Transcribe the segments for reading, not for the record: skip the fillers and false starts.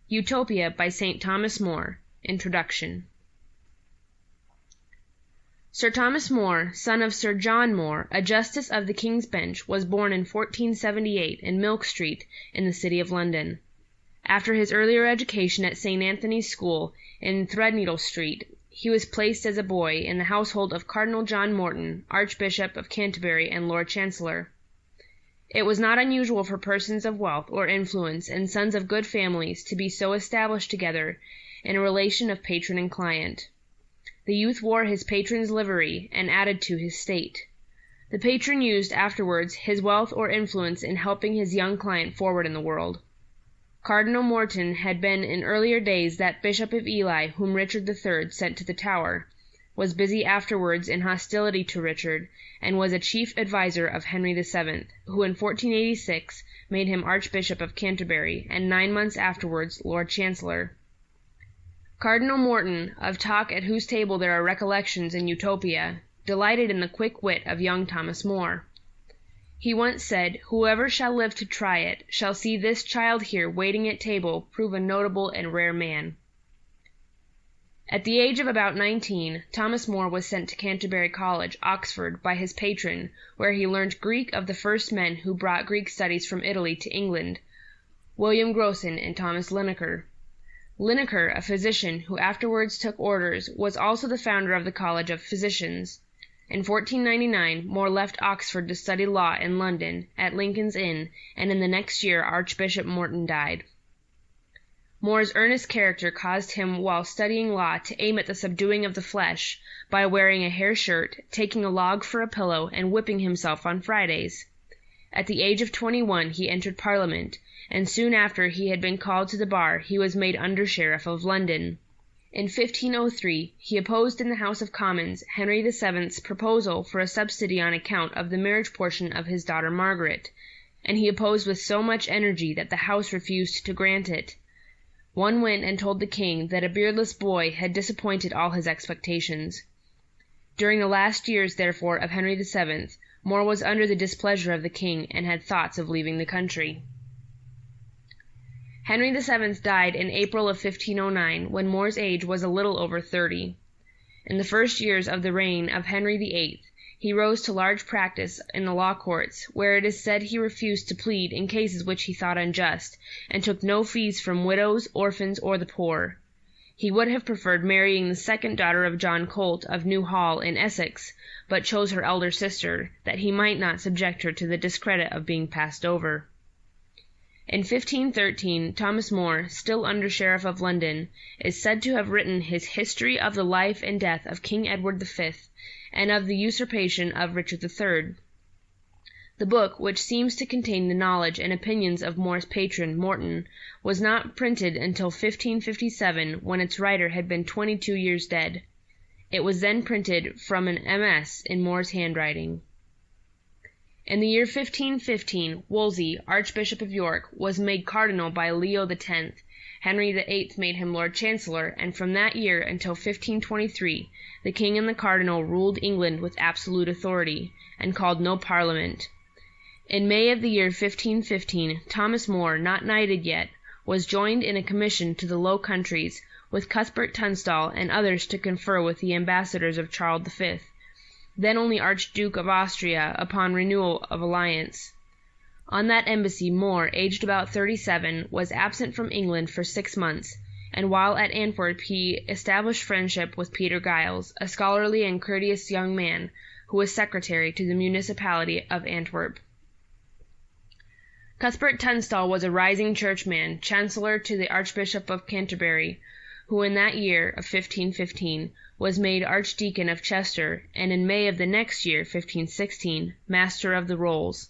Utopia by St. Thomas More. Introduction. Sir Thomas More, son of Sir John More, a justice of the King's Bench, was born in 1478 in Milk Street, in the city of London. After his earlier education at St. Anthony's School in Threadneedle Street, he was placed as a boy in the household of Cardinal John Morton, Archbishop of Canterbury and Lord Chancellor. It was not unusual for persons of wealth or influence and sons of good families to be so established together in a relation of patron and client. The youth wore his patron's livery and added to his state. The patron used afterwards his wealth or influence in helping his young client forward in the world. Cardinal Morton had been in earlier days that Bishop of Ely whom Richard III sent to the Tower, was busy afterwards in hostility to Richard, and was a chief adviser of Henry VII, who in 1486 made him Archbishop of Canterbury, and 9 months afterwards Lord Chancellor. Cardinal Morton, of talk at whose table there are recollections in Utopia, delighted in the quick wit of young Thomas More. He once said, "Whoever shall live to try it, shall see this child here waiting at table prove a notable and rare man." At the age of about 19, Thomas More was sent to Canterbury College, Oxford, by his patron, where he learned Greek of the first men who brought Greek studies from Italy to England, William Grocyn and Thomas Linacre. Linacre, a physician who afterwards took orders, was also the founder of the College of Physicians. In 1499, More left Oxford to study law in London, at Lincoln's Inn, and in the next year Archbishop Morton died. More's earnest character caused him while studying law to aim at the subduing of the flesh, by wearing a hair shirt, taking a log for a pillow, and whipping himself on Fridays. At the age of 21 he entered Parliament, and soon after he had been called to the bar he was made Under-Sheriff of London. In 1503 he opposed in the House of Commons Henry VII's proposal for a subsidy on account of the marriage portion of his daughter Margaret, and he opposed with so much energy that the House refused to grant it. One went and told the king that a beardless boy had disappointed all his expectations. During the last years, therefore, of Henry VII, More was under the displeasure of the king, and had thoughts of leaving the country. Henry VII died in April of 1509, when More's age was a little over 30. In the first years of the reign of Henry VIII, he rose to large practice in the law courts, where it is said he refused to plead in cases which he thought unjust, and took no fees from widows, orphans, or the poor. He would have preferred marrying the second daughter of John Colt of New Hall in Essex, but chose her elder sister, that he might not subject her to the discredit of being passed over. In 1513, Thomas More, still Under-Sheriff of London, is said to have written his History of the Life and Death of King Edward V, and of the usurpation of Richard III. The book, which seems to contain the knowledge and opinions of More's patron, Morton, was not printed until 1557, when its writer had been 22 years dead. It was then printed from an MS in More's handwriting. In the year 1515, Wolsey, Archbishop of York, was made cardinal by Leo X. Henry VIII made him Lord Chancellor, and from that year until 1523, the king and the cardinal ruled England with absolute authority, and called no parliament. In May of the year 1515, Thomas More, not knighted yet, was joined in a commission to the Low Countries, with Cuthbert Tunstall and others to confer with the ambassadors of Charles V, then only Archduke of Austria, upon renewal of alliance. On that embassy More, aged about 37, was absent from England for 6 months, and while at Antwerp he established friendship with Peter Giles, a scholarly and courteous young man, who was secretary to the municipality of Antwerp. Cuthbert Tunstall was a rising churchman, chancellor to the Archbishop of Canterbury, who in that year of 1515 was made Archdeacon of Chester, and in May of the next year, 1516, Master of the Rolls.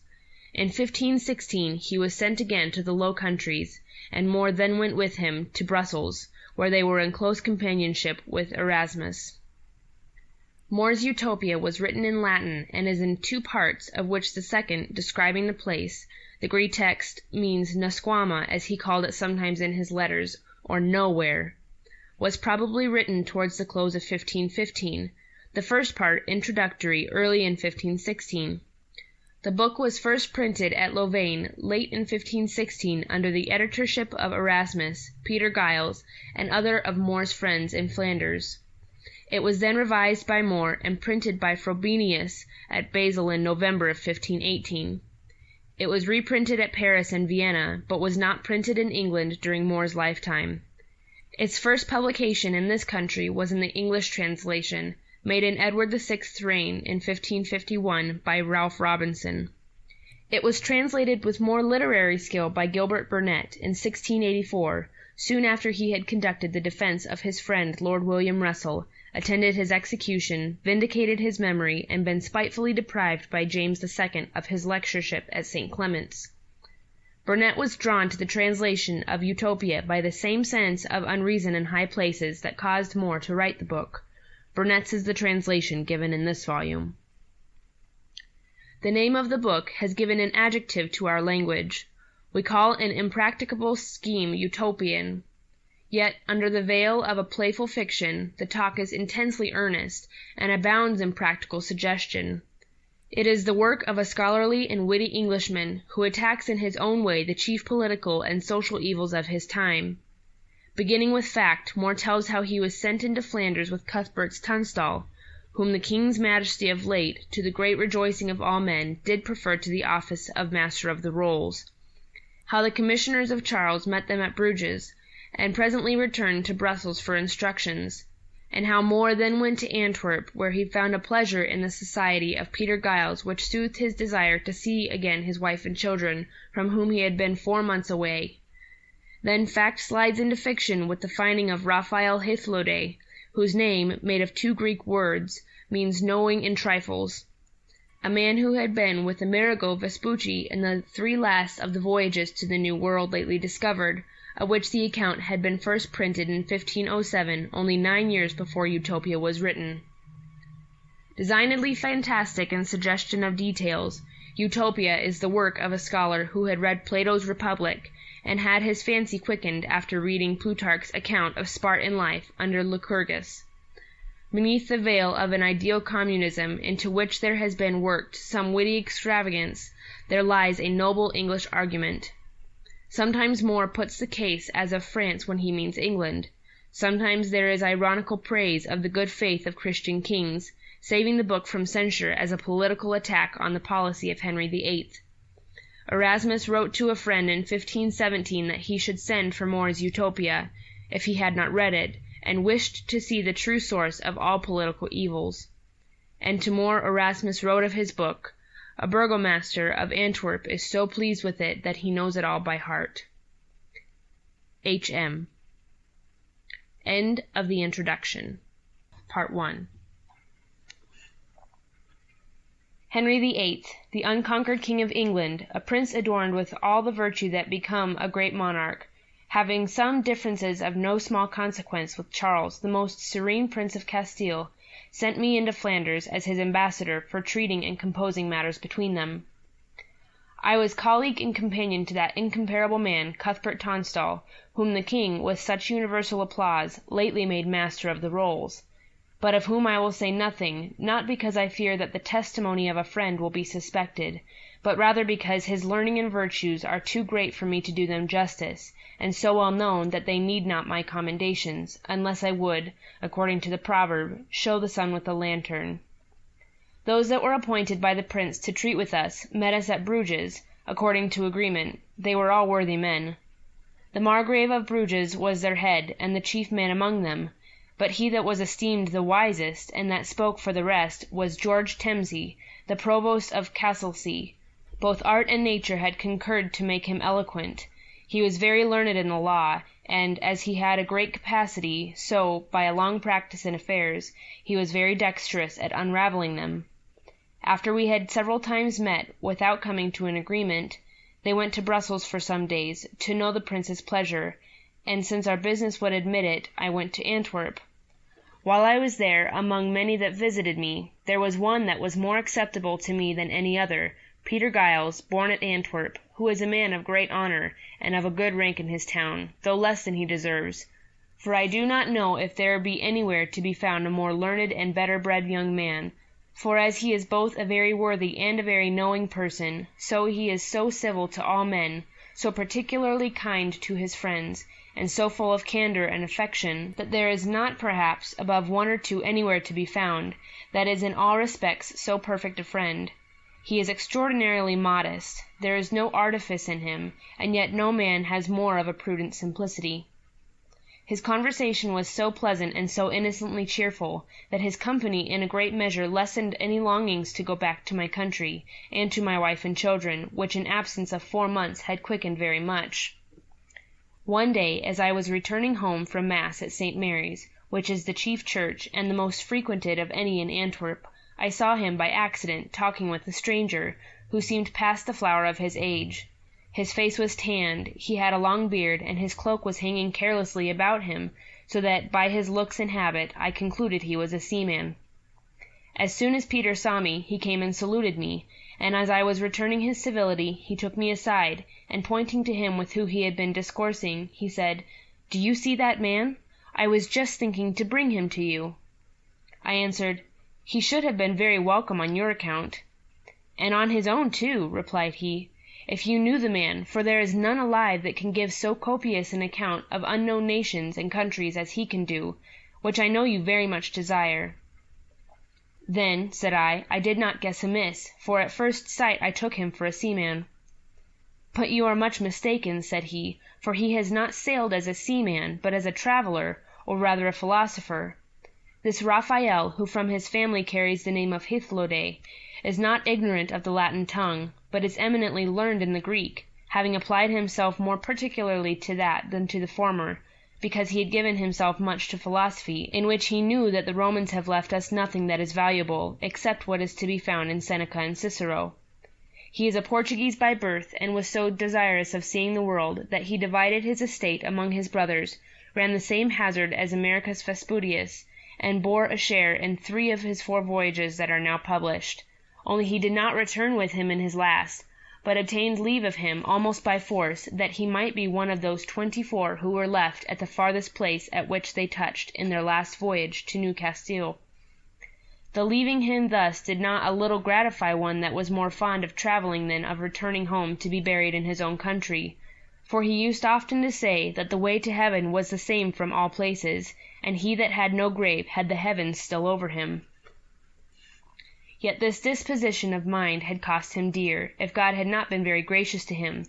In 1516 he was sent again to the Low Countries, and More then went with him to Brussels, where they were in close companionship with Erasmus. More's Utopia was written in Latin, and is in 2 parts, of which the second, describing the place, the Greek text means Nusquama, as he called it sometimes in his letters, or nowhere, was probably written towards the close of 1515, the first part, introductory, early in 1516. The book was first printed at Louvain late in 1516 under the editorship of Erasmus, Peter Giles, and other of More's friends in Flanders. It was then revised by More and printed by Frobenius at Basel in November of 1518. It was reprinted at Paris and Vienna, but was not printed in England during More's lifetime. Its first publication in this country was in the English translation, made in Edward VI's reign in 1551 by Ralph Robinson. It was translated with more literary skill by Gilbert Burnet in 1684, soon after he had conducted the defence of his friend Lord William Russell, attended his execution, vindicated his memory, and been spitefully deprived by James II of his lectureship at St. Clement's. Burnet was drawn to the translation of Utopia by the same sense of unreason in high places that caused More to write the book. Burnet's is the translation given in this volume. The name of the book has given an adjective to our language. We call an impracticable scheme Utopian. Yet, under the veil of a playful fiction, the talk is intensely earnest, and abounds in practical suggestion. It is the work of a scholarly and witty Englishman, who attacks in his own way the chief political and social evils of his time. Beginning with fact, More tells how he was sent into Flanders with Cuthbert's Tunstall, whom the King's Majesty of late, to the great rejoicing of all men, did prefer to the office of Master of the Rolls. How the commissioners of Charles met them at Bruges, and presently returned to Brussels for instructions, and how More then went to Antwerp, where he found a pleasure in the society of Peter Giles which soothed his desire to see again his wife and children, from whom he had been 4 months away. Then fact slides into fiction with the finding of Raphael Hythloday, whose name, made of 2 Greek words, means knowing in trifles. A man who had been with Amerigo Vespucci in the 3 last of the voyages to the New World lately discovered, of which the account had been first printed in 1507, only 9 years before Utopia was written. Designedly fantastic in suggestion of details, Utopia is the work of a scholar who had read Plato's Republic, and had his fancy quickened after reading Plutarch's account of Spartan life under Lycurgus. Beneath the veil of an ideal communism into which there has been worked some witty extravagance, there lies a noble English argument. Sometimes More puts the case as of France when he means England. Sometimes there is ironical praise of the good faith of Christian kings, saving the book from censure as a political attack on the policy of Henry VIII. Erasmus wrote to a friend in 1517 that he should send for More's Utopia, if he had not read it, and wished to see the true source of all political evils. And to More Erasmus wrote of his book, "A burgomaster of Antwerp is so pleased with it that he knows it all by heart." H.M. End of the introduction. Part 1. Henry VIII, the unconquered King of England, a prince adorned with all the virtue that become a great monarch, having some differences of no small consequence with Charles, the most serene Prince of Castile, sent me into Flanders as his ambassador for treating and composing matters between them. I was colleague and companion to that incomparable man, Cuthbert Tunstall, whom the king, with such universal applause, lately made Master of the Rolls, but of whom I will say nothing, not because I fear that the testimony of a friend will be suspected, but rather because his learning and virtues are too great for me to do them justice, and so well known that they need not my commendations, unless I would, according to the proverb, show the sun with a lantern. Those that were appointed by the prince to treat with us met us at Bruges, according to agreement. They were all worthy men. The Margrave of Bruges was their head, and the chief man among them, but he that was esteemed the wisest, and that spoke for the rest, was George Temsey, the provost of Castlesea. Both art and nature had concurred to make him eloquent. He was very learned in the law, and, as he had a great capacity, so, by a long practice in affairs, he was very dexterous at unravelling them. After we had several times met, without coming to an agreement, they went to Brussels for some days, to know the prince's pleasure, and since our business would admit it, I went to Antwerp. While I was there, among many that visited me, there was one that was more acceptable to me than any other, Peter Giles, born at Antwerp, who is a man of great honour, and of a good rank in his town, though less than he deserves. For I do not know if there be anywhere to be found a more learned and better bred young man, For as he is both a very worthy and a very knowing person, so he is so civil to all men, so particularly kind to his friends, and so full of candour and affection, that there is not perhaps above one or two anywhere to be found, that is in all respects so perfect a friend. He is extraordinarily modest, there is no artifice in him, and yet no man has more of a prudent simplicity. His conversation was so pleasant and so innocently cheerful, that his company in a great measure lessened any longings to go back to my country, and to my wife and children, which in absence of 4 months had quickened very much. One day, as I was returning home from Mass at St. Mary's, which is the chief church, and the most frequented of any in Antwerp, I saw him by accident talking with a stranger, who seemed past the flower of his age. His face was tanned, he had a long beard, and his cloak was hanging carelessly about him, so that, by his looks and habit, I concluded he was a seaman. As soon as Peter saw me, he came and saluted me, and as I was returning his civility, he took me aside, and pointing to him with whom he had been discoursing, he said, "Do you see that man? I was just thinking to bring him to you." I answered, "He should have been very welcome on your account." "And on his own too," replied he, "if you knew the man, for there is none alive that can give so copious an account of unknown nations and countries as he can do, which I know you very much desire." "Then," said I did not guess amiss, for at first sight I took him for a seaman. "But you are much mistaken," said he, "for he has not sailed as a seaman, but as a traveller, or rather a philosopher. This Raphael, who from his family carries the name of Hithlode, is not ignorant of the Latin tongue, but is eminently learned in the Greek, having applied himself more particularly to that than to the former, because he had given himself much to philosophy, in which he knew that the Romans have left us nothing that is valuable, except what is to be found in Seneca and Cicero. He is a Portuguese by birth, and was so desirous of seeing the world, that he divided his estate among his brothers, ran the same hazard as Americus Vespudius, and bore a share in 3 of his 4 voyages that are now published. Only he did not return with him in his last, but obtained leave of him almost by force, that he might be one of those 24 who were left at the farthest place at which they touched in their last voyage to New Castile. The leaving him thus did not a little gratify one that was more fond of travelling than of returning home to be buried in his own country, for he used often to say that the way to heaven was the same from all places, and he that had no grave had the heavens still over him. Yet this disposition of mind had cost him dear, if God had not been very gracious to him.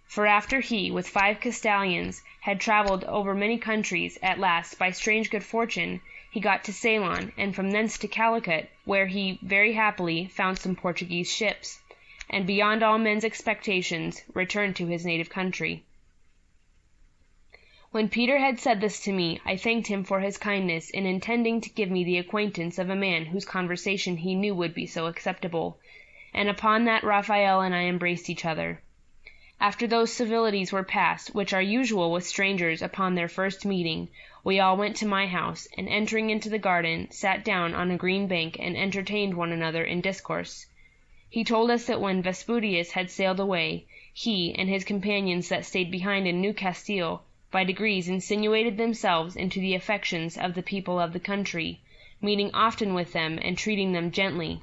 For after he, with 5 Castilians, had travelled over many countries, at last, by strange good fortune, he got to Ceylon, and from thence to Calicut, where he, very happily, found some Portuguese ships, and beyond all men's expectations, returned to his native country. When Peter had said this to me, I thanked him for his kindness in intending to give me the acquaintance of a man whose conversation he knew would be so acceptable, and upon that Raphael and I embraced each other. After those civilities were past, which are usual with strangers upon their first meeting, we all went to my house, and entering into the garden, sat down on a green bank and entertained one another in discourse. He told us that when Vespudius had sailed away, he, and his companions that stayed behind in New Castile, by degrees insinuated themselves into the affections of the people of the country, meeting often with them and treating them gently.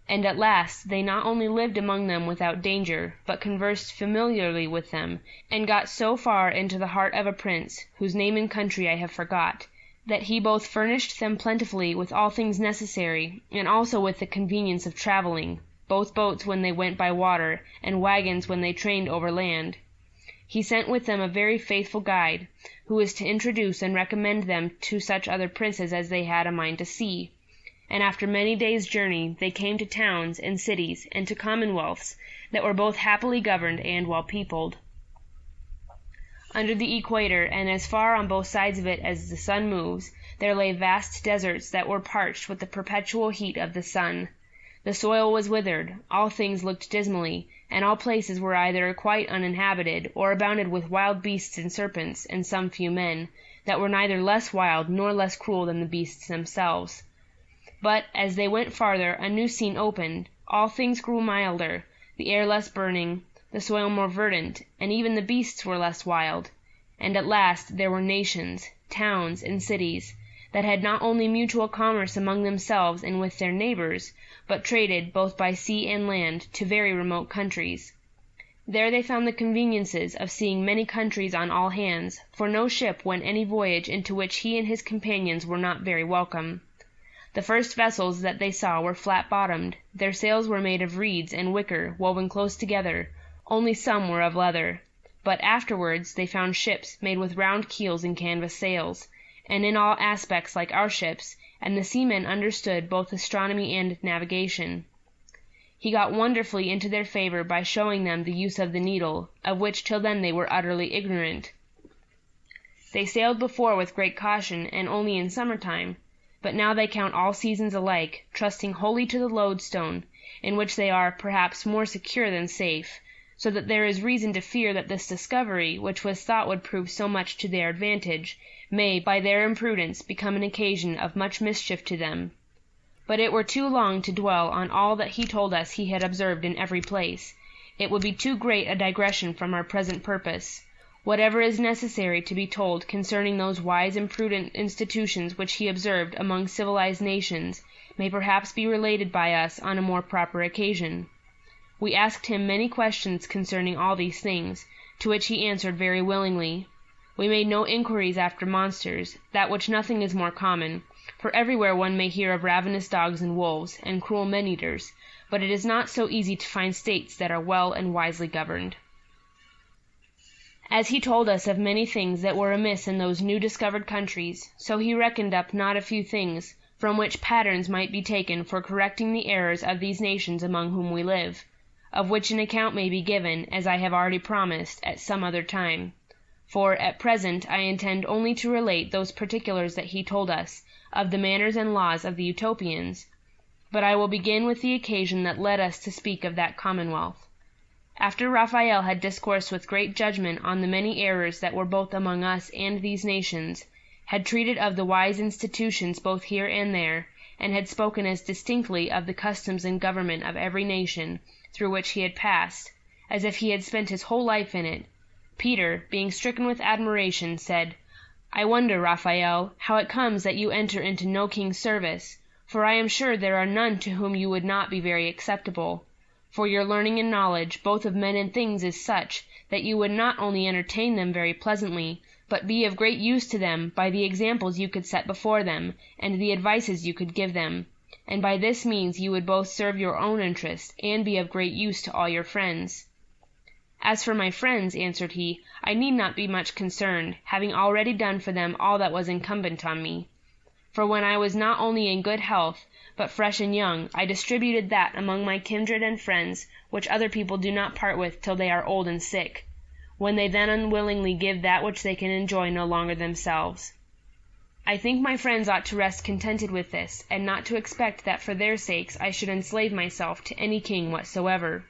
And at last they not only lived among them without danger, but conversed familiarly with them, and got so far into the heart of a prince, whose name and country I have forgot, that he both furnished them plentifully with all things necessary, and also with the convenience of travelling, both boats when they went by water, and wagons when they trained over land. He sent with them a very faithful guide, who was to introduce and recommend them to such other princes as they had a mind to see. And after many days' journey they came to towns and cities, and to commonwealths, that were both happily governed and well peopled. Under the equator, and as far on both sides of it as the sun moves, there lay vast deserts that were parched with the perpetual heat of the sun. The soil was withered, all things looked dismally, and all places were either quite uninhabited, or abounded with wild beasts and serpents, and some few men, that were neither less wild nor less cruel than the beasts themselves. But, as they went farther, a new scene opened, all things grew milder, the air less burning, the soil more verdant, and even the beasts were less wild. And at last there were nations, towns, and cities, that had not only mutual commerce among themselves and with their neighbours, but traded, both by sea and land, to very remote countries. There they found the conveniences of seeing many countries on all hands, for no ship went any voyage into which he and his companions were not very welcome. The first vessels that they saw were flat-bottomed, their sails were made of reeds and wicker woven close together, only some were of leather. But afterwards they found ships made with round keels and canvas sails, and in all aspects like our ships, and the seamen understood both astronomy and navigation. He got wonderfully into their favour by showing them the use of the needle, of which till then they were utterly ignorant. They sailed before with great caution, and only in summer-time, but now they count all seasons alike, trusting wholly to the lodestone, in which they are, perhaps, more secure than safe, so that there is reason to fear that this discovery, which was thought would prove so much to their advantage, may, by their imprudence, become an occasion of much mischief to them. But it were too long to dwell on all that he told us he had observed in every place. It would be too great a digression from our present purpose. Whatever is necessary to be told concerning those wise and prudent institutions which he observed among civilized nations may perhaps be related by us on a more proper occasion. We asked him many questions concerning all these things, to which he answered very willingly. We made no inquiries after monsters, that which nothing is more common, for everywhere one may hear of ravenous dogs and wolves, and cruel men-eaters, but it is not so easy to find states that are well and wisely governed. As he told us of many things that were amiss in those new-discovered countries, so he reckoned up not a few things, from which patterns might be taken for correcting the errors of these nations among whom we live, of which an account may be given, as I have already promised, at some other time. For, at present, I intend only to relate those particulars that he told us, of the manners and laws of the Utopians. But I will begin with the occasion that led us to speak of that commonwealth. After Raphael had discoursed with great judgment on the many errors that were both among us and these nations, had treated of the wise institutions both here and there, and had spoken as distinctly of the customs and government of every nation through which he had passed, as if he had spent his whole life in it, Peter, being stricken with admiration, said, "I wonder, Raphael, how it comes that you enter into no king's service, for I am sure there are none to whom you would not be very acceptable. For your learning and knowledge, both of men and things, is such, that you would not only entertain them very pleasantly, but be of great use to them by the examples you could set before them, and the advices you could give them, and by this means you would both serve your own interest, and be of great use to all your friends." "As for my friends," answered he, "I need not be much concerned, having already done for them all that was incumbent on me. For when I was not only in good health, but fresh and young, I distributed that among my kindred and friends which other people do not part with till they are old and sick, when they then unwillingly give that which they can enjoy no longer themselves. I think my friends ought to rest contented with this, and not to expect that for their sakes I should enslave myself to any king whatsoever."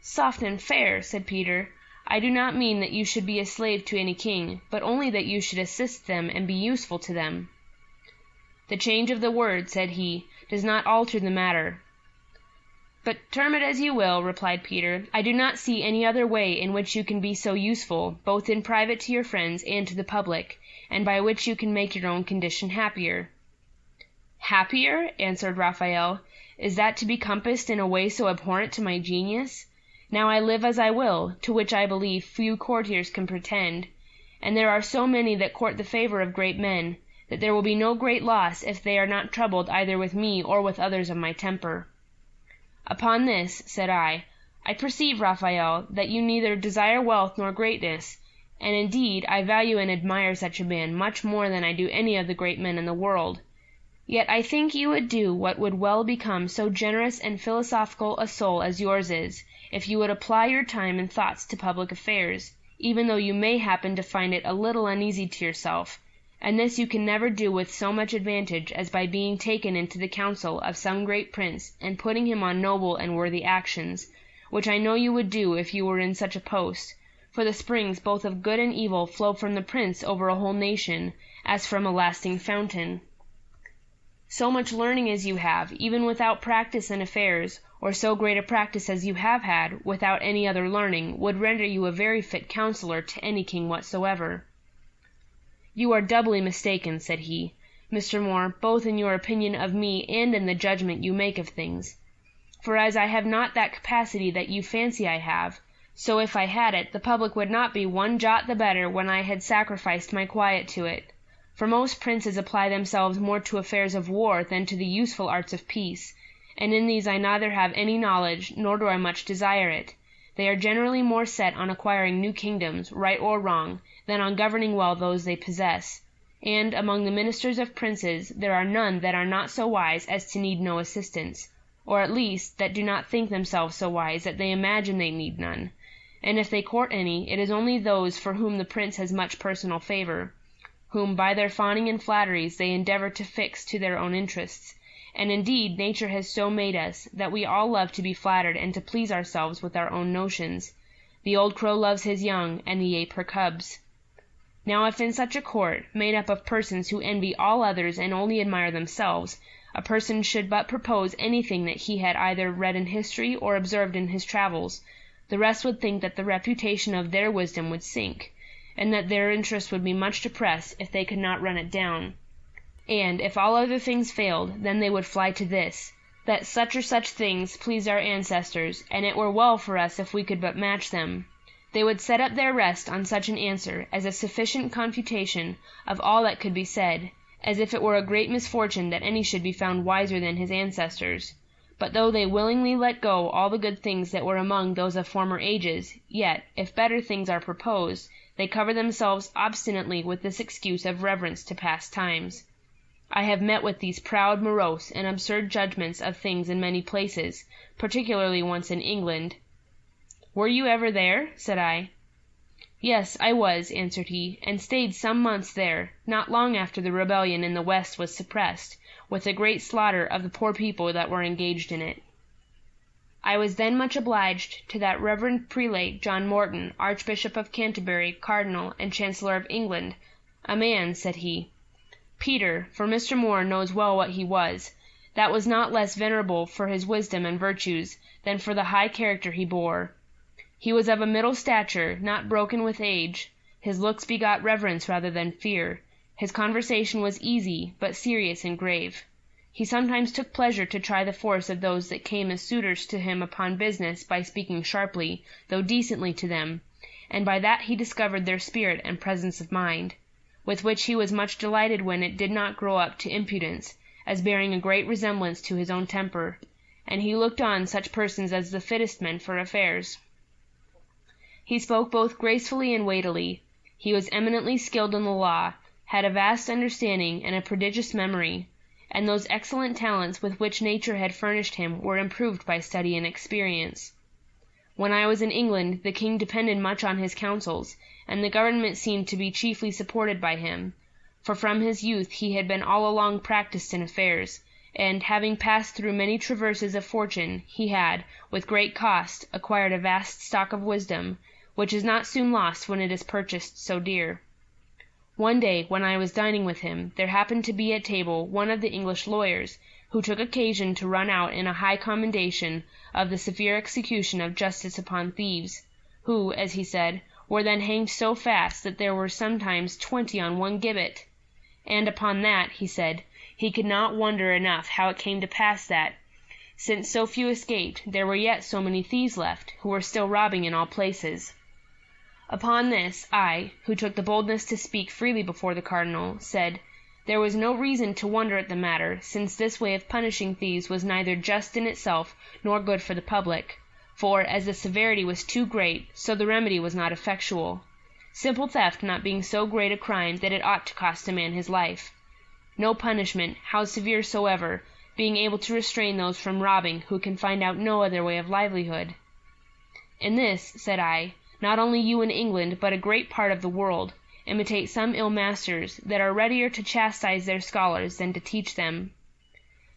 "Soft and fair," said Peter, "I do not mean that you should be a slave to any king, but only that you should assist them and be useful to them." "The change of the word," said he, "does not alter the matter." "But term it as you will," replied Peter, "I do not see any other way in which you can be so useful, both in private to your friends and to the public, and by which you can make your own condition happier." "Happier?" answered Raphael. "Is that to be compassed in a way so abhorrent to my genius? Now I live as I will, to which I believe few courtiers can pretend, and there are so many that court the favour of great men, that there will be no great loss if they are not troubled either with me or with others of my temper." "Upon this," said I perceive, Raphael, that you neither desire wealth nor greatness, and indeed I value and admire such a man much more than I do any of the great men in the world. Yet I think you would do what would well become so generous and philosophical a soul as yours is, if you would apply your time and thoughts to public affairs, even though you may happen to find it a little uneasy to yourself, and this you can never do with so much advantage as by being taken into the council of some great prince, and putting him on noble and worthy actions, which I know you would do if you were in such a post, for the springs both of good and evil flow from the prince over a whole nation, as from a lasting fountain. So much learning as you have, even without practice in affairs, or so great a practice as you have had, without any other learning, would render you a very fit counsellor to any king whatsoever." "You are doubly mistaken," said he, "Mr. Moore, both in your opinion of me and in the judgment you make of things. For as I have not that capacity that you fancy I have, so if I had it, the public would not be one jot the better when I had sacrificed my quiet to it. For most princes apply themselves more to affairs of war than to the useful arts of peace, and in these I neither have any knowledge, nor do I much desire it. They are generally more set on acquiring new kingdoms, right or wrong, than on governing well those they possess. And among the ministers of princes there are none that are not so wise as to need no assistance, or at least that do not think themselves so wise that they imagine they need none. And if they court any, it is only those for whom the prince has much personal favour, whom by their fawning and flatteries they endeavour to fix to their own interests. And indeed nature has so made us, that we all love to be flattered and to please ourselves with our own notions. The old crow loves his young, and the ape her cubs. Now if in such a court, made up of persons who envy all others and only admire themselves, a person should but propose anything that he had either read in history or observed in his travels, the rest would think that the reputation of their wisdom would sink, and that their interest would be much depressed if they could not run it down. And if all other things failed, then they would fly to this, that such or such things pleased our ancestors, and it were well for us if we could but match them. They would set up their rest on such an answer as a sufficient confutation of all that could be said, as if it were a great misfortune that any should be found wiser than his ancestors. But though they willingly let go all the good things that were among those of former ages, yet, if better things are proposed, they cover themselves obstinately with this excuse of reverence to past times. I have met with these proud, morose, and absurd judgments of things in many places, particularly once in England. "Were you ever there?" said I. "Yes, I was," answered he, "and stayed some months there, not long after the rebellion in the West was suppressed, with a great slaughter of the poor people that were engaged in it. I was then much obliged to that reverend prelate John Morton, Archbishop of Canterbury, Cardinal, and Chancellor of England, a man," said he, "Peter, for Mr. Moore knows well what he was, that was not less venerable for his wisdom and virtues than for the high character he bore. He was of a middle stature, not broken with age. His looks begot reverence rather than fear. His conversation was easy, but serious and grave. He sometimes took pleasure to try the force of those that came as suitors to him upon business by speaking sharply, though decently, to them, and by that he discovered their spirit and presence of mind, with which he was much delighted when it did not grow up to impudence, as bearing a great resemblance to his own temper, and he looked on such persons as the fittest men for affairs. He spoke both gracefully and weightily. He was eminently skilled in the law, had a vast understanding and a prodigious memory, and those excellent talents with which nature had furnished him were improved by study and experience. When I was in England, the king depended much on his counsels, and the government seemed to be chiefly supported by him, for from his youth he had been all along practised in affairs, and, having passed through many traverses of fortune, he had, with great cost, acquired a vast stock of wisdom, which is not soon lost when it is purchased so dear. One day, when I was dining with him, there happened to be at table one of the English lawyers, who took occasion to run out in a high commendation of the severe execution of justice upon thieves, who, as he said, were then hanged so fast that there were sometimes 20 on one gibbet. And upon that, he said, he could not wonder enough how it came to pass that, since so few escaped, there were yet so many thieves left, who were still robbing in all places. Upon this, I, who took the boldness to speak freely before the cardinal, said, there was no reason to wonder at the matter, since this way of punishing thieves was neither just in itself nor good for the public, for, as the severity was too great, so the remedy was not effectual, simple theft not being so great a crime that it ought to cost a man his life. No punishment, how severe soever, being able to restrain those from robbing who can find out no other way of livelihood. In this, said I, not only you in England, but a great part of the world, imitate some ill masters, that are readier to chastise their scholars than to teach them.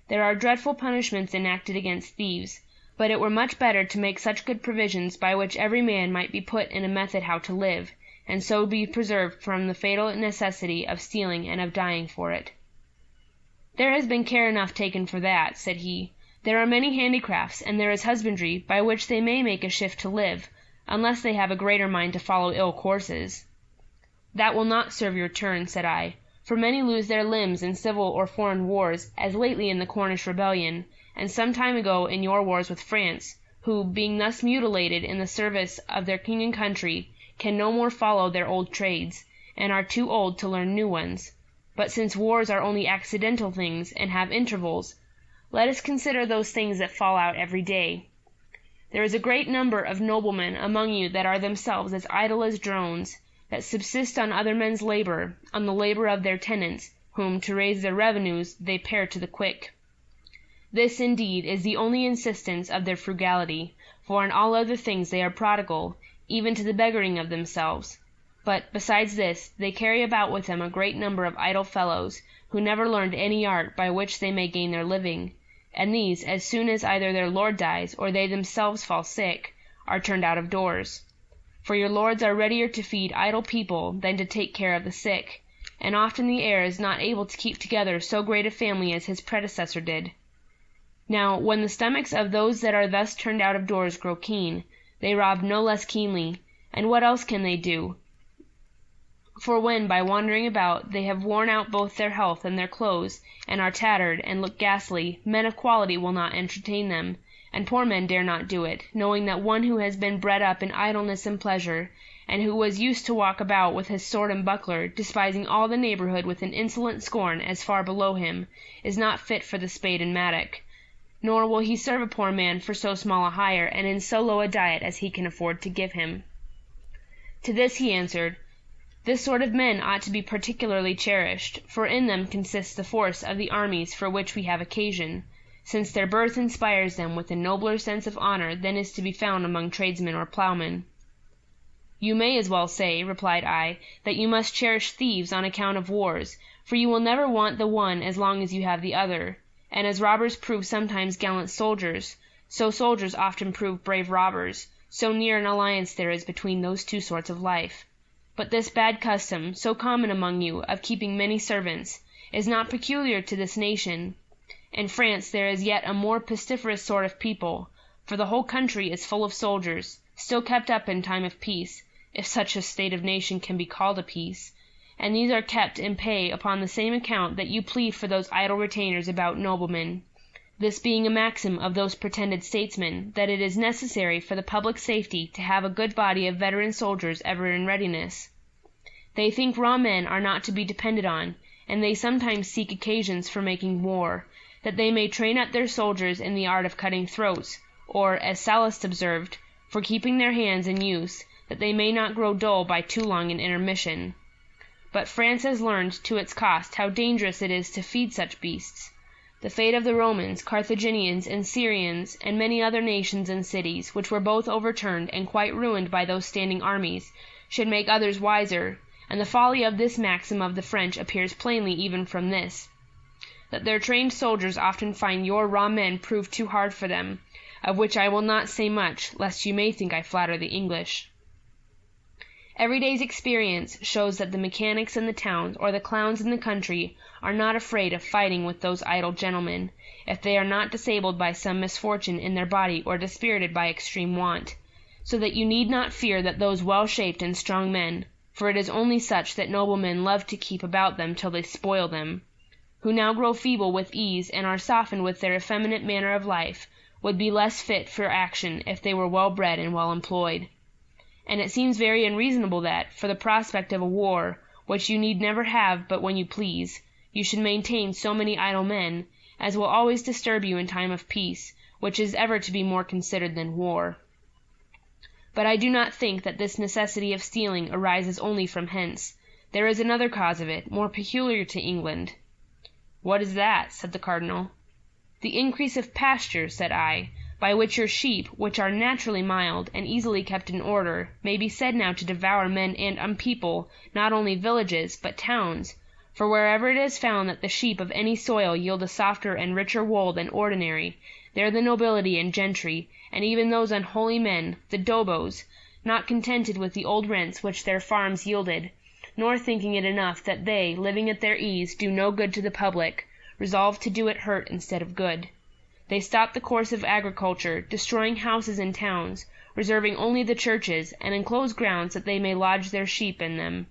There are dreadful punishments enacted against thieves, but it were much better to make such good provisions by which every man might be put in a method how to live, and so be preserved from the fatal necessity of stealing and of dying for it. There has been care enough taken for that, said he. There are many handicrafts, and there is husbandry, by which they may make a shift to live, unless they have a greater mind to follow ill courses. "That will not serve your turn," said I, "for many lose their limbs in civil or foreign wars, as lately in the Cornish rebellion, and some time ago in your wars with France, who, being thus mutilated in the service of their king and country, can no more follow their old trades, and are too old to learn new ones. But since wars are only accidental things, and have intervals, let us consider those things that fall out every day. There is a great number of noblemen among you that are themselves as idle as drones, that subsist on other men's labour, on the labour of their tenants, whom, to raise their revenues, they pare to the quick. This, indeed, is the only insistence of their frugality, for in all other things they are prodigal, even to the beggaring of themselves. But, besides this, they carry about with them a great number of idle fellows, who never learned any art by which they may gain their living, and these, as soon as either their lord dies, or they themselves fall sick, are turned out of doors. For your lords are readier to feed idle people than to take care of the sick, and often the heir is not able to keep together so great a family as his predecessor did. Now, when the stomachs of those that are thus turned out of doors grow keen, they rob no less keenly, and what else can they do? For when, by wandering about, they have worn out both their health and their clothes, and are tattered, and look ghastly, men of quality will not entertain them, and poor men dare not do it, knowing that one who has been bred up in idleness and pleasure, and who was used to walk about with his sword and buckler, despising all the neighbourhood with an insolent scorn as far below him, is not fit for the spade and mattock. Nor will he serve a poor man for so small a hire, and in so low a diet as he can afford to give him. To this he answered, This sort of men ought to be particularly cherished, for in them consists the force of the armies for which we have occasion, since their birth inspires them with a nobler sense of honour than is to be found among tradesmen or ploughmen. You may as well say, replied I, that you must cherish thieves on account of wars, for you will never want the one as long as you have the other, and as robbers prove sometimes gallant soldiers, so soldiers often prove brave robbers, so near an alliance there is between those two sorts of life. But this bad custom, so common among you, of keeping many servants, is not peculiar to this nation. In France there is yet a more pestiferous sort of people, for the whole country is full of soldiers, still kept up in time of peace, if such a state of nation can be called a peace, and these are kept in pay upon the same account that you plead for those idle retainers about noblemen, this being a maxim of those pretended statesmen, that it is necessary for the public safety to have a good body of veteran soldiers ever in readiness. They think raw men are not to be depended on, and they sometimes seek occasions for making war, that they may train up their soldiers in the art of cutting throats, or, as Sallust observed, for keeping their hands in use, that they may not grow dull by too long an intermission. But France has learned to its cost how dangerous it is to feed such beasts. The fate of the Romans, Carthaginians, and Syrians, and many other nations and cities, which were both overturned and quite ruined by those standing armies, should make others wiser, and the folly of this maxim of the French appears plainly even from this, that their trained soldiers often find your raw men prove too hard for them, of which I will not say much, lest you may think I flatter the English. Every day's experience shows that the mechanics in the towns or the clowns in the country are not afraid of fighting with those idle gentlemen, if they are not disabled by some misfortune in their body or dispirited by extreme want, so that you need not fear that those well-shaped and strong men, for it is only such that noblemen love to keep about them till they spoil them, who now grow feeble with ease and are softened with their effeminate manner of life, would be less fit for action if they were well bred and well employed. And it seems very unreasonable that, for the prospect of a war, which you need never have but when you please, you should maintain so many idle men, as will always disturb you in time of peace, which is ever to be more considered than war. But I do not think that this necessity of stealing arises only from hence. There is another cause of it, more peculiar to England. What is that? Said the Cardinal. The increase of pasture, said I, by which your sheep, which are naturally mild, and easily kept in order, may be said now to devour men and unpeople, not only villages, but towns, for wherever it is found that the sheep of any soil yield a softer and richer wool than ordinary, there the nobility and gentry, and even those unholy men, the dobos, not contented with the old rents which their farms yielded, nor thinking it enough that they, living at their ease, do no good to the public, resolve to do it hurt instead of good. They stop the course of agriculture, destroying houses and towns, reserving only the churches, and enclose grounds that they may lodge their sheep in them.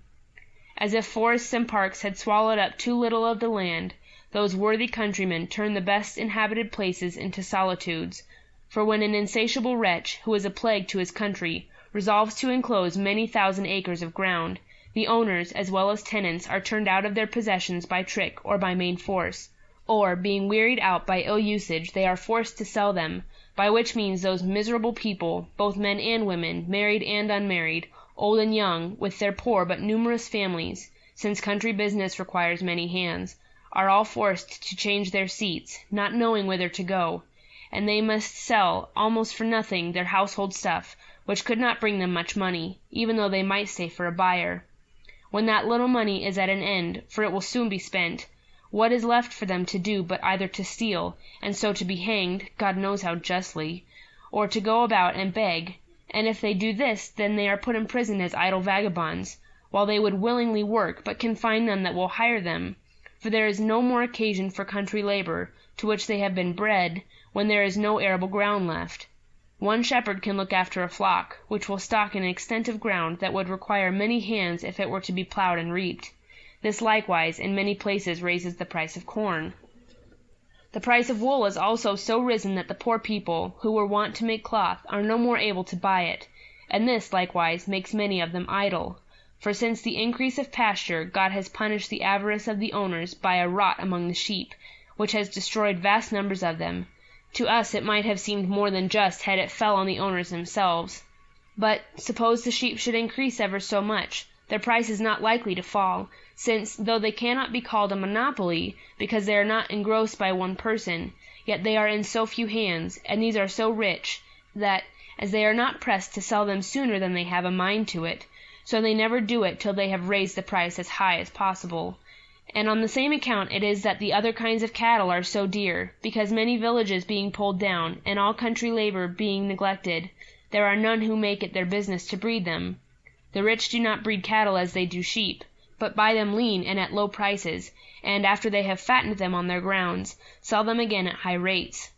As if forests and parks had swallowed up too little of the land, those worthy countrymen turn the best inhabited places into solitudes. For when an insatiable wretch, who is a plague to his country, resolves to enclose many thousand acres of ground, the owners, as well as tenants, are turned out of their possessions by trick or by main force, or, being wearied out by ill usage, they are forced to sell them, by which means those miserable people, both men and women, married and unmarried, old and young, with their poor but numerous families, since country business requires many hands, are all forced to change their seats, not knowing whither to go, and they must sell, almost for nothing, their household stuff, which could not bring them much money, even though they might stay for a buyer. When that little money is at an end, for it will soon be spent, what is left for them to do but either to steal, and so to be hanged, God knows how justly, or to go about and beg, and if they do this, then they are put in prison as idle vagabonds, while they would willingly work, but can find none that will hire them, for there is no more occasion for country labour, to which they have been bred, when there is no arable ground left. One shepherd can look after a flock, which will stock an extent of ground that would require many hands if it were to be ploughed and reaped. This likewise in many places raises the price of corn. The price of wool is also so risen that the poor people, who were wont to make cloth, are no more able to buy it, and this likewise makes many of them idle. For since the increase of pasture, God has punished the avarice of the owners by a rot among the sheep, which has destroyed vast numbers of them. To us it might have seemed more than just had it fell on the owners themselves. But suppose the sheep should increase ever so much, their price is not likely to fall, since, though they cannot be called a monopoly, because they are not engrossed by one person, yet they are in so few hands, and these are so rich, that, as they are not pressed to sell them sooner than they have a mind to it, so they never do it till they have raised the price as high as possible. And on the same account it is that the other kinds of cattle are so dear, because many villages being pulled down, and all country labour being neglected, there are none who make it their business to breed them. The rich do not breed cattle as they do sheep, but buy them lean and at low prices, and after they have fattened them on their grounds, sell them again at high rates.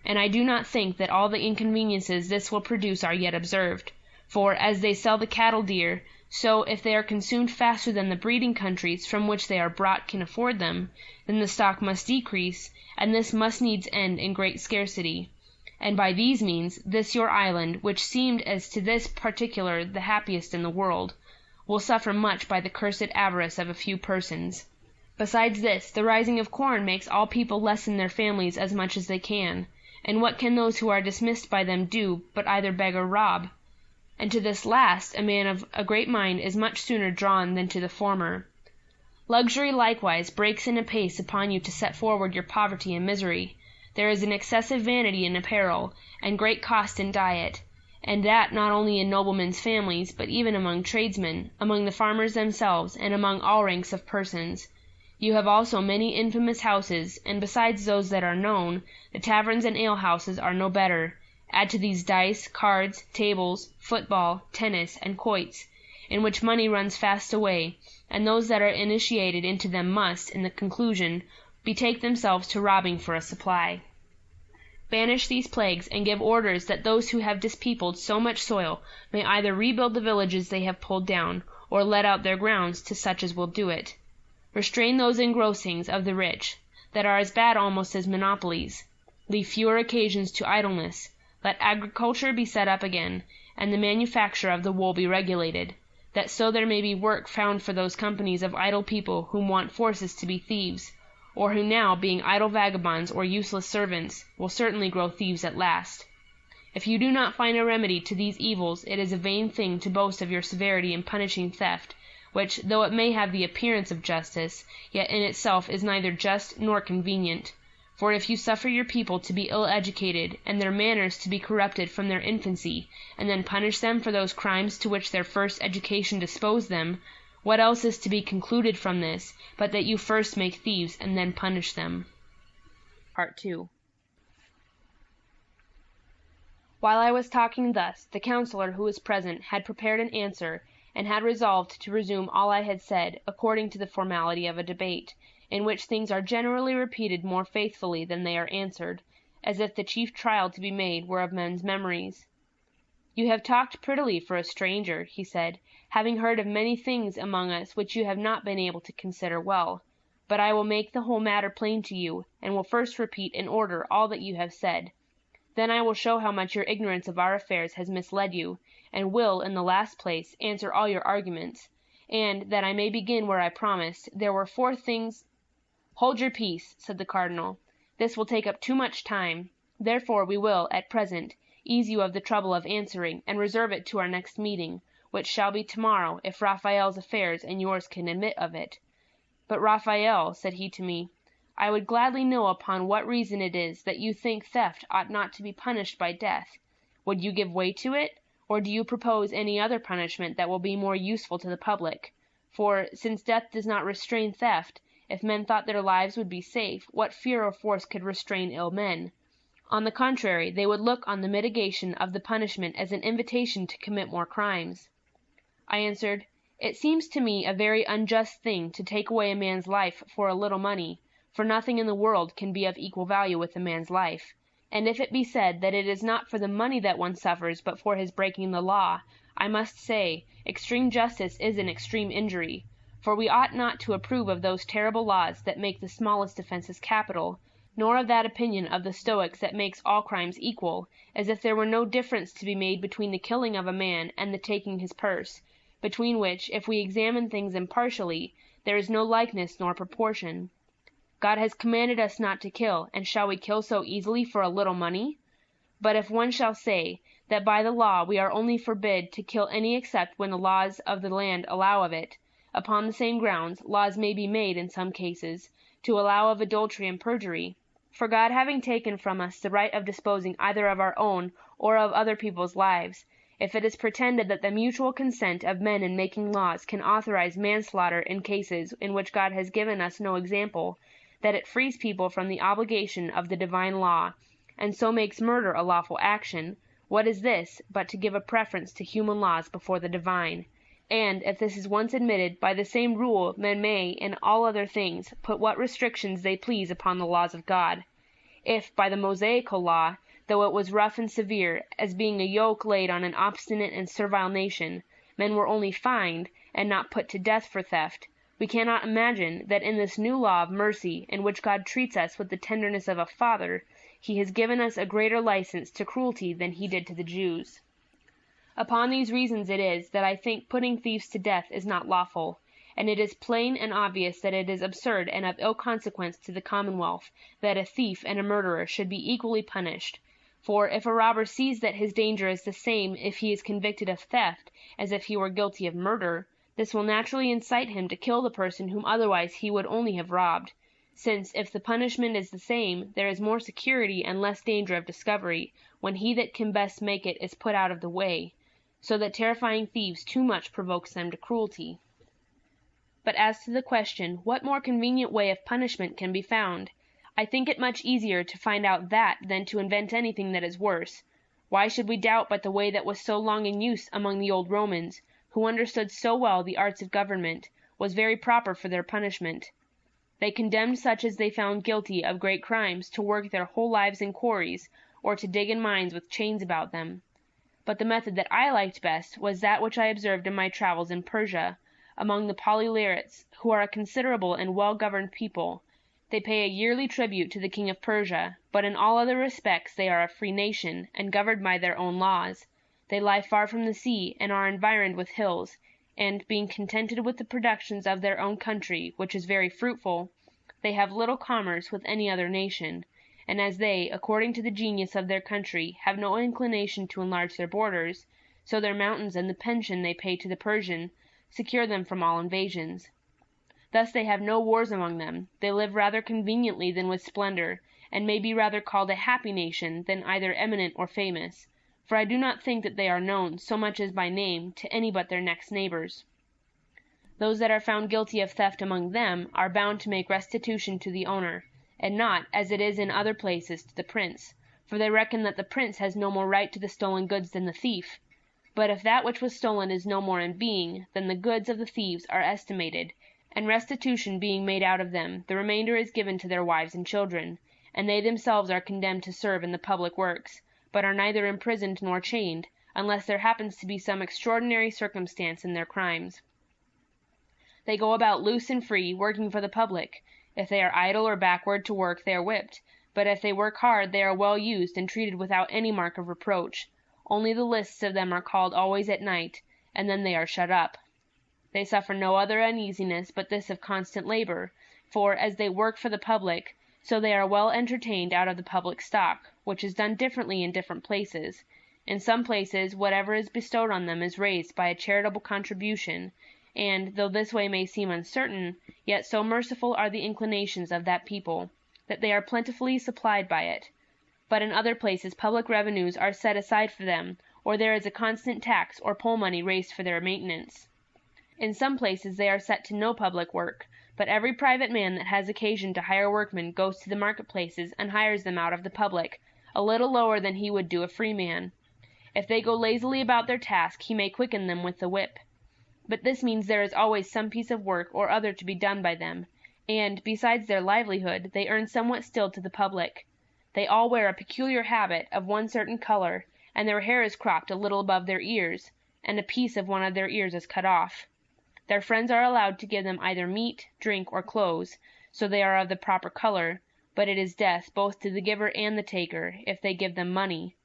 And I do not think that all the inconveniences this will produce are yet observed, for, as they sell the cattle dear, so if they are consumed faster than the breeding countries from which they are brought can afford them, then the stock must decrease, and this must needs end in great scarcity. And by these means, this your island, which seemed as to this particular the happiest in the world, will suffer much by the cursed avarice of a few persons. Besides this, the rising of corn makes all people lessen their families as much as they can, and what can those who are dismissed by them do but either beg or rob? And to this last a man of a great mind is much sooner drawn than to the former. Luxury likewise breaks in apace upon you to set forward your poverty and misery. There is an excessive vanity in apparel, and great cost in diet, and that not only in noblemen's families, but even among tradesmen, among the farmers themselves, and among all ranks of persons. You have also many infamous houses, and besides those that are known, the taverns and alehouses are no better. Add to these dice, cards, tables, football, tennis, and quoits, in which money runs fast away, and those that are initiated into them must, in the conclusion, betake themselves to robbing for a supply. Banish these plagues, and give orders that those who have dispeopled so much soil may either rebuild the villages they have pulled down, or let out their grounds to such as will do it. Restrain those engrossings of the rich, that are as bad almost as monopolies. Leave fewer occasions to idleness. Let agriculture be set up again, and the manufacture of the wool be regulated, that so there may be work found for those companies of idle people whom want forces to be thieves, or who now, being idle vagabonds or useless servants, will certainly grow thieves at last. If you do not find a remedy to these evils, it is a vain thing to boast of your severity in punishing theft, which, though it may have the appearance of justice, yet in itself is neither just nor convenient. For if you suffer your people to be ill-educated, and their manners to be corrupted from their infancy, and then punish them for those crimes to which their first education disposed them, what else is to be concluded from this, but that you first make thieves and then punish them? Part 2. While I was talking thus, the counsellor who was present had prepared an answer, and had resolved to resume all I had said, according to the formality of a debate, in which things are generally repeated more faithfully than they are answered, as if the chief trial to be made were of men's memories. "You have talked prettily for a stranger," he said, "having heard of many things among us which you have not been able to consider well. But I will make the whole matter plain to you, and will first repeat in order all that you have said. Then I will show how much your ignorance of our affairs has misled you, and will, in the last place, answer all your arguments. And, that I may begin where I promised, there were 4 things—" "Hold your peace," said the cardinal. "This will take up too much time. Therefore we will, at present, ease you of the trouble of answering, and reserve it to our next meeting, which shall be tomorrow, if Raphael's affairs and yours can admit of it. But, Raphael," said he to me, "I would gladly know upon what reason it is that you think theft ought not to be punished by death. Would you give way to it, or do you propose any other punishment that will be more useful to the public? For, since death does not restrain theft, if men thought their lives would be safe, what fear or force could restrain ill men? On the contrary, they would look on the mitigation of the punishment as an invitation to commit more crimes." I answered, "It seems to me a very unjust thing to take away a man's life for a little money, for nothing in the world can be of equal value with a man's life. And if it be said that it is not for the money that one suffers but for his breaking the law, I must say, extreme justice is an extreme injury, for we ought not to approve of those terrible laws that make the smallest offences capital, nor of that opinion of the Stoics that makes all crimes equal, as if there were no difference to be made between the killing of a man and the taking his purse, between which, if we examine things impartially, there is no likeness nor proportion. God has commanded us not to kill, and shall we kill so easily for a little money? But if one shall say, that by the law we are only forbid to kill any except when the laws of the land allow of it, upon the same grounds laws may be made in some cases, to allow of adultery and perjury. For God having taken from us the right of disposing either of our own or of other people's lives, if it is pretended that the mutual consent of men in making laws can authorize manslaughter in cases in which God has given us no example, that it frees people from the obligation of the divine law, and so makes murder a lawful action, what is this but to give a preference to human laws before the divine? And, if this is once admitted, by the same rule men may, in all other things, put what restrictions they please upon the laws of God. If, by the Mosaical law, though it was rough and severe, as being a yoke laid on an obstinate and servile nation, men were only fined, and not put to death for theft, we cannot imagine that in this new law of mercy, in which God treats us with the tenderness of a father, he has given us a greater license to cruelty than he did to the Jews. Upon these reasons it is that I think putting thieves to death is not lawful, and it is plain and obvious that it is absurd and of ill consequence to the commonwealth that a thief and a murderer should be equally punished. For if a robber sees that his danger is the same if he is convicted of theft as if he were guilty of murder, this will naturally incite him to kill the person whom otherwise he would only have robbed, since, if the punishment is the same, there is more security and less danger of discovery, when he that can best make it is put out of the way, so that terrifying thieves too much provokes them to cruelty. But as to the question, what more convenient way of punishment can be found? I think it much easier to find out that than to invent anything that is worse. Why should we doubt but the way that was so long in use among the old Romans, who understood so well the arts of government, was very proper for their punishment? They condemned such as they found guilty of great crimes to work their whole lives in quarries, or to dig in mines with chains about them. But the method that I liked best was that which I observed in my travels in Persia, among the Polylaurites, who are a considerable and well-governed people. They pay a yearly tribute to the king of Persia, but in all other respects they are a free nation, and governed by their own laws. They lie far from the sea, and are environed with hills, and, being contented with the productions of their own country, which is very fruitful, they have little commerce with any other nation, and as they, according to the genius of their country, have no inclination to enlarge their borders, so their mountains and the pension they pay to the Persian secure them from all invasions. Thus they have no wars among them, they live rather conveniently than with splendor, and may be rather called a happy nation than either eminent or famous, for I do not think that they are known, so much as by name, to any but their next neighbors. Those that are found guilty of theft among them are bound to make restitution to the owner, and not, as it is in other places, to the prince, for they reckon that the prince has no more right to the stolen goods than the thief. But if that which was stolen is no more in being, then the goods of the thieves are estimated, and restitution being made out of them, the remainder is given to their wives and children, and they themselves are condemned to serve in the public works, but are neither imprisoned nor chained, unless there happens to be some extraordinary circumstance in their crimes. They go about loose and free, working for the public. If they are idle or backward to work, they are whipped, but if they work hard, they are well used and treated without any mark of reproach. Only the lists of them are called always at night, and then they are shut up. They suffer no other uneasiness but this of constant labor, for, as they work for the public, so they are well entertained out of the public stock, which is done differently in different places. In some places, whatever is bestowed on them is raised by a charitable contribution, and, though this way may seem uncertain, yet so merciful are the inclinations of that people, that they are plentifully supplied by it. But in other places public revenues are set aside for them, or there is a constant tax or poll money raised for their maintenance. In some places they are set to no public work, but every private man that has occasion to hire workmen goes to the marketplaces and hires them out of the public, a little lower than he would do a free man. If they go lazily about their task, he may quicken them with the whip. But this means there is always some piece of work or other to be done by them, and, besides their livelihood, they earn somewhat still to the public. They all wear a peculiar habit of one certain color, and their hair is cropped a little above their ears, and a piece of one of their ears is cut off. Their friends are allowed to give them either meat, drink, or clothes, so they are of the proper color, but it is death both to the giver and the taker, if they give them money.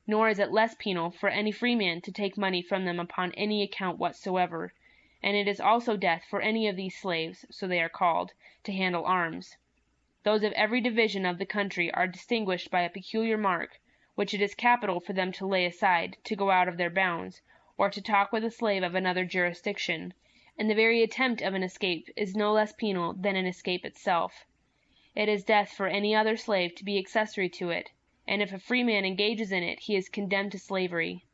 Nor is it less penal for any freeman to take money from them upon any account whatsoever, and it is also death for any of these slaves, so they are called, to handle arms. Those of every division of the country are distinguished by a peculiar mark, which it is capital for them to lay aside, to go out of their bounds, or to talk with a slave of another jurisdiction, and the very attempt of an escape is no less penal than an escape itself. It is death for any other slave to be accessory to it, and if a free man engages in it, he is condemned to slavery.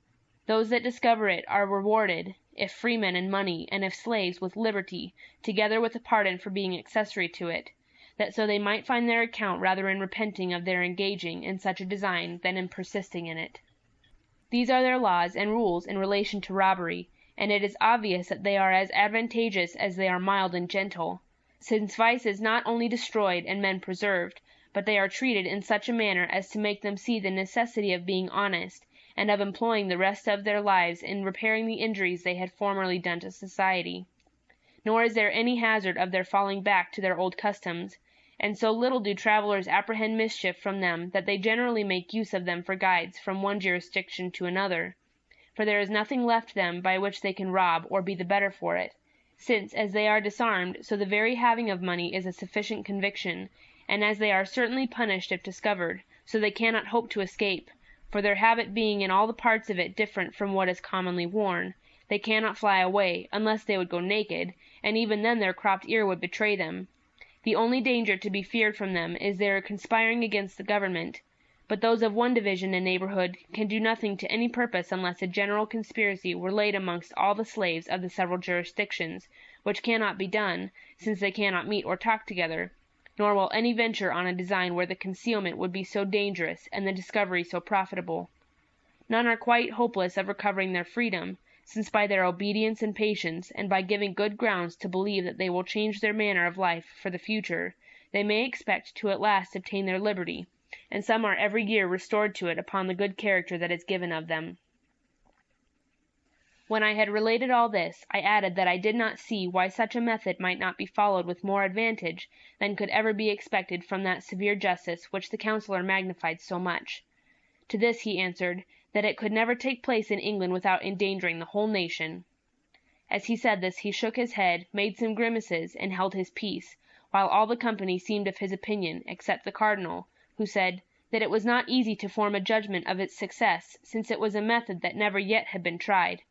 Those that discover it are rewarded, if freemen in money, and if slaves with liberty, together with a pardon for being accessory to it, that so they might find their account rather in repenting of their engaging in such a design than in persisting in it. These are their laws and rules in relation to robbery, and it is obvious that they are as advantageous as they are mild and gentle, since vice is not only destroyed and men preserved, but they are treated in such a manner as to make them see the necessity of being honest, and of employing the rest of their lives in repairing the injuries they had formerly done to society. Nor is there any hazard of their falling back to their old customs, and so little do travellers apprehend mischief from them that they generally make use of them for guides from one jurisdiction to another, for there is nothing left them by which they can rob or be the better for it, since as they are disarmed, so the very having of money is a sufficient conviction, and as they are certainly punished if discovered, so they cannot hope to escape, for their habit being in all the parts of it different from what is commonly worn, they cannot fly away, unless they would go naked, and even then their cropped ear would betray them. The only danger to be feared from them is their conspiring against the government, but those of one division and neighborhood can do nothing to any purpose unless a general conspiracy were laid amongst all the slaves of the several jurisdictions, which cannot be done, since they cannot meet or talk together, nor will any venture on a design where the concealment would be so dangerous and the discovery so profitable. None are quite hopeless of recovering their freedom, since by their obedience and patience, and by giving good grounds to believe that they will change their manner of life for the future, they may expect to at last obtain their liberty, and some are every year restored to it upon the good character that is given of them. When I had related all this, I added that I did not see why such a method might not be followed with more advantage than could ever be expected from that severe justice which the counsellor magnified so much. To this he answered, that it could never take place in England without endangering the whole nation. As he said this he shook his head, made some grimaces, and held his peace, while all the company seemed of his opinion, except the cardinal, who said that it was not easy to form a judgment of its success, since it was a method that never yet had been tried.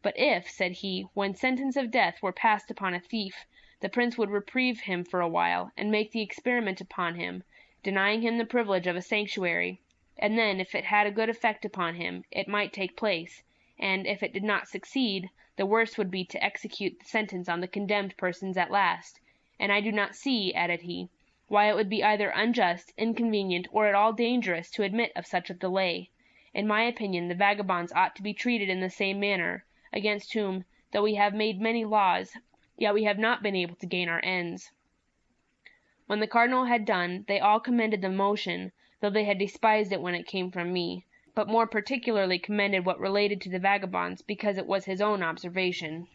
But if, said he, when sentence of death were passed upon a thief, the prince would reprieve him for a while, and make the experiment upon him, denying him the privilege of a sanctuary, and then, if it had a good effect upon him, it might take place, and, if it did not succeed, the worst would be to execute the sentence on the condemned persons at last, and I do not see, added he, why it would be either unjust, inconvenient, or at all dangerous to admit of such a delay. In my opinion, the vagabonds ought to be treated in the same manner, against whom, though we have made many laws, yet we have not been able to gain our ends. When the cardinal had done, they all commended the motion, though they had despised it when it came from me, but more particularly commended what related to the vagabonds, because it was his own observation.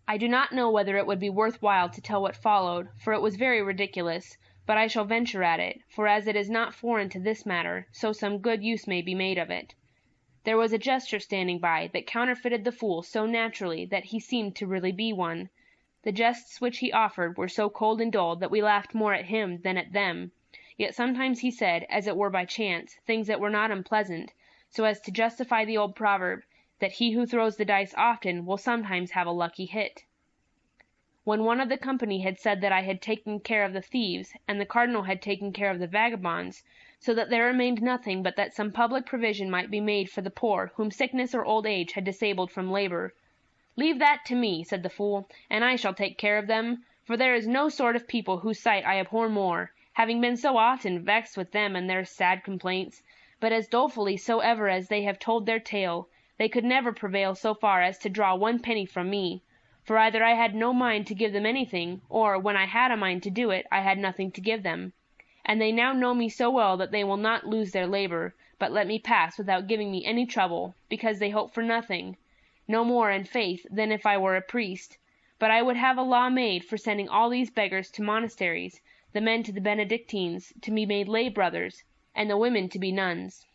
I do not know whether it would be worth while to tell what followed, for it was very ridiculous, but I shall venture at it, for as it is not foreign to this matter, so some good use may be made of it. There was a jester standing by, that counterfeited the fool so naturally that he seemed to really be one. The jests which he offered were so cold and dull that we laughed more at him than at them. Yet sometimes he said, as it were by chance, things that were not unpleasant, so as to justify the old proverb, that he who throws the dice often will sometimes have a lucky hit. When one of the company had said that I had taken care of the thieves, and the cardinal had taken care of the vagabonds, so that there remained nothing but that some public provision might be made for the poor whom sickness or old age had disabled from labor. "Leave that to me," said the fool, "and I shall take care of them, for there is no sort of people whose sight I abhor more, having been so often vexed with them and their sad complaints, but as dolefully soever as they have told their tale, they could never prevail so far as to draw 1 penny from me, for either I had no mind to give them anything, or, when I had a mind to do it, I had nothing to give them. And they now know me so well that they will not lose their labor, but let me pass without giving me any trouble, because they hope for nothing, no more, in faith, than if I were a priest. But I would have a law made for sending all these beggars to monasteries, the men to the Benedictines, to be made lay brothers, and the women to be nuns."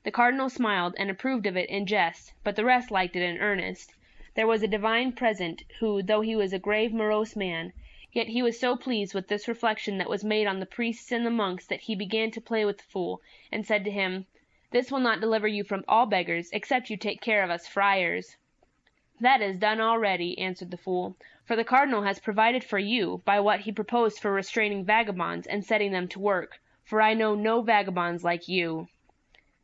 The cardinal smiled, and approved of it in jest, but the rest liked it in earnest. There was a divine present, who, though he was a grave, morose man, yet he was so pleased with this reflection that was made on the priests and the monks that he began to play with the fool, and said to him, "This will not deliver you from all beggars, except you take care of us friars." "That is done already," answered the fool, "for the cardinal has provided for you, by what he proposed for restraining vagabonds and setting them to work, for I know no vagabonds like you."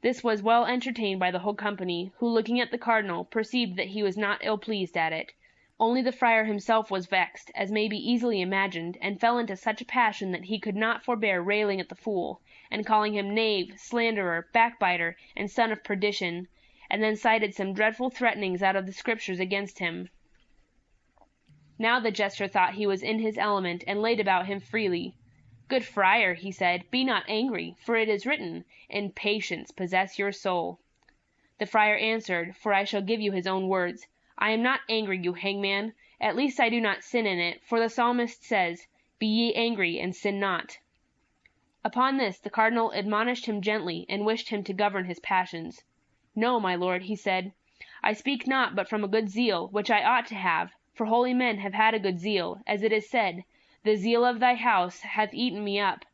This was well entertained by the whole company, who, looking at the cardinal, perceived that he was not ill pleased at it. Only the friar himself was vexed, as may be easily imagined, and fell into such a passion that he could not forbear railing at the fool, and calling him knave, slanderer, backbiter, and son of perdition, and then cited some dreadful threatenings out of the Scriptures against him. Now the jester thought he was in his element, and laid about him freely. "Good friar," he said, "be not angry, for it is written, 'In patience possess your soul.'" The friar answered, for I shall give you his own words, "I am not angry, you hangman, at least I do not sin in it, for the psalmist says, 'Be ye angry, and sin not.'" Upon this the cardinal admonished him gently, and wished him to govern his passions. "No, my lord," he said, "I speak not but from a good zeal, which I ought to have, for holy men have had a good zeal, as it is said, 'The zeal of thy house hath eaten me up.'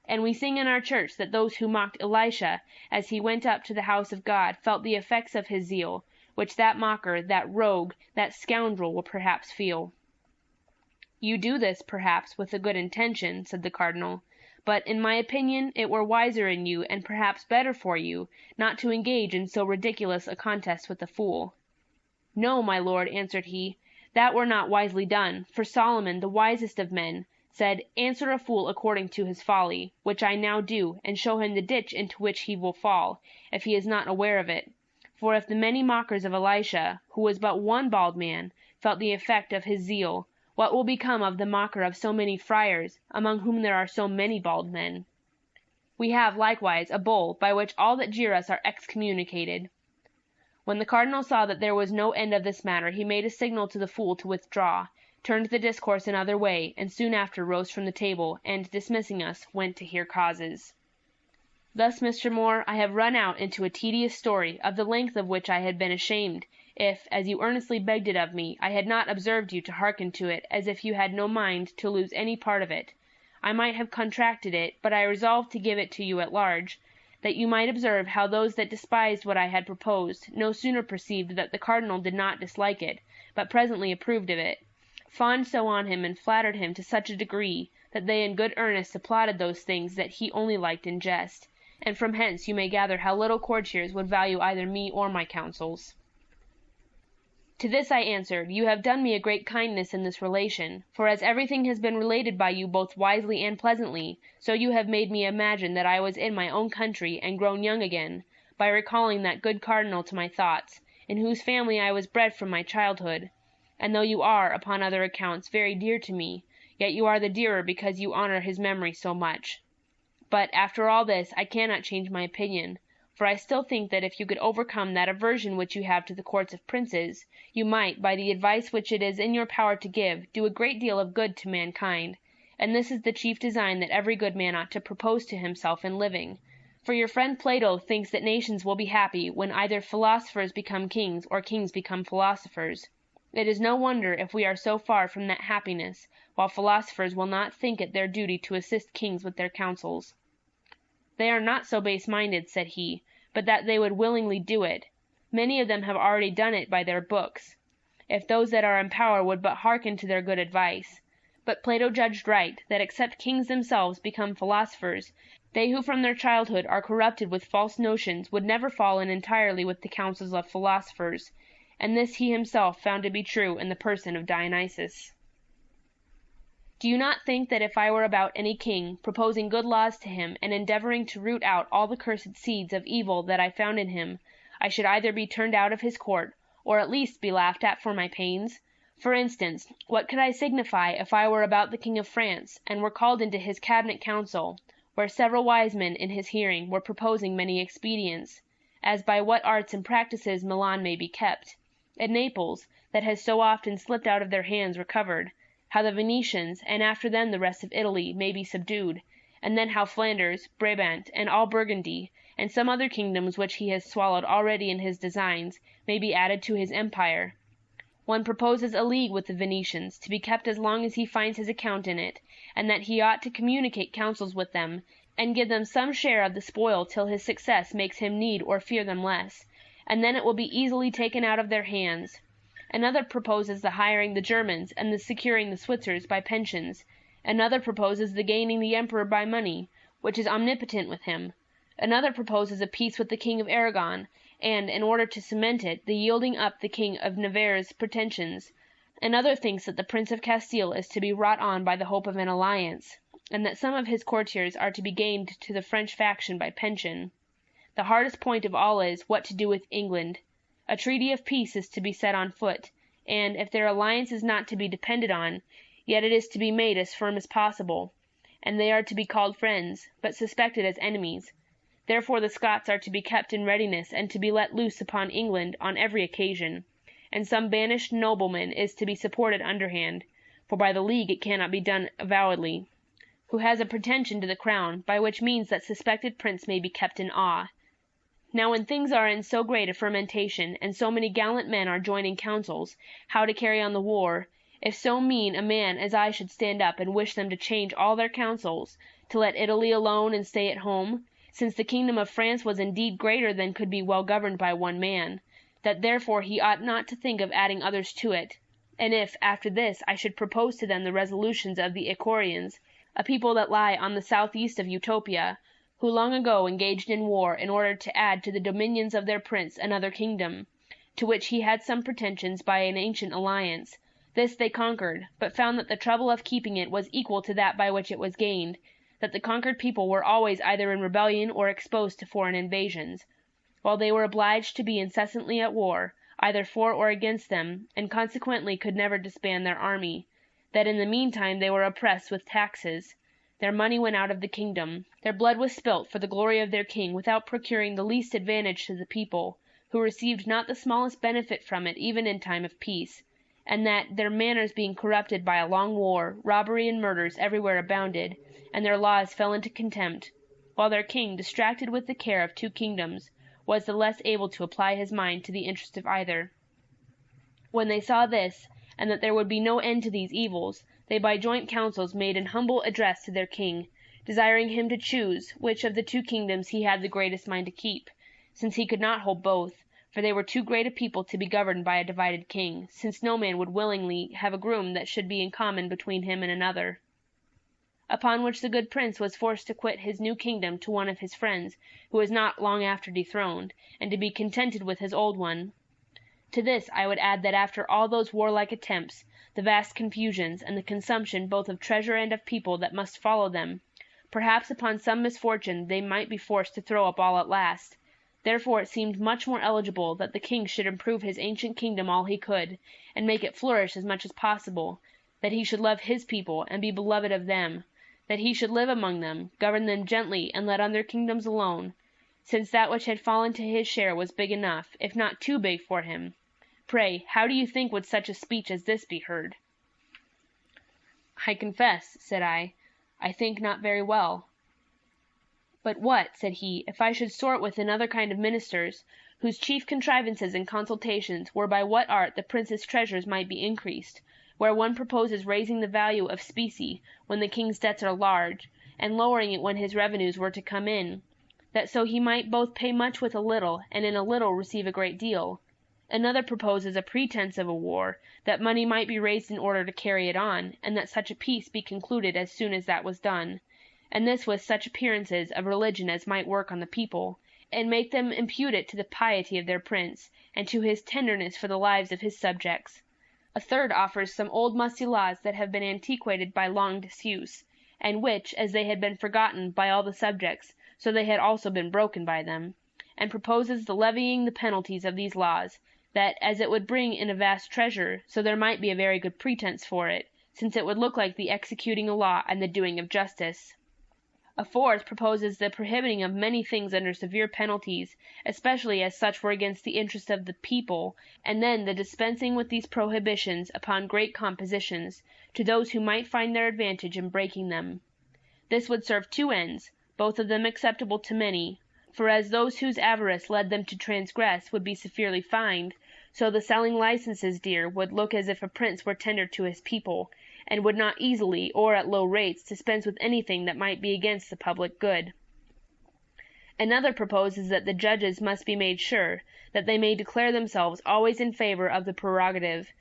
And we sing in our church that those who mocked Elisha as he went up to the house of God felt the effects of his zeal, which that mocker, that rogue, that scoundrel will perhaps feel." "You do this, perhaps, with a good intention," said the cardinal, "but, in my opinion, it were wiser in you, and perhaps better for you, not to engage in so ridiculous a contest with a fool." "No, my lord," answered he, "that were not wisely done, for Solomon, the wisest of men, said, 'Answer a fool according to his folly,' which I now do, and show him the ditch into which he will fall, if he is not aware of it. For if the many mockers of Elisha, who was but one bald man, felt the effect of his zeal, what will become of the mocker of so many friars, among whom there are so many bald men? We have, likewise, a bull, by which all that jeer us are excommunicated." When the cardinal saw that there was no end of this matter, he made a signal to the fool to withdraw, turned the discourse another way, and soon after rose from the table, and, dismissing us, went to hear causes. Thus, Mr. Moore, I have run out into a tedious story, of the length of which I had been ashamed, if, as you earnestly begged it of me, I had not observed you to hearken to it, as if you had no mind to lose any part of it. I might have contracted it, but I resolved to give it to you at large, that you might observe how those that despised what I had proposed no sooner perceived that the cardinal did not dislike it, but presently approved of it, fawned so on him and flattered him to such a degree, that they in good earnest applauded those things that he only liked in jest, and from hence you may gather how little courtiers would value either me or my counsels. To this I answered, you have done me a great kindness in this relation, for as everything has been related by you both wisely and pleasantly, so you have made me imagine that I was in my own country and grown young again, by recalling that good cardinal to my thoughts, in whose family I was bred from my childhood. And though you are, upon other accounts, very dear to me, yet you are the dearer because you honor his memory so much. But, after all this, I cannot change my opinion, for I still think that if you could overcome that aversion which you have to the courts of princes, you might, by the advice which it is in your power to give, do a great deal of good to mankind. And this is the chief design that every good man ought to propose to himself in living. For your friend Plato thinks that nations will be happy when either philosophers become kings or kings become philosophers. It is no wonder if we are so far from that happiness, while philosophers will not think it their duty to assist kings with their counsels. They are not so base-minded, said he, but that they would willingly do it. Many of them have already done it by their books, if those that are in power would but hearken to their good advice. But Plato judged right, that except kings themselves become philosophers, they who from their childhood are corrupted with false notions would never fall in entirely with the counsels of philosophers, and this he himself found to be true in the person of Dionysus. Do you not think that if I were about any king, proposing good laws to him, and endeavouring to root out all the cursed seeds of evil that I found in him, I should either be turned out of his court, or at least be laughed at for my pains? For instance, what could I signify if I were about the King of France, and were called into his cabinet council, where several wise men in his hearing were proposing many expedients, as by what arts and practices Milan may be kept, and Naples, that has so often slipped out of their hands, recovered, how the Venetians, and after them the rest of Italy, may be subdued, and then how Flanders, Brabant, and all Burgundy, and some other kingdoms which he has swallowed already in his designs, may be added to his empire. One proposes a league with the Venetians, to be kept as long as he finds his account in it, and that he ought to communicate counsels with them, and give them some share of the spoil till his success makes him need or fear them less, and then it will be easily taken out of their hands. Another proposes the hiring the Germans, and the securing the Switzers by pensions. Another proposes the gaining the emperor by money, which is omnipotent with him. Another proposes a peace with the king of Aragon, and, in order to cement it, the yielding up the king of Navarre's pretensions. Another thinks that the Prince of Castile is to be wrought on by the hope of an alliance, and that some of his courtiers are to be gained to the French faction by pension. The hardest point of all is, what to do with England. A treaty of peace is to be set on foot, and, if their alliance is not to be depended on, yet it is to be made as firm as possible, and they are to be called friends, but suspected as enemies. Therefore the Scots are to be kept in readiness, and to be let loose upon England on every occasion, and some banished nobleman is to be supported underhand, for by the league it cannot be done avowedly, who has a pretension to the crown, by which means that suspected prince may be kept in awe. Now when things are in so great a fermentation, and so many gallant men are joining councils, how to carry on the war, if so mean a man as I should stand up and wish them to change all their counsels, to let Italy alone and stay at home, since the kingdom of France was indeed greater than could be well governed by one man, that therefore he ought not to think of adding others to it, and if, after this, I should propose to them the resolutions of the Equorians, a people that lie on the southeast of Utopia, who long ago engaged in war in order to add to the dominions of their prince another kingdom, to which he had some pretensions by an ancient alliance. This they conquered, but found that the trouble of keeping it was equal to that by which it was gained, that the conquered people were always either in rebellion or exposed to foreign invasions, while they were obliged to be incessantly at war, either for or against them, and consequently could never disband their army, that in the meantime they were oppressed with taxes. Their money went out of the kingdom, their blood was spilt for the glory of their king without procuring the least advantage to the people, who received not the smallest benefit from it even in time of peace, and that, their manners being corrupted by a long war, robbery and murders everywhere abounded, and their laws fell into contempt, while their king, distracted with the care of two kingdoms, was the less able to apply his mind to the interest of either. When they saw this, and that there would be no end to these evils, they by joint councils made an humble address to their king, desiring him to choose which of the two kingdoms he had the greatest mind to keep, since he could not hold both, for they were too great a people to be governed by a divided king, since no man would willingly have a groom that should be in common between him and another. Upon which the good prince was forced to quit his new kingdom to one of his friends, who was not long after dethroned, and to be contented with his old one. To this I would add that after all those warlike attempts, the vast confusions, and the consumption both of treasure and of people that must follow them, perhaps upon some misfortune they might be forced to throw up all at last. Therefore it seemed much more eligible that the king should improve his ancient kingdom all he could, and make it flourish as much as possible, that he should love his people, and be beloved of them, that he should live among them, govern them gently, and let other kingdoms alone, since that which had fallen to his share was big enough, if not too big for him. Pray, how do you think would such a speech as this be heard?" "I confess," said I think not very well." "But what," said he, "if I should sort with another kind of ministers, whose chief contrivances and consultations were by what art the prince's treasures might be increased, where one proposes raising the value of specie when the king's debts are large, and lowering it when his revenues were to come in, that so he might both pay much with a little, and in a little receive a great deal? Another proposes a pretence of a war, that money might be raised in order to carry it on, and that such a peace be concluded as soon as that was done, and this with such appearances of religion as might work on the people, and make them impute it to the piety of their prince, and to his tenderness for the lives of his subjects. A third offers some old musty laws that have been antiquated by long disuse, and which, as they had been forgotten by all the subjects, so they had also been broken by them, and proposes the levying the penalties of these laws, that as it would bring in a vast treasure, so there might be a very good pretence for it, since it would look like the executing a law and the doing of justice. A fourth proposes the prohibiting of many things under severe penalties, especially as such were against the interest of the people, and then the dispensing with these prohibitions upon great compositions, to those who might find their advantage in breaking them. This would serve two ends, both of them acceptable to many, for as those whose avarice led them to transgress would be severely fined, so the selling licenses dear would look as if a prince were tender to his people, and would not easily, or at low rates, dispense with anything that might be against the public good. Another proposes that the judges must be made sure, that they may declare themselves always in favor of the prerogative,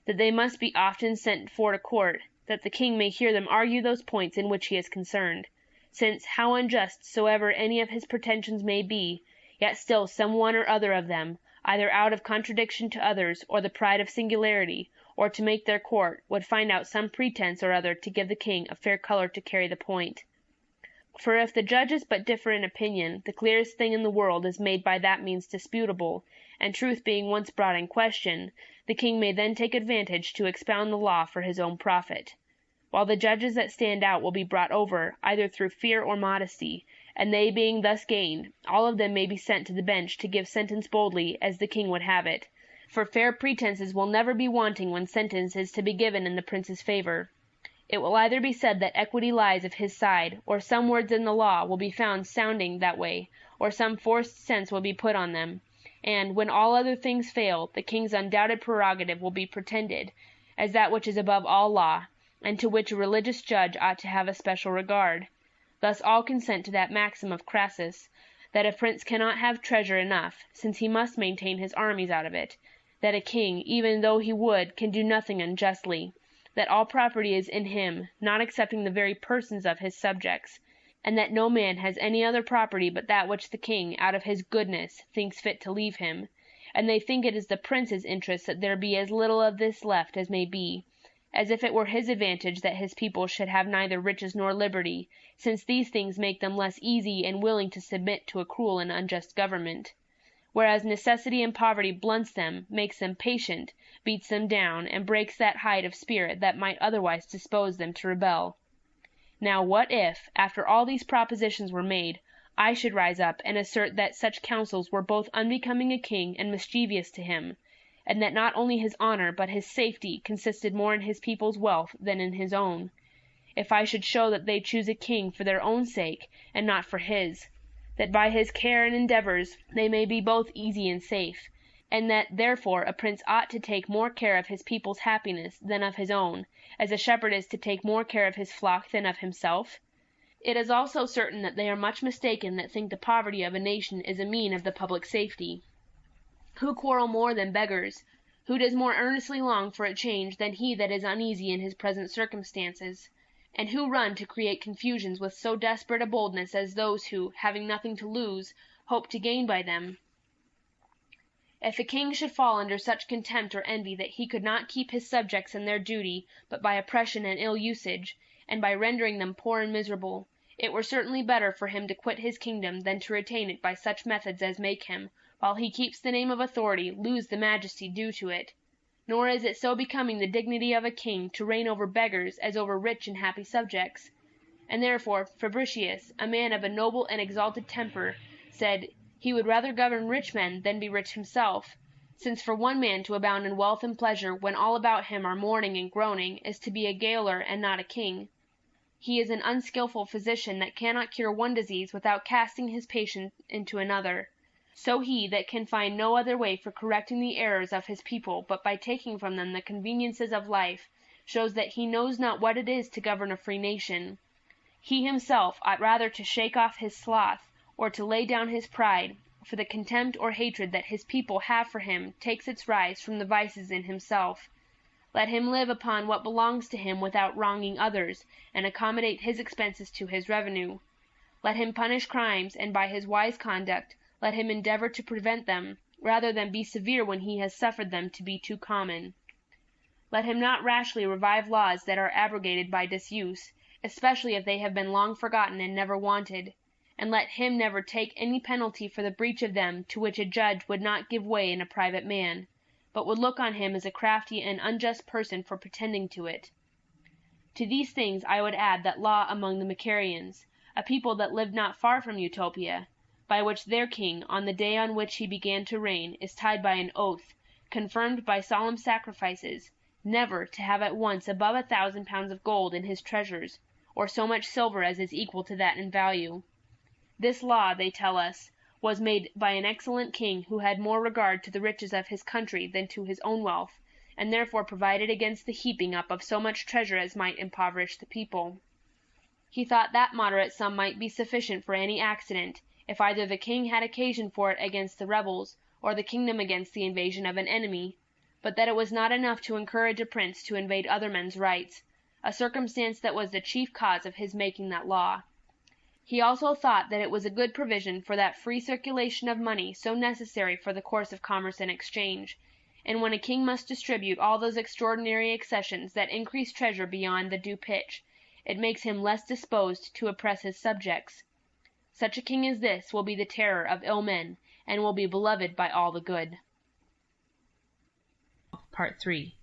that they must be often sent for to court, that the king may hear them argue those points in which he is concerned, since, how unjust soever any of his pretensions may be, yet still some one or other of them, either out of contradiction to others, or the pride of singularity, or to make their court, would find out some pretence or other to give the king a fair colour to carry the point. For if the judges but differ in opinion, the clearest thing in the world is made by that means disputable, and truth being once brought in question, the king may then take advantage to expound the law for his own profit, while the judges that stand out will be brought over, either through fear or modesty, and they being thus gained, all of them may be sent to the bench to give sentence boldly, as the king would have it, for fair pretences will never be wanting when sentence is to be given in the prince's favour. It will either be said that equity lies of his side, or some words in the law will be found sounding that way, or some forced sense will be put on them, and, when all other things fail, the king's undoubted prerogative will be pretended, as that which is above all law, and to which a religious judge ought to have a special regard. Thus all consent to that maxim of Crassus, that a prince cannot have treasure enough, since he must maintain his armies out of it, that a king, even though he would, can do nothing unjustly, that all property is in him, not excepting the very persons of his subjects, and that no man has any other property but that which the king, out of his goodness, thinks fit to leave him, and they think it is the prince's interest that there be as little of this left as may be, as if it were his advantage that his people should have neither riches nor liberty, since these things make them less easy and willing to submit to a cruel and unjust government. Whereas necessity and poverty blunts them, makes them patient, beats them down, and breaks that height of spirit that might otherwise dispose them to rebel. Now what if, after all these propositions were made, I should rise up and assert that such counsels were both unbecoming a king and mischievous to him, and that not only his honour but his safety consisted more in his people's wealth than in his own? If I should show that they choose a king for their own sake, and not for his, that by his care and endeavours they may be both easy and safe, and that therefore a prince ought to take more care of his people's happiness than of his own, as a shepherd is to take more care of his flock than of himself? It is also certain that they are much mistaken that think the poverty of a nation is a mean of the public safety. Who quarrel more than beggars? Who does more earnestly long for a change than he that is uneasy in his present circumstances? And who run to create confusions with so desperate a boldness as those who, having nothing to lose, hope to gain by them? If a king should fall under such contempt or envy that he could not keep his subjects in their duty but by oppression and ill usage, and by rendering them poor and miserable, it were certainly better for him to quit his kingdom than to retain it by such methods as make him, while he keeps the name of authority, lose the majesty due to it. Nor is it so becoming the dignity of a king to reign over beggars as over rich and happy subjects. And therefore Fabricius, a man of a noble and exalted temper, said, He would rather govern rich men than be rich himself, since for one man to abound in wealth and pleasure when all about him are mourning and groaning is to be a gaoler and not a king. He is an unskilful physician that cannot cure one disease without casting his patient into another. So he that can find no other way for correcting the errors of his people but by taking from them the conveniences of life, shows that he knows not what it is to govern a free nation. He himself ought rather to shake off his sloth, or to lay down his pride, for the contempt or hatred that his people have for him takes its rise from the vices in himself. Let him live upon what belongs to him without wronging others, and accommodate his expenses to his revenue. Let him punish crimes, and by his wise conduct let him endeavor to prevent them, rather than be severe when he has suffered them to be too common. Let him not rashly revive laws that are abrogated by disuse, especially if they have been long forgotten and never wanted, and let him never take any penalty for the breach of them to which a judge would not give way in a private man, but would look on him as a crafty and unjust person for pretending to it. To these things I would add that law among the Macarians, a people that lived not far from Utopia, by which their king, on the day on which he began to reign, is tied by an oath, confirmed by solemn sacrifices, never to have at once above 1,000 pounds of gold in his treasures, or so much silver as is equal to that in value. This law, they tell us, was made by an excellent king who had more regard to the riches of his country than to his own wealth, and therefore provided against the heaping up of so much treasure as might impoverish the people. He thought that moderate sum might be sufficient for any accident, if either the king had occasion for it against the rebels, or the kingdom against the invasion of an enemy, but that it was not enough to encourage a prince to invade other men's rights, a circumstance that was the chief cause of his making that law. He also thought that it was a good provision for that free circulation of money so necessary for the course of commerce and exchange, and when a king must distribute all those extraordinary accessions that increase treasure beyond the due pitch, it makes him less disposed to oppress his subjects. Such a king as this will be the terror of ill men, and will be beloved by all the good. Part 3.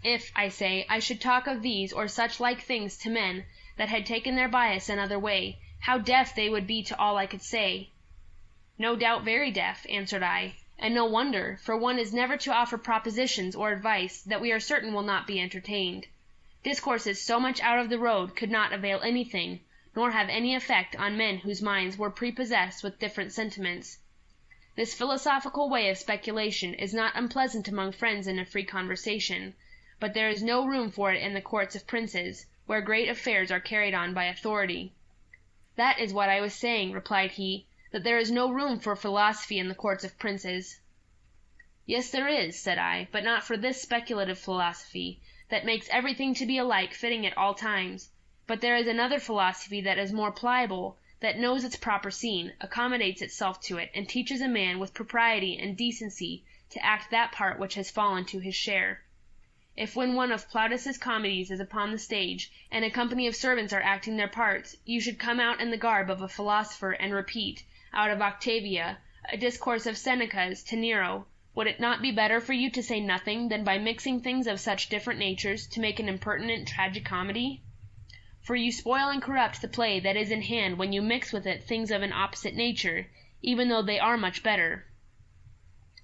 If, I say, I should talk of these or such like things to men that had taken their bias another way, how deaf they would be to all I could say. No doubt very deaf, answered I, and no wonder, for one is never to offer propositions or advice that we are certain will not be entertained. Discourses so much out of the road could not avail anything, nor have any effect on men whose minds were prepossessed with different sentiments. This philosophical way of speculation is not unpleasant among friends in a free conversation, but there is no room for it in the courts of princes, where great affairs are carried on by authority. That is what I was saying, replied he, that there is no room for philosophy in the courts of princes. Yes, there is, said I, but not for this speculative philosophy, that makes everything to be alike fitting at all times. But there is another philosophy that is more pliable, that knows its proper scene, accommodates itself to it, and teaches a man with propriety and decency to act that part which has fallen to his share. If when one of Plautus's comedies is upon the stage, and a company of servants are acting their parts, you should come out in the garb of a philosopher and repeat, out of Octavia, a discourse of Seneca's to Nero, would it not be better for you to say nothing than by mixing things of such different natures to make an impertinent tragicomedy? For you spoil and corrupt the play that is in hand when you mix with it things of an opposite nature, even though they are much better.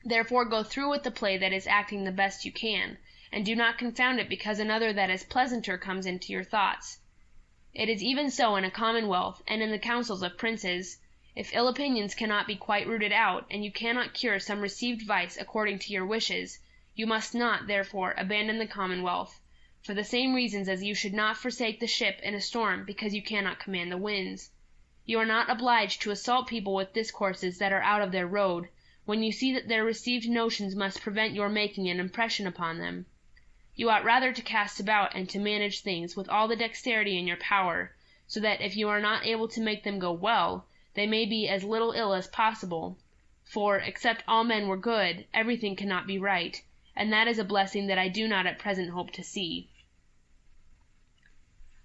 Therefore go through with the play that is acting the best you can, and do not confound it because another that is pleasanter comes into your thoughts. It is even so in a commonwealth, and in the councils of princes. If ill opinions cannot be quite rooted out, and you cannot cure some received vice according to your wishes, you must not, therefore, abandon the commonwealth, for the same reasons as you should not forsake the ship in a storm because you cannot command the winds. You are not obliged to assault people with discourses that are out of their road, when you see that their received notions must prevent your making an impression upon them. You ought rather to cast about and to manage things with all the dexterity in your power, so that if you are not able to make them go well, they may be as little ill as possible. For, except all men were good, everything cannot be right, and that is a blessing that I do not at present hope to see.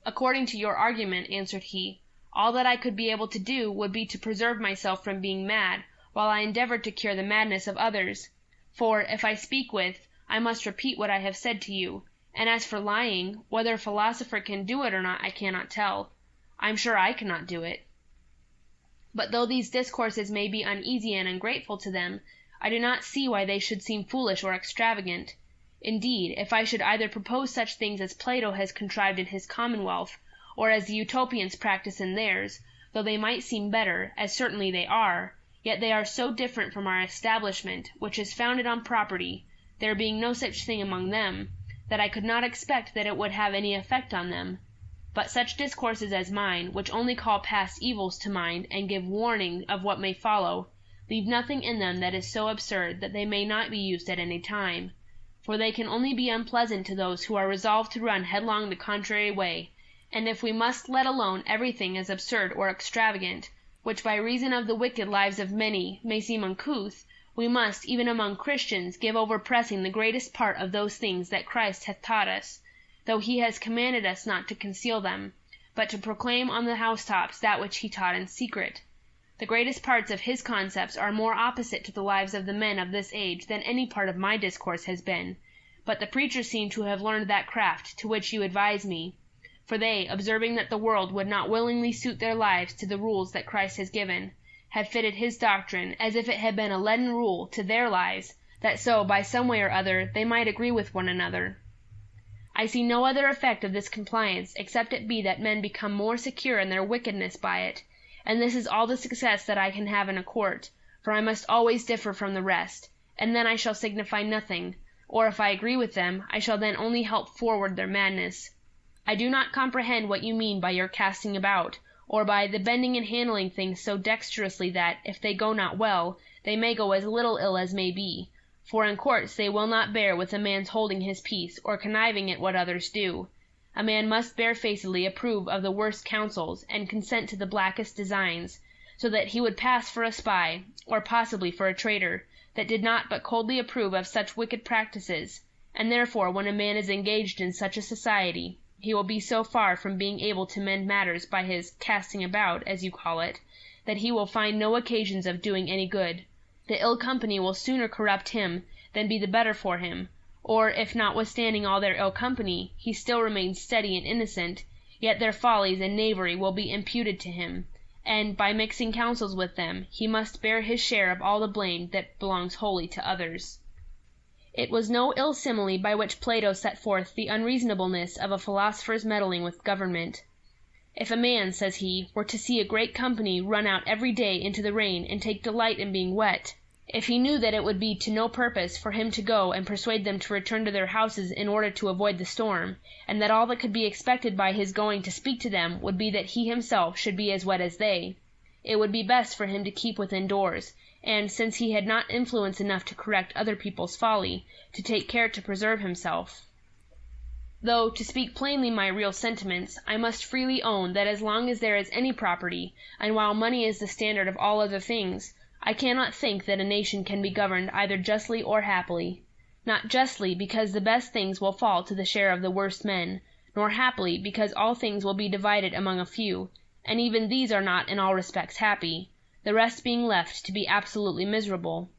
According to your argument, answered he, all that I could be able to do would be to preserve myself from being mad, while I endeavored to cure the madness of others. For, if I speak with, I must repeat what I have said to you, and as for lying, whether a philosopher can do it or not I cannot tell. I am sure I cannot do it. But though these discourses may be uneasy and ungrateful to them, I do not see why they should seem foolish or extravagant. Indeed, if I should either propose such things as Plato has contrived in his Commonwealth, or as the Utopians practice in theirs, though they might seem better, as certainly they are, yet they are so different from our establishment, which is founded on property, there being no such thing among them, that I could not expect that it would have any effect on them. But such discourses as mine, which only call past evils to mind and give warning of what may follow, leave nothing in them that is so absurd that they may not be used at any time. For they can only be unpleasant to those who are resolved to run headlong the contrary way, and if we must let alone everything as absurd or extravagant, which by reason of the wicked lives of many may seem uncouth, we must, even among Christians, give over pressing the greatest part of those things that Christ hath taught us, though he has commanded us not to conceal them, but to proclaim on the housetops that which he taught in secret. The greatest parts of his concepts are more opposite to the lives of the men of this age than any part of my discourse has been, but the preachers seem to have learned that craft to which you advise me, for they, observing that the world would not willingly suit their lives to the rules that Christ has given, have fitted his doctrine, as if it had been a leaden rule, to their lives, that so, by some way or other, they might agree with one another. I see no other effect of this compliance, except it be that men become more secure in their wickedness by it, and this is all the success that I can have in a court, for I must always differ from the rest, and then I shall signify nothing, or if I agree with them, I shall then only help forward their madness. I do not comprehend what you mean by your casting about, or by the bending and handling things so dexterously that, if they go not well, they may go as little ill as may be, for in courts they will not bear with a man's holding his peace, or conniving at what others do. A man must barefacedly approve of the worst counsels, and consent to the blackest designs, so that he would pass for a spy, or possibly for a traitor, that did not but coldly approve of such wicked practices, and therefore when a man is engaged in such a society, he will be so far from being able to mend matters by his casting about, as you call it, that he will find no occasions of doing any good. The ill company will sooner corrupt him than be the better for him, or if notwithstanding all their ill company, he still remains steady and innocent, yet their follies and knavery will be imputed to him, and, by mixing counsels with them, he must bear his share of all the blame that belongs wholly to others. It was no ill simile by which Plato set forth the unreasonableness of a philosopher's meddling with government. If a man, says he, were to see a great company run out every day into the rain and take delight in being wet, if he knew that it would be to no purpose for him to go and persuade them to return to their houses in order to avoid the storm, and that all that could be expected by his going to speak to them would be that he himself should be as wet as they, it would be best for him to keep within doors, and, since he had not influence enough to correct other people's folly, to take care to preserve himself. Though, to speak plainly my real sentiments, I must freely own that as long as there is any property, and while money is the standard of all other things, I cannot think that a nation can be governed either justly or happily. Not justly, because the best things will fall to the share of the worst men, nor happily, because all things will be divided among a few, and even these are not in all respects happy, the rest being left to be absolutely miserable.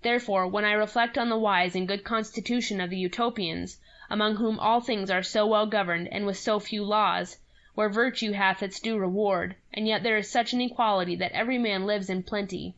Therefore, when I reflect on the wise and good constitution of the Utopians, among whom all things are so well governed and with so few laws, where virtue hath its due reward, and yet there is such an equality that every man lives in plenty,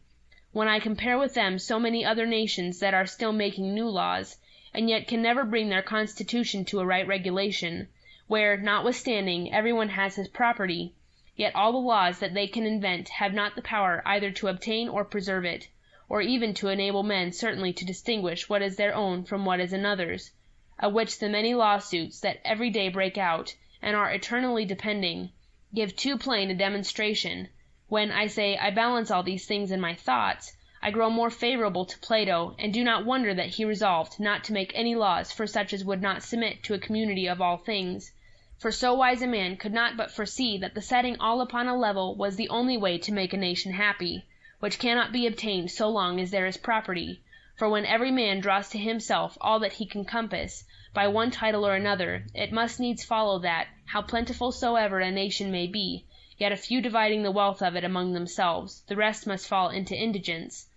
when I compare with them so many other nations that are still making new laws, and yet can never bring their constitution to a right regulation, where, notwithstanding, every one has his property, yet all the laws that they can invent have not the power either to obtain or preserve it, or even to enable men certainly to distinguish what is their own from what is another's, of which the many lawsuits that every day break out, and are eternally depending, give too plain a demonstration. When, I say, I balance all these things in my thoughts, I grow more favorable to Plato, and do not wonder that he resolved not to make any laws for such as would not submit to a community of all things. For so wise a man could not but foresee that the setting all upon a level was the only way to make a nation happy, which cannot be obtained so long as there is property, for when every man draws to himself all that he can compass, by one title or another, it must needs follow that, how plentiful soever a nation may be, yet a few dividing the wealth of it among themselves, the rest must fall into indigence,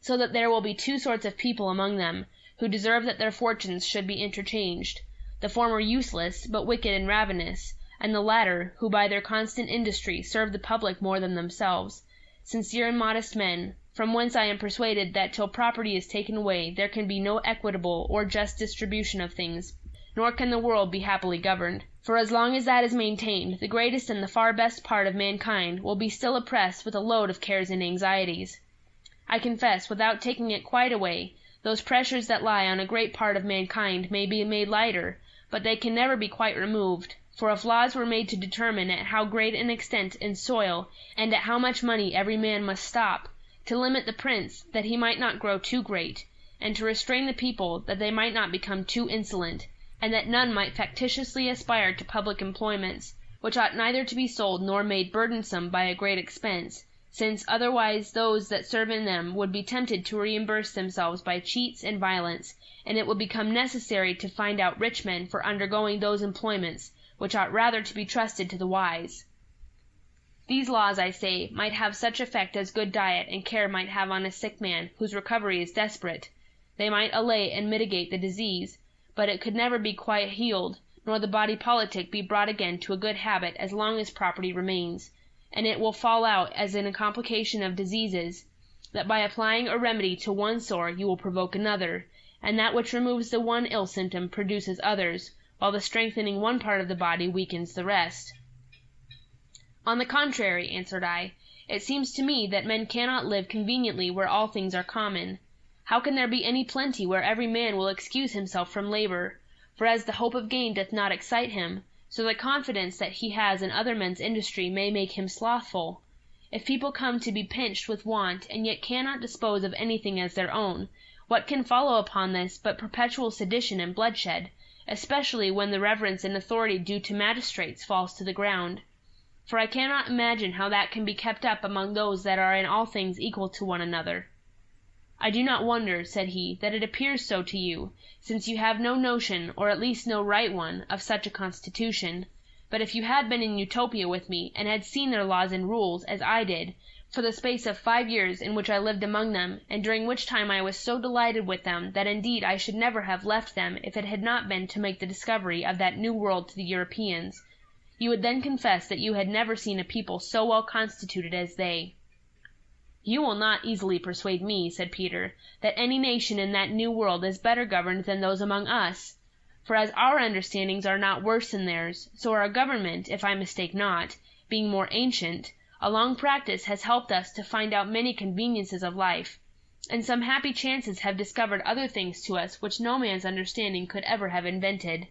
so that there will be two sorts of people among them, who deserve that their fortunes should be interchanged, the former useless, but wicked and ravenous, and the latter, who by their constant industry serve the public more than themselves, sincere and modest men, from whence I am persuaded that till property is taken away there can be no equitable or just distribution of things, nor can the world be happily governed. For as long as that is maintained, the greatest and the far best part of mankind will be still oppressed with a load of cares and anxieties. I confess, without taking it quite away, those pressures that lie on a great part of mankind may be made lighter, but they can never be quite removed. For if laws were made to determine at how great an extent in soil, and at how much money every man must stop, to limit the prince, that he might not grow too great, and to restrain the people, that they might not become too insolent, and that none might factitiously aspire to public employments, which ought neither to be sold nor made burdensome by a great expense, since otherwise those that serve in them would be tempted to reimburse themselves by cheats and violence, and it would become necessary to find out rich men for undergoing those employments, which ought rather to be trusted to the wise. These laws, I say, might have such effect as good diet and care might have on a sick man whose recovery is desperate. They might allay and mitigate the disease, but it could never be quite healed, nor the body politic be brought again to a good habit as long as property remains, and it will fall out as in a complication of diseases, that by applying a remedy to one sore you will provoke another, and that which removes the one ill symptom produces others, while the strengthening one part of the body weakens the rest. On the contrary, answered I, it seems to me that men cannot live conveniently where all things are common. How can there be any plenty where every man will excuse himself from labor? For as the hope of gain doth not excite him, so the confidence that he has in other men's industry may make him slothful. If people come to be pinched with want, and yet cannot dispose of anything as their own, what can follow upon this but perpetual sedition and bloodshed, especially when the reverence and authority due to magistrates falls to the ground? For I cannot imagine how that can be kept up among those that are in all things equal to one another. I do not wonder, said he, that it appears so to you, since you have no notion, or at least no right one, of such a constitution. But if you had been in Utopia with me, and had seen their laws and rules, as I did, for the space of 5 years in which I lived among them, and during which time I was so delighted with them that indeed I should never have left them if it had not been to make the discovery of that new world to the Europeans, you would then confess that you had never seen a people so well constituted as they. You will not easily persuade me, said Peter, that any nation in that new world is better governed than those among us. For as our understandings are not worse than theirs, so our government, if I mistake not, being more ancient, a long practice has helped us to find out many conveniences of life, and some happy chances have discovered other things to us which no man's understanding could ever have invented.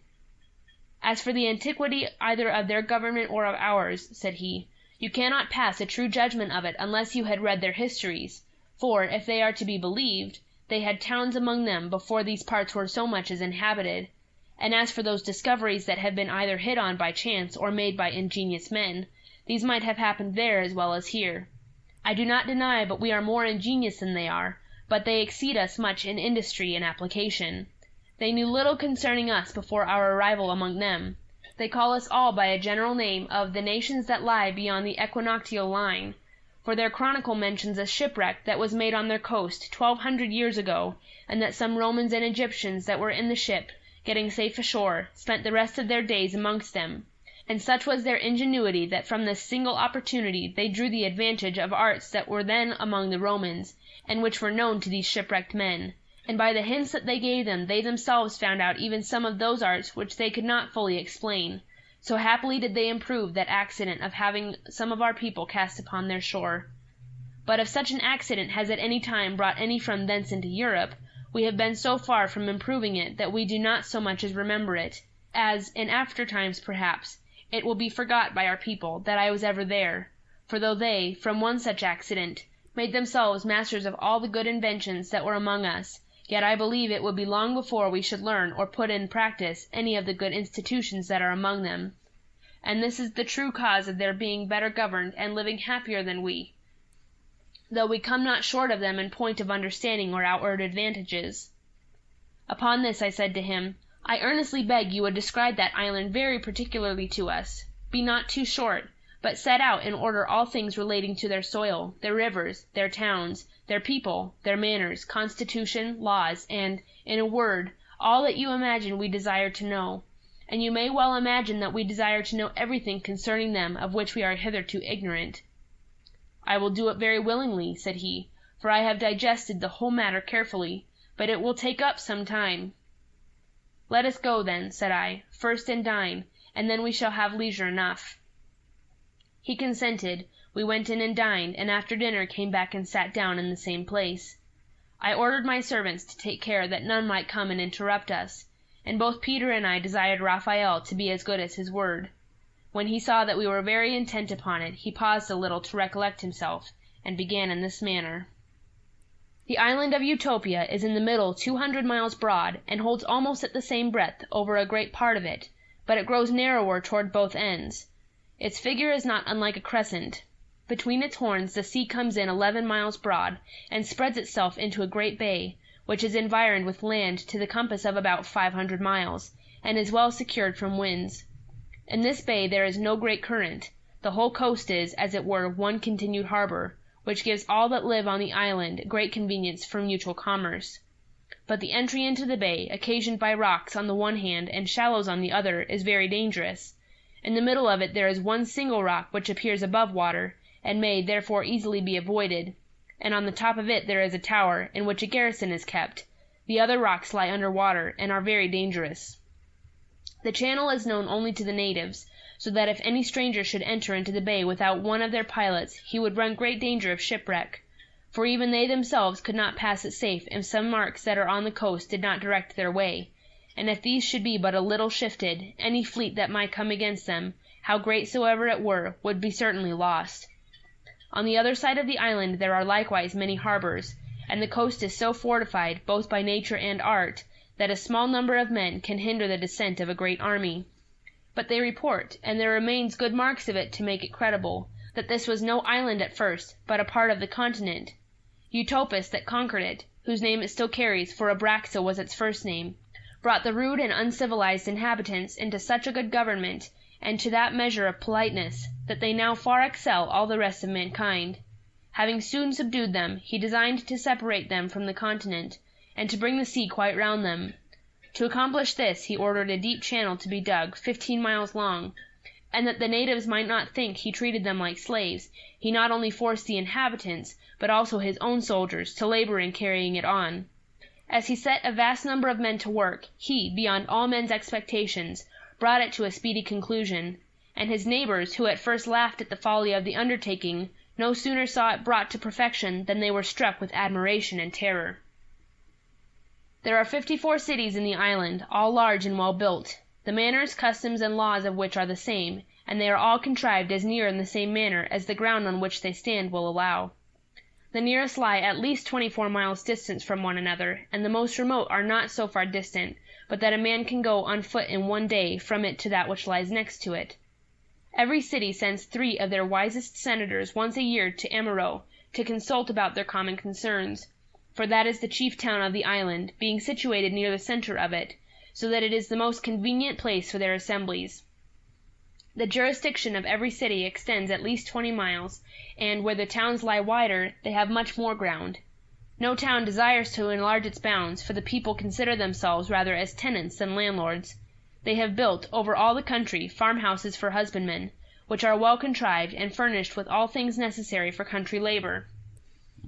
As for the antiquity either of their government or of ours, said he, you cannot pass a true judgment of it unless you had read their histories, for, if they are to be believed, they had towns among them before these parts were so much as inhabited. And as for those discoveries that have been either hit on by chance or made by ingenious men, these might have happened there as well as here. I do not deny but we are more ingenious than they are, but they exceed us much in industry and application. They knew little concerning us before our arrival among them. They call us all by a general name of the nations that lie beyond the equinoctial line, for their chronicle mentions a shipwreck that was made on their coast 1200 years ago, and that some Romans and Egyptians that were in the ship, getting safe ashore, spent the rest of their days amongst them. And such was their ingenuity that from this single opportunity they drew the advantage of arts that were then among the Romans, and which were known to these shipwrecked men. And by the hints that they gave them, they themselves found out even some of those arts which they could not fully explain. So happily did they improve that accident of having some of our people cast upon their shore. But if such an accident has at any time brought any from thence into Europe, we have been so far from improving it that we do not so much as remember it, as, in after times perhaps, it will be forgot by our people that I was ever there. For though they, from one such accident, made themselves masters of all the good inventions that were among us, yet I believe it would be long before we should learn or put in practice any of the good institutions that are among them. And this is the true cause of their being better governed and living happier than we, though we come not short of them in point of understanding or outward advantages. Upon this I said to him, I earnestly beg you would describe that island very particularly to us. Be not too short, but set out in order all things relating to their soil, their rivers, their towns, their people, their manners, constitution, laws, and, in a word, all that you imagine we desire to know. And you may well imagine that we desire to know everything concerning them of which we are hitherto ignorant. "I will do it very willingly," said he, "for I have digested the whole matter carefully, but it will take up some time." "Let us go, then," said I, "first and dine, and then we shall have leisure enough." He consented. We went in and dined, and after dinner came back and sat down in the same place. I ordered my servants to take care that none might come and interrupt us, and both Peter and I desired Raphael to be as good as his word. When he saw that we were very intent upon it, he paused a little to recollect himself, and began in this manner. "The island of Utopia is in the middle 200 miles broad, and holds almost at the same breadth over a great part of it, but it grows narrower toward both ends. Its figure is not unlike a crescent. Between its horns the sea comes in 11 miles broad, and spreads itself into a great bay, which is environed with land to the compass of about 500 miles, and is well secured from winds. In this bay there is no great current. The whole coast is, as it were, one continued harbour, which gives all that live on the island great convenience for mutual commerce. But the entry into the bay, occasioned by rocks on the one hand and shallows on the other, is very dangerous. In the middle of it there is one single rock which appears above water, and may, therefore, easily be avoided, and on the top of it there is a tower, in which a garrison is kept. The other rocks lie under water, and are very dangerous. The channel is known only to the natives, so that if any stranger should enter into the bay without one of their pilots, he would run great danger of shipwreck, for even they themselves could not pass it safe if some marks that are on the coast did not direct their way, and if these should be but a little shifted, any fleet that might come against them, how great soever it were, would be certainly lost. On the other side of the island there are likewise many harbours, and the coast is so fortified, both by nature and art, that a small number of men can hinder the descent of a great army. But they report, and there remains good marks of it to make it credible, that this was no island at first, but a part of the continent. Utopus that conquered it, whose name it still carries, for Abraxa was its first name, brought the rude and uncivilized inhabitants into such a good government, and to that measure of politeness, that they now far excel all the rest of mankind. Having soon subdued them, he designed to separate them from the continent, and to bring the sea quite round them. To accomplish this he ordered a deep channel to be dug, 15 miles long, and that the natives might not think he treated them like slaves, he not only forced the inhabitants, but also his own soldiers, to labor in carrying it on. As he set a vast number of men to work, he, beyond all men's expectations, brought it to a speedy conclusion, and his neighbours, who at first laughed at the folly of the undertaking, no sooner saw it brought to perfection than they were struck with admiration and terror. There are 54 cities in the island, all large and well built, the manners, customs, and laws of which are the same, and they are all contrived as near in the same manner as the ground on which they stand will allow. The nearest lie at least 24 miles distant from one another, and the most remote are not so far distant, but that a man can go on foot in one day from it to that which lies next to it. Every city sends 3 of their wisest senators once a year to Amaro, to consult about their common concerns, for that is the chief town of the island, being situated near the centre of it, so that it is the most convenient place for their assemblies. The jurisdiction of every city extends at least 20 miles, and where the towns lie wider, they have much more ground. No town desires to enlarge its bounds, for the people consider themselves rather as tenants than landlords. They have built, over all the country, farmhouses for husbandmen, which are well contrived, and furnished with all things necessary for country labour.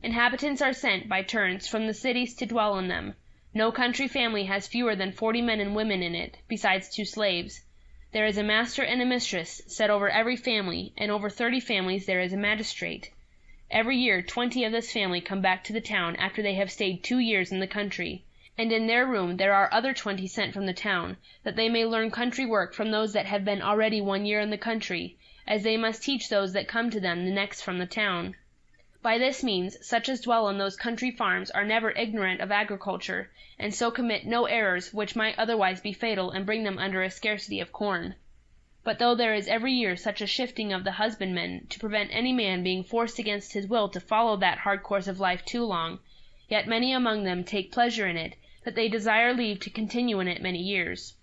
Inhabitants are sent, by turns, from the cities to dwell in them. No country family has fewer than 40 men and women in it, besides 2 slaves. There is a master and a mistress set over every family, and over 30 families there is a magistrate. Every year 20 of this family come back to the town after they have stayed 2 years in the country, and in their room there are other 20 sent from the town, that they may learn country work from those that have been already 1 year in the country, as they must teach those that come to them the next from the town. By this means, such as dwell on those country farms are never ignorant of agriculture, and so commit no errors which might otherwise be fatal and bring them under a scarcity of corn. But though there is every year such a shifting of the husbandmen, to prevent any man being forced against his will to follow that hard course of life too long, yet many among them take pleasure in it, that they desire leave to continue in it many years.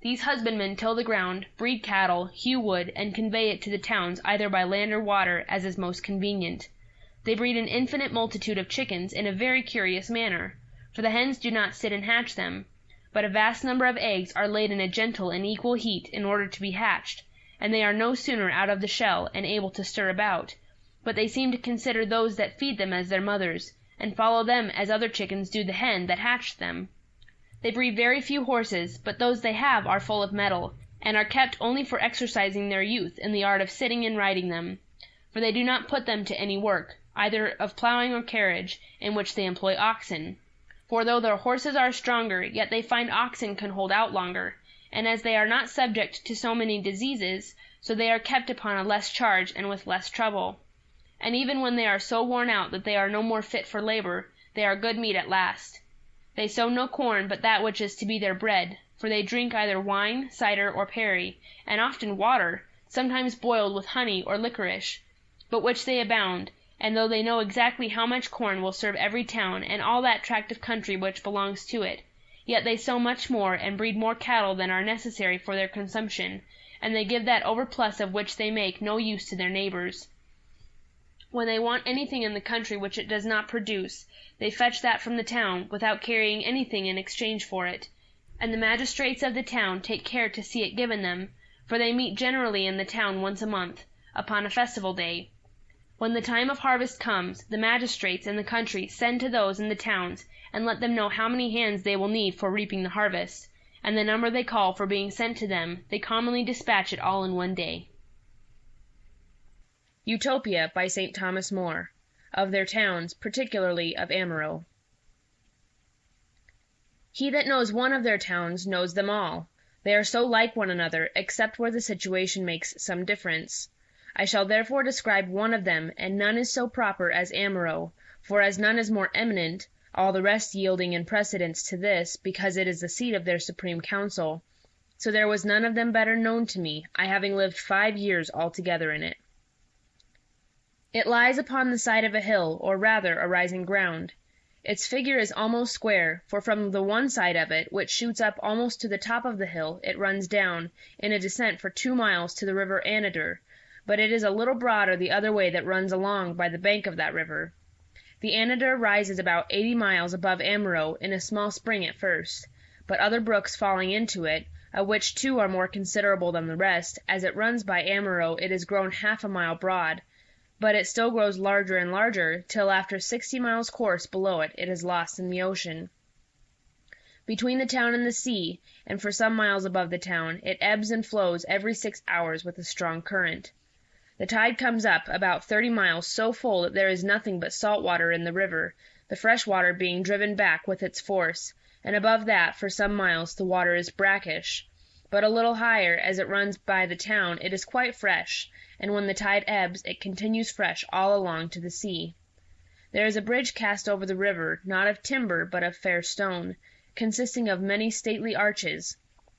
These husbandmen till the ground, breed cattle, hew wood, and convey it to the towns either by land or water, as is most convenient. They breed an infinite multitude of chickens in a very curious manner, for the hens do not sit and hatch them, but a vast number of eggs are laid in a gentle and equal heat in order to be hatched, and they are no sooner out of the shell and able to stir about, but they seem to consider those that feed them as their mothers, and follow them as other chickens do the hen that hatched them. They breed very few horses, but those they have are full of mettle, and are kept only for exercising their youth in the art of sitting and riding them, for they do not put them to any work, either of ploughing or carriage, in which they employ oxen. For though their horses are stronger, yet they find oxen can hold out longer, and as they are not subject to so many diseases, so they are kept upon a less charge and with less trouble. And even when they are so worn out that they are no more fit for labour, they are good meat at last. They sow no corn but that which is to be their bread, for they drink either wine, cider, or perry, and often water, sometimes boiled with honey or licorice, but which they abound, and though they know exactly how much corn will serve every town and all that tract of country which belongs to it, yet they sow much more and breed more cattle than are necessary for their consumption, and they give that overplus of which they make no use to their neighbours. When they want anything in the country which it does not produce, they fetch that from the town, without carrying anything in exchange for it, and the magistrates of the town take care to see it given them, for they meet generally in the town once a month, upon a festival day. When the time of harvest comes, the magistrates in the country send to those in the towns, and let them know how many hands they will need for reaping the harvest, and the number they call for being sent to them, they commonly dispatch it all in one day. Utopia by St. Thomas More. Of their towns, particularly of Amaro. He that knows one of their towns knows them all. They are so like one another, except where the situation makes some difference. I shall therefore describe one of them, and none is so proper as Amaro, for as none is more eminent, all the rest yielding in precedence to this, because it is the seat of their supreme council, so there was none of them better known to me, I having lived 5 years altogether in it. It lies upon the side of a hill, or rather a rising ground. Its figure is almost square, for from the one side of it, which shoots up almost to the top of the hill, it runs down, in a descent for 2 miles to the river Anadyr, but it is a little broader the other way that runs along by the bank of that river. The Anadyr rises about 80 miles above Amaro in a small spring at first, but other brooks falling into it, of which 2 are more considerable than the rest, as it runs by Amaro it is grown 1/2 a mile broad, but it still grows larger and larger, till after 60 miles course below it is lost in the ocean. Between the town and the sea, and for some miles above the town, it ebbs and flows every 6 hours with a strong current. The tide comes up about 30 miles so full that there is nothing but salt water in the river, the fresh water being driven back with its force, and above that for some miles the water is brackish, but a little higher, as it runs by the town, it is quite fresh, and when the tide ebbs it continues fresh all along to the sea. There is a bridge cast over the river, not of timber but of fair stone, consisting of many stately arches.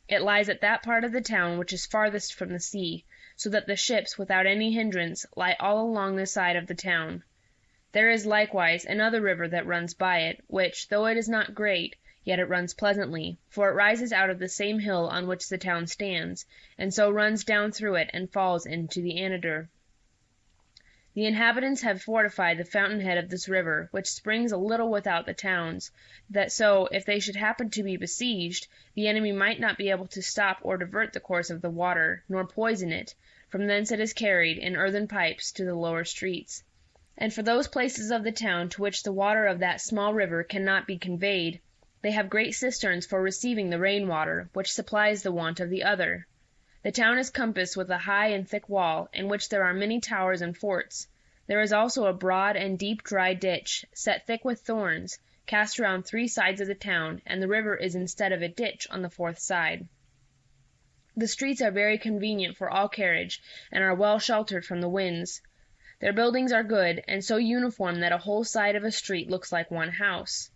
It lies at that part of the town which is farthest from the sea, so that the ships, without any hindrance, lie all along the side of the town. There is likewise another river that runs by it, which, though it is not great, yet it runs pleasantly, for it rises out of the same hill on which the town stands, and so runs down through it and falls into the Anadyr. The inhabitants have fortified the fountainhead of this river, which springs a little without the towns, that so, if they should happen to be besieged, the enemy might not be able to stop or divert the course of the water, nor poison it. From thence it is carried, in earthen pipes, to the lower streets. And for those places of the town to which the water of that small river cannot be conveyed, they have great cisterns for receiving the rain water, which supplies the want of the other. The town is compassed with a high and thick wall, in which there are many towers and forts. There is also a broad and deep dry ditch, set thick with thorns, cast around 3 sides of the town, and the river is instead of a ditch on the 4th side. The streets are very convenient for all carriage, and are well sheltered from the winds. Their buildings are good, and so uniform that a whole side of a street looks like one house.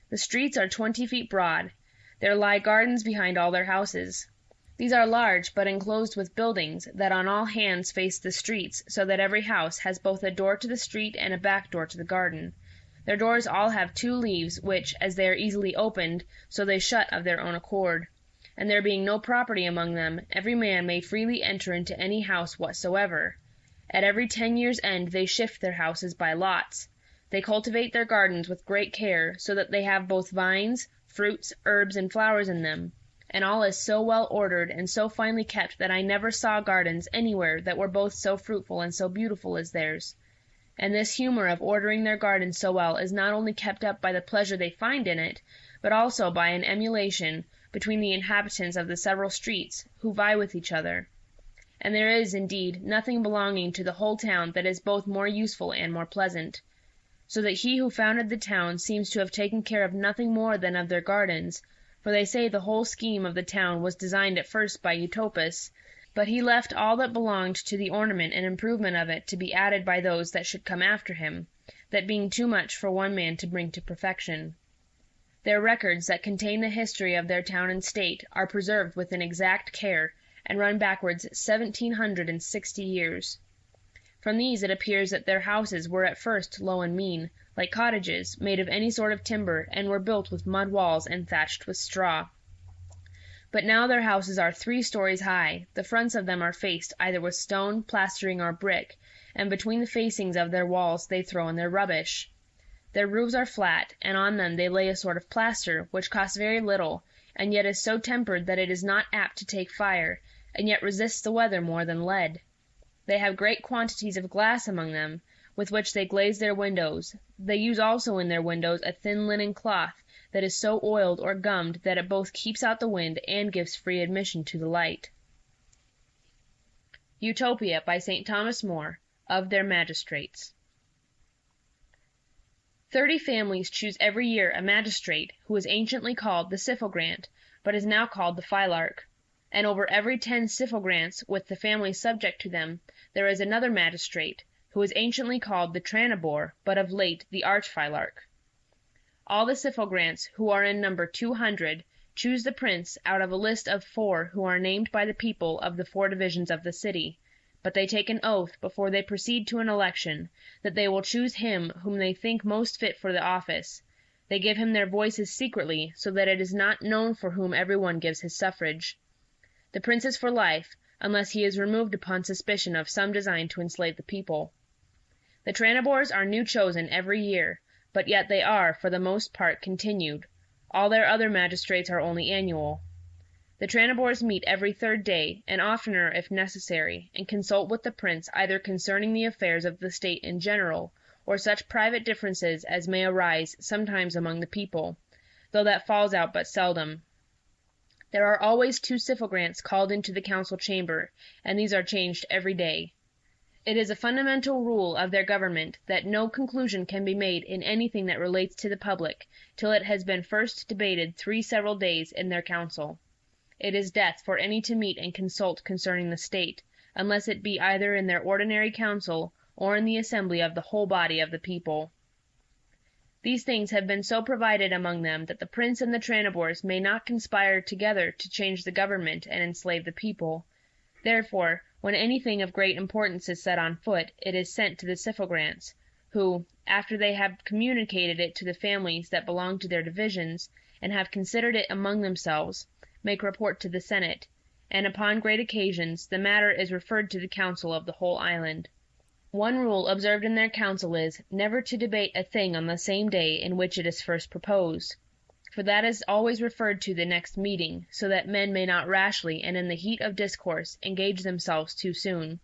The streets are 20 feet broad. There lie gardens behind all their houses. These are large, but enclosed with buildings, that on all hands face the streets, so that every house has both a door to the street and a back door to the garden. Their doors all have 2 leaves, which, as they are easily opened, so they shut of their own accord. And there being no property among them, every man may freely enter into any house whatsoever. At every 10 years' end they shift their houses by lots. They cultivate their gardens with great care, so that they have both vines, fruits, herbs, and flowers in them, and all is so well ordered and so finely kept that I never saw gardens anywhere that were both so fruitful and so beautiful as theirs. and this humour of ordering their gardens so well is not only kept up by the pleasure they find in it, but also by an emulation between the inhabitants of the several streets, who vie with each other. And there is, indeed, nothing belonging to the whole town that is both more useful and more pleasant. So that he who founded the town seems to have taken care of nothing more than of their gardens, for they say the whole scheme of the town was designed at first by Utopius, but he left all that belonged to the ornament and improvement of it to be added by those that should come after him, that being too much for one man to bring to perfection. Their records that contain the history of their town and state are preserved with an exact care, and run backwards 1760 years. From these it appears that their houses were at first low and mean, like cottages, made of any sort of timber, and were built with mud walls and thatched with straw. But now their houses are 3 stories high, the fronts of them are faced either with stone, plastering, or brick, and between the facings of their walls they throw in their rubbish. Their roofs are flat, and on them they lay a sort of plaster, which costs very little, and yet is so tempered that it is not apt to take fire, and yet resists the weather more than lead. They have great quantities of glass among them, with which they glaze their windows. They use also in their windows a thin linen cloth, that is so oiled or gummed that it both keeps out the wind and gives free admission to the light. Utopia by St. Thomas More, of their Magistrates. 30 families choose every year a magistrate, who was anciently called the Syphogrant, but is now called the Philarch. And over every 10 Syphogrants, with the families subject to them, there is another magistrate, who was anciently called the Tranibor, but of late the Archphylarch. All the Syphogrants, who are in number 200, choose the prince out of a list of 4 who are named by the people of the 4 divisions of the city, but they take an oath, before they proceed to an election, that they will choose him whom they think most fit for the office. They give him their voices secretly, so that it is not known for whom every one gives his suffrage. The prince is for life, unless he is removed upon suspicion of some design to enslave the people. The Tranibors are new chosen every year, but yet they are, for the most part, continued. All their other magistrates are only annual. The Tranibors meet every 3rd day, and oftener if necessary, and consult with the prince either concerning the affairs of the state in general, or such private differences as may arise sometimes among the people, though that falls out but seldom. There are always 2 Syphogrants called into the council chamber, and these are changed every day. It is a fundamental rule of their government that no conclusion can be made in anything that relates to the public, till it has been first debated 3 several days in their council. It is death for any to meet and consult concerning the state, unless it be either in their ordinary council, or in the assembly of the whole body of the people. These things have been so provided among them that the prince and the Tranibors may not conspire together to change the government and enslave the people. Therefore, when anything of great importance is set on foot, it is sent to the Syphogrants, who, after they have communicated it to the families that belong to their divisions, and have considered it among themselves, make report to the Senate, and upon great occasions the matter is referred to the council of the whole island. One rule observed in their council is, never to debate a thing on the same day in which it is first proposed, for that is always referred to the next meeting, so that men may not rashly and in the heat of discourse engage themselves too soon,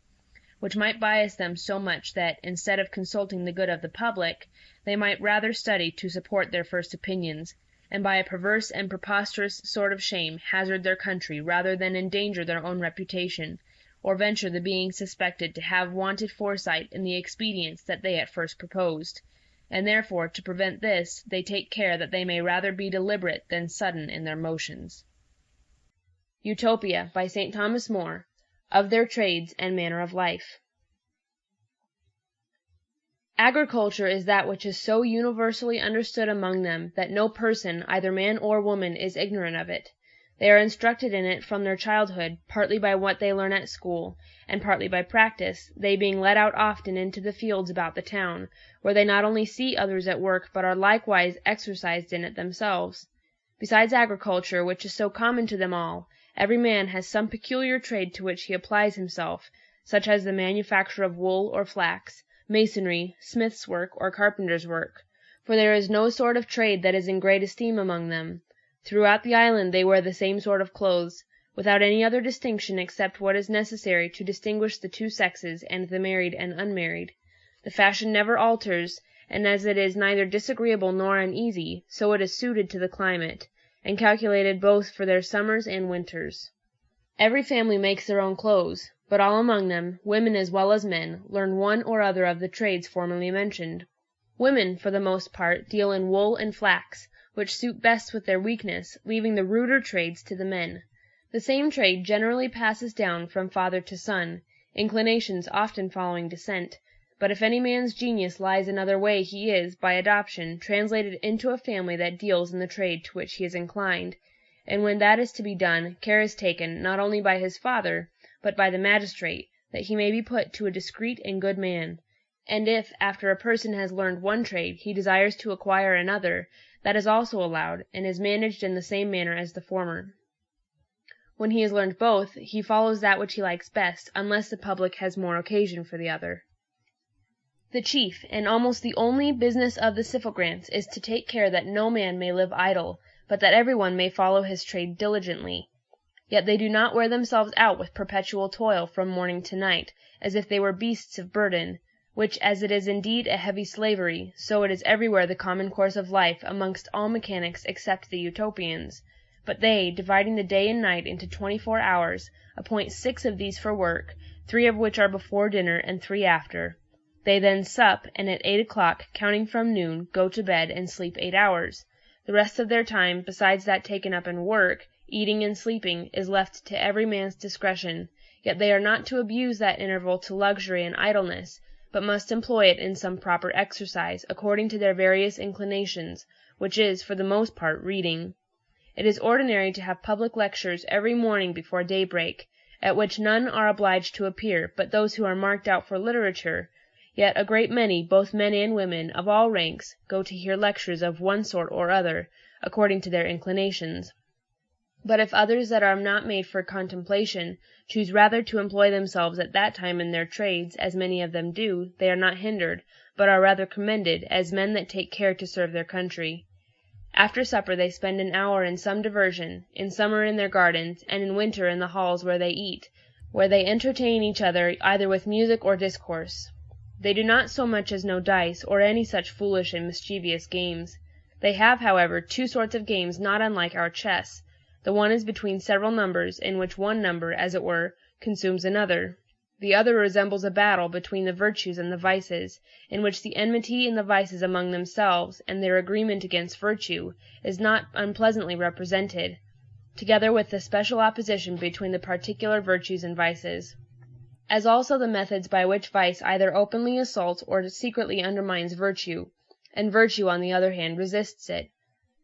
which might bias them so much that, instead of consulting the good of the public, they might rather study to support their first opinions, and by a perverse and preposterous sort of shame hazard their country rather than endanger their own reputation, or venture the being suspected to have wanted foresight in the expedients that they at first proposed, and therefore to prevent this they take care that they may rather be deliberate than sudden in their motions. Utopia by St. Thomas More, of their trades and manner of life. Agriculture is that which is so universally understood among them that no person, either man or woman, is ignorant of it. They are instructed in it from their childhood, partly by what they learn at school, and partly by practice, they being led out often into the fields about the town, where they not only see others at work, but are likewise exercised in it themselves. Besides agriculture, which is so common to them all, every man has some peculiar trade to which he applies himself, such as the manufacture of wool or flax, masonry, smith's work, or carpenter's work, for there is no sort of trade that is in great esteem among them. Throughout the island they wear the same sort of clothes, without any other distinction except what is necessary to distinguish the 2 sexes and the married and unmarried. The fashion never alters, and as it is neither disagreeable nor uneasy, so it is suited to the climate, and calculated both for their summers and winters. Every family makes their own clothes, but all among them, women as well as men, learn one or other of the trades formerly mentioned. Women, for the most part, deal in wool and flax, which suit best with their weakness, leaving the ruder trades to the men. The same trade generally passes down from father to son, inclinations often following descent, but if any man's genius lies another way he is, by adoption, translated into a family that deals in the trade to which he is inclined, and when that is to be done, care is taken, not only by his father, but by the magistrate, that he may be put to a discreet and good man. And if, after a person has learned one trade, he desires to acquire another, that is also allowed, and is managed in the same manner as the former. When he has learned both, he follows that which he likes best, unless the public has more occasion for the other. The chief, and almost the only, business of the Syphogrants is to take care that no man may live idle, but that every one may follow his trade diligently. Yet they do not wear themselves out with perpetual toil from morning to night, as if they were beasts of burden, which, as it is indeed a heavy slavery, so it is everywhere the common course of life amongst all mechanics except the Utopians. But they, dividing the day and night into 24 hours, appoint 6 of these for work, 3 of which are before dinner and 3 after. They then sup, and at 8 o'clock, counting from noon, go to bed and sleep 8 hours. The rest of their time, besides that taken up in work, eating and sleeping, is left to every man's discretion, yet they are not to abuse that interval to luxury and idleness, but must employ it in some proper exercise, according to their various inclinations, which is, for the most part, reading. It is ordinary to have public lectures every morning before daybreak, at which none are obliged to appear but those who are marked out for literature, yet a great many, both men and women, of all ranks, go to hear lectures of one sort or other, according to their inclinations. But if others that are not made for contemplation choose rather to employ themselves at that time in their trades, as many of them do, they are not hindered, but are rather commended, as men that take care to serve their country. After supper they spend an hour in some diversion, in summer in their gardens, and in winter in the halls where they eat, where they entertain each other either with music or discourse. They do not so much as know dice, or any such foolish and mischievous games. They have, however, 2 sorts of games not unlike our chess. The one is between several numbers, in which one number, as it were, consumes another. The other resembles a battle between the virtues and the vices, in which the enmity in the vices among themselves, and their agreement against virtue, is not unpleasantly represented, together with the special opposition between the particular virtues and vices, as also the methods by which vice either openly assaults or secretly undermines virtue, and virtue, on the other hand, resists it.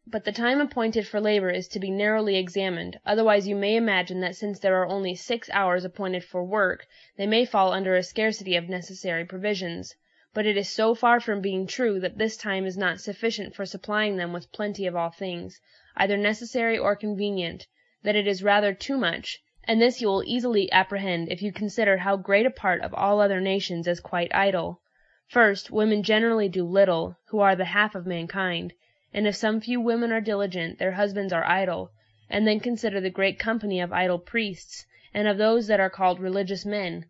But the time appointed for labor is to be narrowly examined, otherwise you may imagine that since there are only 6 hours appointed for work, they may fall under a scarcity of necessary provisions. But it is so far from being true that this time is not sufficient for supplying them with plenty of all things, either necessary or convenient, that it is rather too much, and this you will easily apprehend if you consider how great a part of all other nations is quite idle. First, women generally do little, who are the half of mankind, and if some few women are diligent, their husbands are idle, and then consider the great company of idle priests, and of those that are called religious men.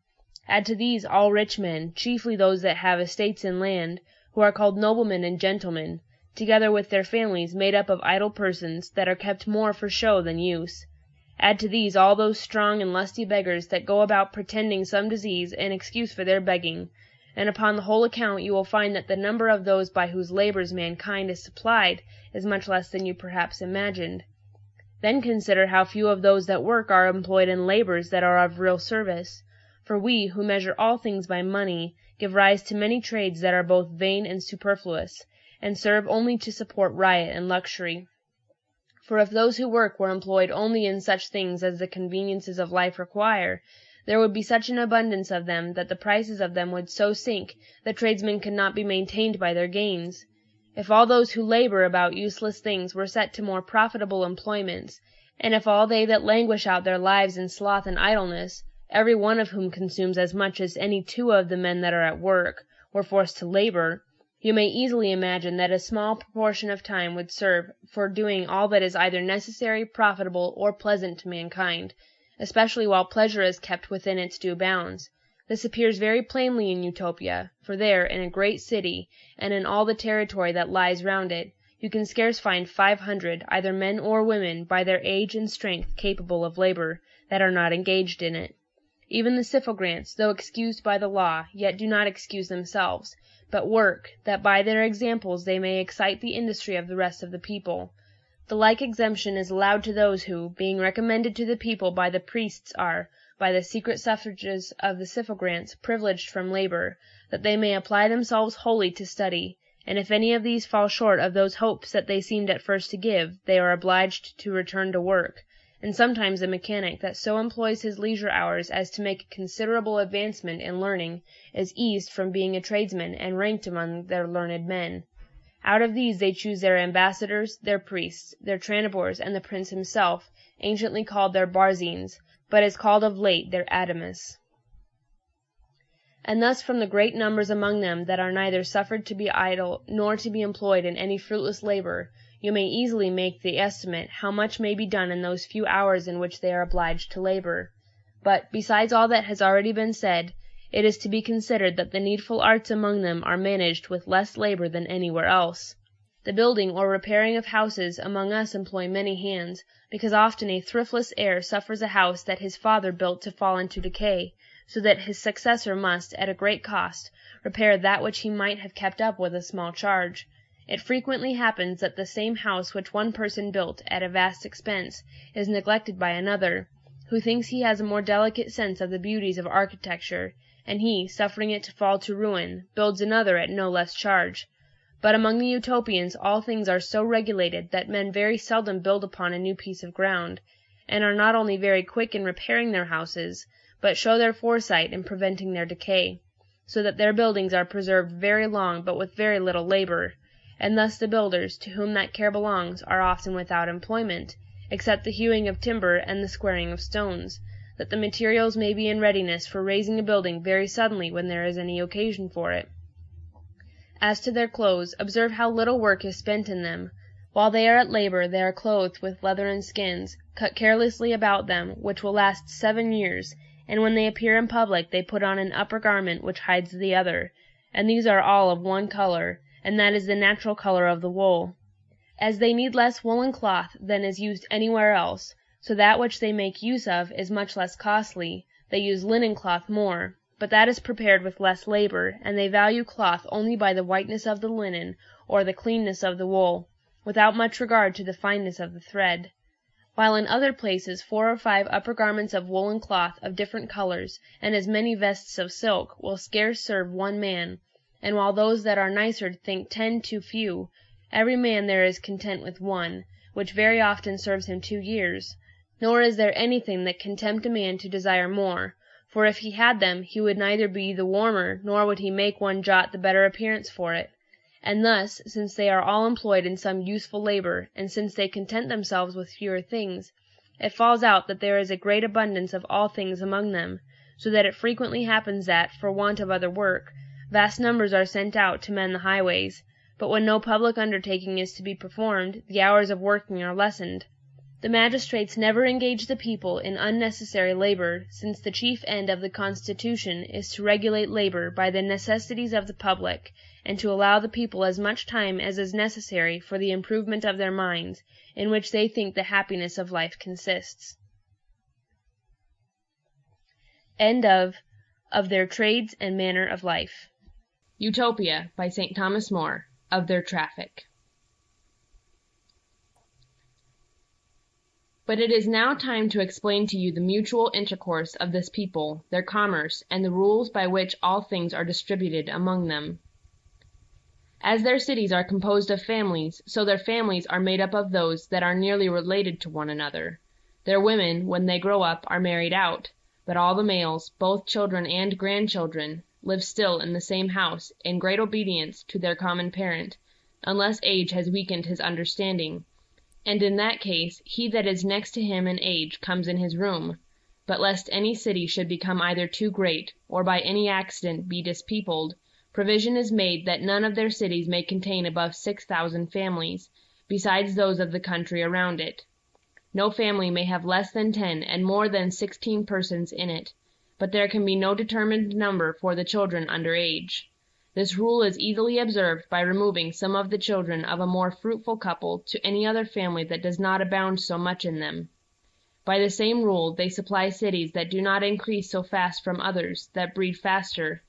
Add to these all rich men, chiefly those that have estates in land, who are called noblemen and gentlemen, together with their families made up of idle persons, that are kept more for show than use. Add to these all those strong and lusty beggars that go about pretending some disease in excuse for their begging, and upon the whole account you will find that the number of those by whose labors mankind is supplied is much less than you perhaps imagined. Then consider how few of those that work are employed in labors that are of real service. For we, who measure all things by money, give rise to many trades that are both vain and superfluous, and serve only to support riot and luxury. For if those who work were employed only in such things as the conveniences of life require, there would be such an abundance of them that the prices of them would so sink that tradesmen could not be maintained by their gains. If all those who labor about useless things were set to more profitable employments, and if all they that languish out their lives in sloth and idleness, every one of whom consumes as much as any 2 of the men that are at work, were forced to labor, you may easily imagine that a small proportion of time would serve for doing all that is either necessary, profitable, or pleasant to mankind, especially while pleasure is kept within its due bounds. This appears very plainly in Utopia, for there, in a great city, and in all the territory that lies round it, you can scarce find 500, either men or women, by their age and strength capable of labor, that are not engaged in it. Even the syphogrants, though excused by the law, yet do not excuse themselves, but work, that by their examples they may excite the industry of the rest of the people. The like exemption is allowed to those who, being recommended to the people by the priests, are, by the secret suffrages of the syphogrants, privileged from labor, that they may apply themselves wholly to study, and if any of these fall short of those hopes that they seemed at first to give, they are obliged to return to work, and sometimes a mechanic that so employs his leisure hours as to make a considerable advancement in learning is eased from being a tradesman and ranked among their learned men. Out of these they choose their ambassadors, their priests, their tranibors, and the prince himself, anciently called their barzines, but is called of late their adamus. And thus from the great numbers among them that are neither suffered to be idle, nor to be employed in any fruitless labor, you may easily make the estimate how much may be done in those few hours in which they are obliged to labor. But, besides all that has already been said, it is to be considered that the needful arts among them are managed with less labor than anywhere else. The building or repairing of houses among us employ many hands, because often a thriftless heir suffers a house that his father built to fall into decay, so that his successor must, at a great cost, repair that which he might have kept up with a small charge. It frequently happens that the same house which one person built at a vast expense is neglected by another, who thinks he has a more delicate sense of the beauties of architecture, and he, suffering it to fall to ruin, builds another at no less charge. But among the Utopians all things are so regulated that men very seldom build upon a new piece of ground, and are not only very quick in repairing their houses, but show their foresight in preventing their decay, so that their buildings are preserved very long but with very little labor, and thus the builders, to whom that care belongs, are often without employment, except the hewing of timber and the squaring of stones, that the materials may be in readiness for raising a building very suddenly when there is any occasion for it. As to their clothes, observe how little work is spent in them. While they are at labor, they are clothed with leather and skins, cut carelessly about them, which will last 7 years, and when they appear in public they put on an upper garment which hides the other, and these are all of one color, and that is the natural color of the wool. As they need less woolen cloth than is used anywhere else, so that which they make use of is much less costly, they use linen cloth more, but that is prepared with less labor, and they value cloth only by the whiteness of the linen, or the cleanness of the wool, without much regard to the fineness of the thread. While in other places 4 or 5 upper garments of woolen cloth of different colors, and as many vests of silk, will scarce serve one man, and while those that are nicer think 10 too few, every man there is content with 1, which very often serves him 2 years. Nor is there anything that can tempt a man to desire more, for if he had them he would neither be the warmer, nor would he make 1 jot the better appearance for it. And thus, since they are all employed in some useful labor, and since they content themselves with fewer things, it falls out that there is a great abundance of all things among them, so that it frequently happens that, for want of other work, vast numbers are sent out to mend the highways, but when no public undertaking is to be performed, the hours of working are lessened. The magistrates never engage the people in unnecessary labor, since the chief end of the Constitution is to regulate labor by the necessities of the public, and to allow the people as much time as is necessary for the improvement of their minds, in which they think the happiness of life consists. End of Their Trades and Manner of Life. Utopia by St. Thomas More. Of their traffic. But it is now time to explain to you the mutual intercourse of this people, their commerce, and the rules by which all things are distributed among them. As their cities are composed of families, so their families are made up of those that are nearly related to one another. Their women, when they grow up, are married out, but all the males, both children and grandchildren, live still in the same house, in great obedience to their common parent, unless age has weakened his understanding, and in that case he that is next to him in age comes in his room. But lest any city should become either too great, or by any accident be dispeopled, provision is made that none of their cities may contain above 6,000 families, besides those of the country around it. No family may have less than 10 and more than 16 persons in it, but there can be no determined number for the children under age. This rule is easily observed by removing some of the children of a more fruitful couple to any other family that does not abound so much in them. By the same rule they supply cities that do not increase so fast from others that breed faster,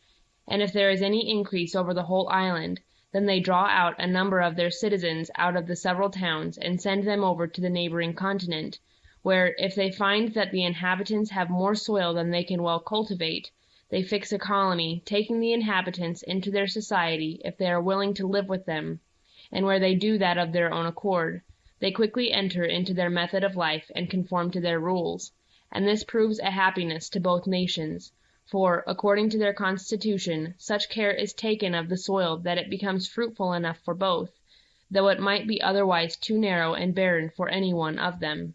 and if there is any increase over the whole island, then they draw out a number of their citizens out of the several towns and send them over to the neighboring continent, where, if they find that the inhabitants have more soil than they can well cultivate, they fix a colony, taking the inhabitants into their society if they are willing to live with them, and where they do that of their own accord, they quickly enter into their method of life and conform to their rules, and this proves a happiness to both nations, for, according to their constitution, such care is taken of the soil that it becomes fruitful enough for both, though it might be otherwise too narrow and barren for any one of them.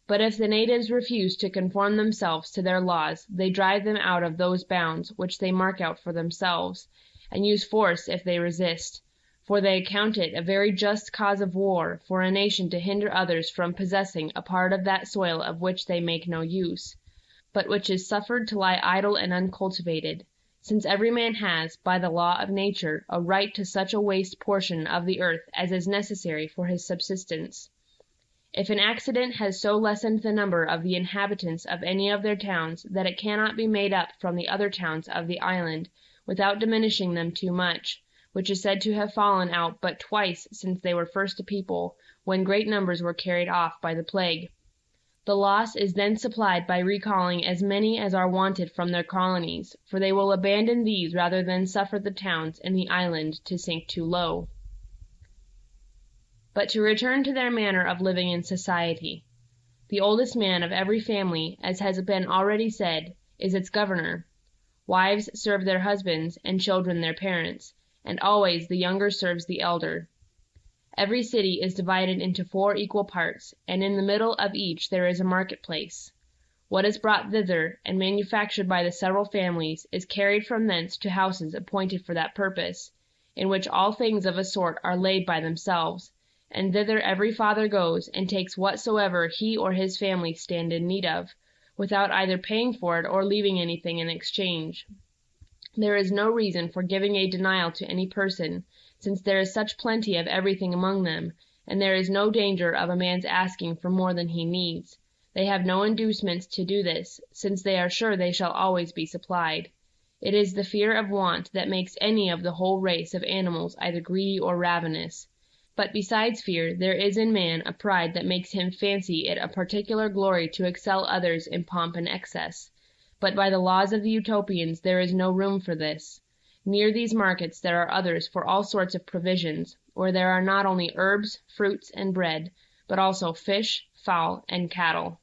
But if the natives refuse to conform themselves to their laws, they drive them out of those bounds which they mark out for themselves, and use force if they resist, for they account it a very just cause of war for a nation to hinder others from possessing a part of that soil of which they make no use, but which is suffered to lie idle and uncultivated, since every man has, by the law of nature, a right to such a waste portion of the earth as is necessary for his subsistence. If an accident has so lessened the number of the inhabitants of any of their towns that it cannot be made up from the other towns of the island without diminishing them too much, which is said to have fallen out but twice since they were first a people, when great numbers were carried off by the plague, the loss is then supplied by recalling as many as are wanted from their colonies, for they will abandon these rather than suffer the towns in the island to sink too low. But to return to their manner of living in society. The oldest man of every family, as has been already said, is its governor. Wives serve their husbands, and children their parents, and always the younger serves the elder. Every city is divided into 4 equal parts, and in the middle of each there is a marketplace. What is brought thither, and manufactured by the several families, is carried from thence to houses appointed for that purpose, in which all things of a sort are laid by themselves, and thither every father goes, and takes whatsoever he or his family stand in need of, without either paying for it or leaving anything in exchange. There is no reason for giving a denial to any person, since there is such plenty of everything among them, and there is no danger of a man's asking for more than he needs. They have no inducements to do this, since they are sure they shall always be supplied. It is the fear of want that makes any of the whole race of animals either greedy or ravenous. But besides fear, there is in man a pride that makes him fancy it a particular glory to excel others in pomp and excess. But by the laws of the Utopians there is no room for this. Near these markets there are others for all sorts of provisions, where there are not only herbs, fruits, and bread, but also fish, fowl, and cattle.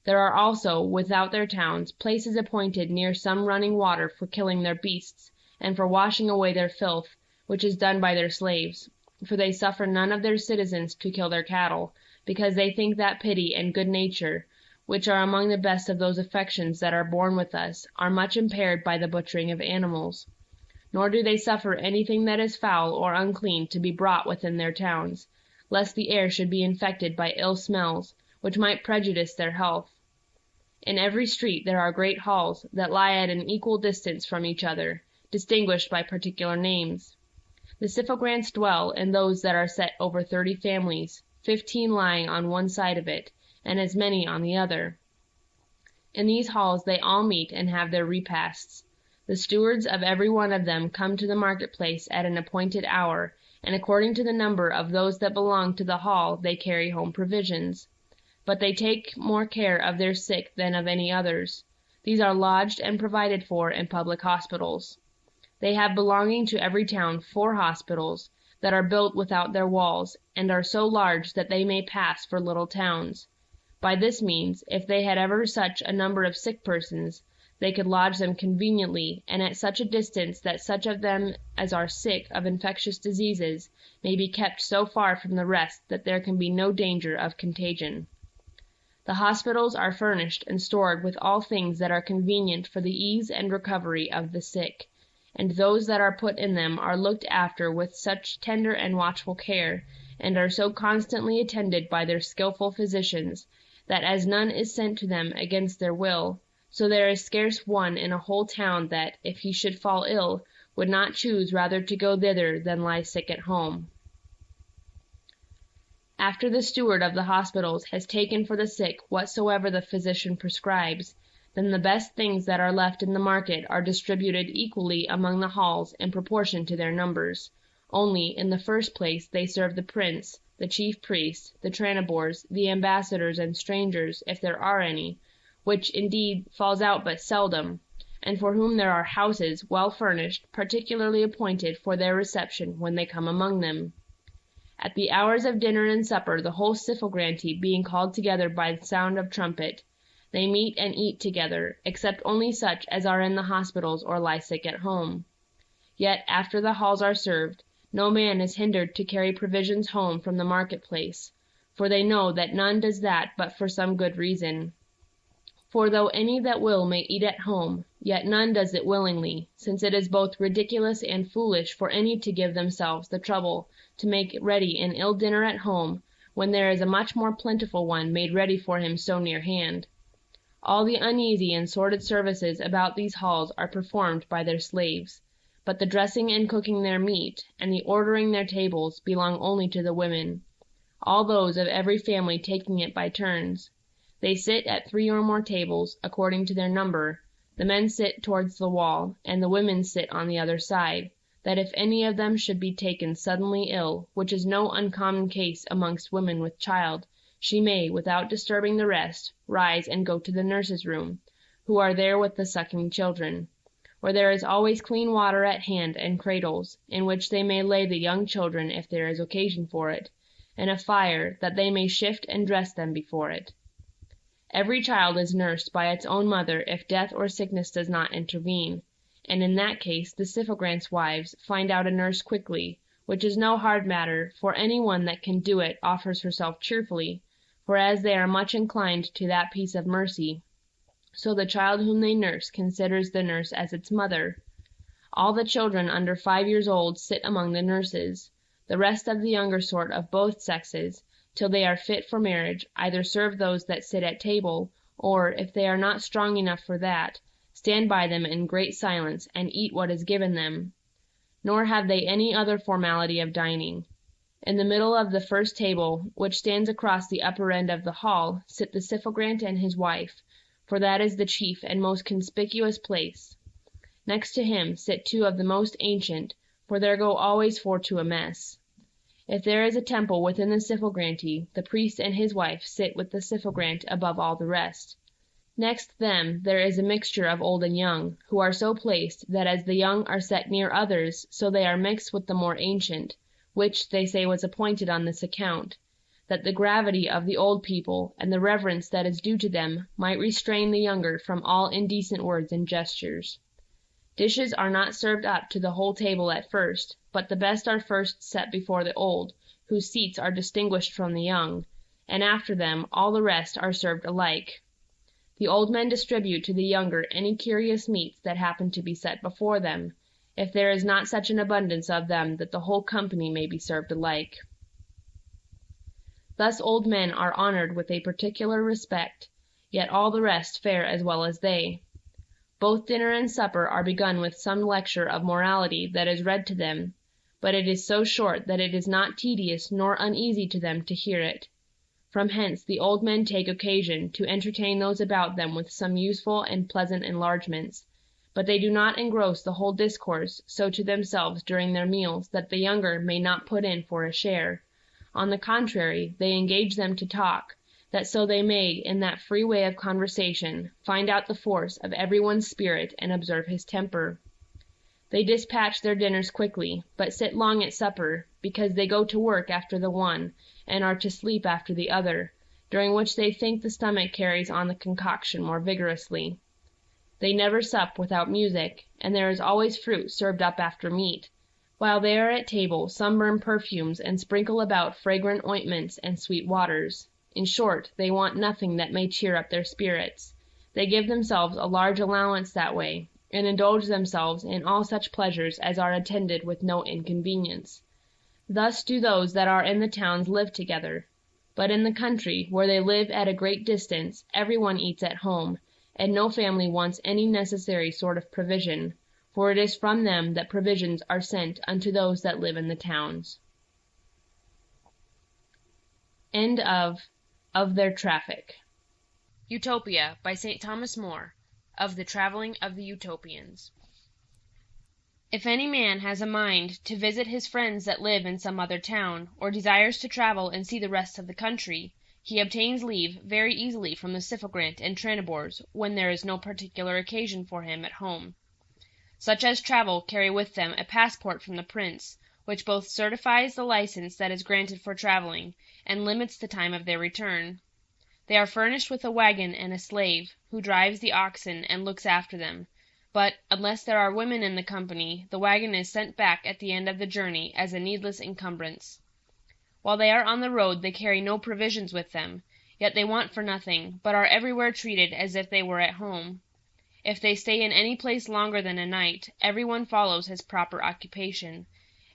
There are also, without their towns, places appointed near some running water for killing their beasts, and for washing away their filth, which is done by their slaves, for they suffer none of their citizens to kill their cattle, because they think that pity and good nature, which are among the best of those affections that are born with us, are much impaired by the butchering of animals. Nor do they suffer anything that is foul or unclean to be brought within their towns, lest the air should be infected by ill smells, which might prejudice their health. In every street there are great halls, that lie at an equal distance from each other, distinguished by particular names. The Syphogrants dwell in those that are set over 30 families, 15 lying on one side of it, and as many on the other. In these halls they all meet and have their repasts. The stewards of every one of them come to the marketplace at an appointed hour, and according to the number of those that belong to the hall they carry home provisions. But they take more care of their sick than of any others. These are lodged and provided for in public hospitals. They have belonging to every town 4 hospitals, that are built without their walls, and are so large that they may pass for little towns. By this means, if they had ever such a number of sick persons, they could lodge them conveniently, and at such a distance that such of them as are sick of infectious diseases may be kept so far from the rest that there can be no danger of contagion. The hospitals are furnished and stored with all things that are convenient for the ease and recovery of the sick, and those that are put in them are looked after with such tender and watchful care, and are so constantly attended by their skillful physicians, that as none is sent to them against their will, So there is scarce one in a whole town that, if he should fall ill, would not choose rather to go thither than lie sick at home. After the steward of the hospitals has taken for the sick whatsoever the physician prescribes, then the best things that are left in the market are distributed equally among the halls in proportion to their numbers. Only, in the first place, they serve the prince, the chief priest, the tranibors, the ambassadors and strangers, if there are any, which, indeed, falls out but seldom, and for whom there are houses, well furnished, particularly appointed for their reception when they come among them. At the hours of dinner and supper, the whole Syphilgranti being called together by the sound of trumpet, they meet and eat together, except only such as are in the hospitals or lie sick at home. Yet, after the halls are served, no man is hindered to carry provisions home from the market-place, for they know that none does that but for some good reason. For though any that will may eat at home, yet none does it willingly, since it is both ridiculous and foolish for any to give themselves the trouble to make ready an ill dinner at home, when there is a much more plentiful one made ready for him so near hand. All the uneasy and sordid services about these halls are performed by their slaves, but the dressing and cooking their meat, and the ordering their tables, belong only to the women, all those of every family taking it by turns. They sit at 3 or more tables, according to their number. The men sit towards the wall, and the women sit on the other side, that if any of them should be taken suddenly ill, which is no uncommon case amongst women with child, she may, without disturbing the rest, rise and go to the nurses' room, who are there with the sucking children, where there is always clean water at hand and cradles, in which they may lay the young children if there is occasion for it, and a fire, that they may shift and dress them before it. Every child is nursed by its own mother if death or sickness does not intervene, and in that case the Syphilgrants' wives find out a nurse quickly, which is no hard matter, for any one that can do it offers herself cheerfully, for as they are much inclined to that piece of mercy, so the child whom they nurse considers the nurse as its mother. All the children under 5 years old sit among the nurses. The rest of the younger sort of both sexes, till they are fit for marriage, either serve those that sit at table, or, if they are not strong enough for that, stand by them in great silence, and eat what is given them. Nor have they any other formality of dining. In the middle of the first table, which stands across the upper end of the hall, sit the Syphilgrant and his wife, for that is the chief and most conspicuous place. Next to him sit 2 of the most ancient, for there go always 4 to a mess. If there is a temple within the Syphilgranti, the priest and his wife sit with the Syphilgrant above all the rest. Next them there is a mixture of old and young, who are so placed that as the young are set near others, so they are mixed with the more ancient, which they say was appointed on this account, that the gravity of the old people, and the reverence that is due to them, might restrain the younger from all indecent words and gestures. Dishes are not served up to the whole table at first, but the best are first set before the old, whose seats are distinguished from the young, and after them all the rest are served alike. The old men distribute to the younger any curious meats that happen to be set before them, if there is not such an abundance of them that the whole company may be served alike. Thus old men are honored with a particular respect, yet all the rest fare as well as they. Both dinner and supper are begun with some lecture of morality that is read to them, but it is so short that it is not tedious nor uneasy to them to hear it. From hence the old men take occasion to entertain those about them with some useful and pleasant enlargements, but they do not engross the whole discourse so to themselves during their meals that the younger may not put in for a share. On the contrary, they engage them to talk, that so they may, in that free way of conversation, find out the force of every one's spirit and observe his temper. They dispatch their dinners quickly, but sit long at supper, because they go to work after the one, and are to sleep after the other, during which they think the stomach carries on the concoction more vigorously. They never sup without music, and there is always fruit served up after meat. While they are at table, some burn perfumes and sprinkle about fragrant ointments and sweet waters. In short, they want nothing that may cheer up their spirits. They give themselves a large allowance that way, and indulge themselves in all such pleasures as are attended with no inconvenience. Thus do those that are in the towns live together. But in the country, where they live at a great distance, every one eats at home, and no family wants any necessary sort of provision, for it is from them that provisions are sent unto those that live in the towns. End of Their Traffic. Utopia by St. Thomas More. Of the Travelling of the Utopians. If any man has a mind to visit his friends that live in some other town, or desires to travel and see the rest of the country, he obtains leave very easily from the Syphogrant and Tranibors, when there is no particular occasion for him at home. Such as travel carry with them a passport from the prince, which both certifies the license that is granted for travelling, and limits the time of their return. They are furnished with a wagon and a slave, who drives the oxen and looks after them, but, unless there are women in the company, the wagon is sent back at the end of the journey as a needless encumbrance. While they are on the road they carry no provisions with them, yet they want for nothing, but are everywhere treated as if they were at home. If they stay in any place longer than a night, every one follows his proper occupation,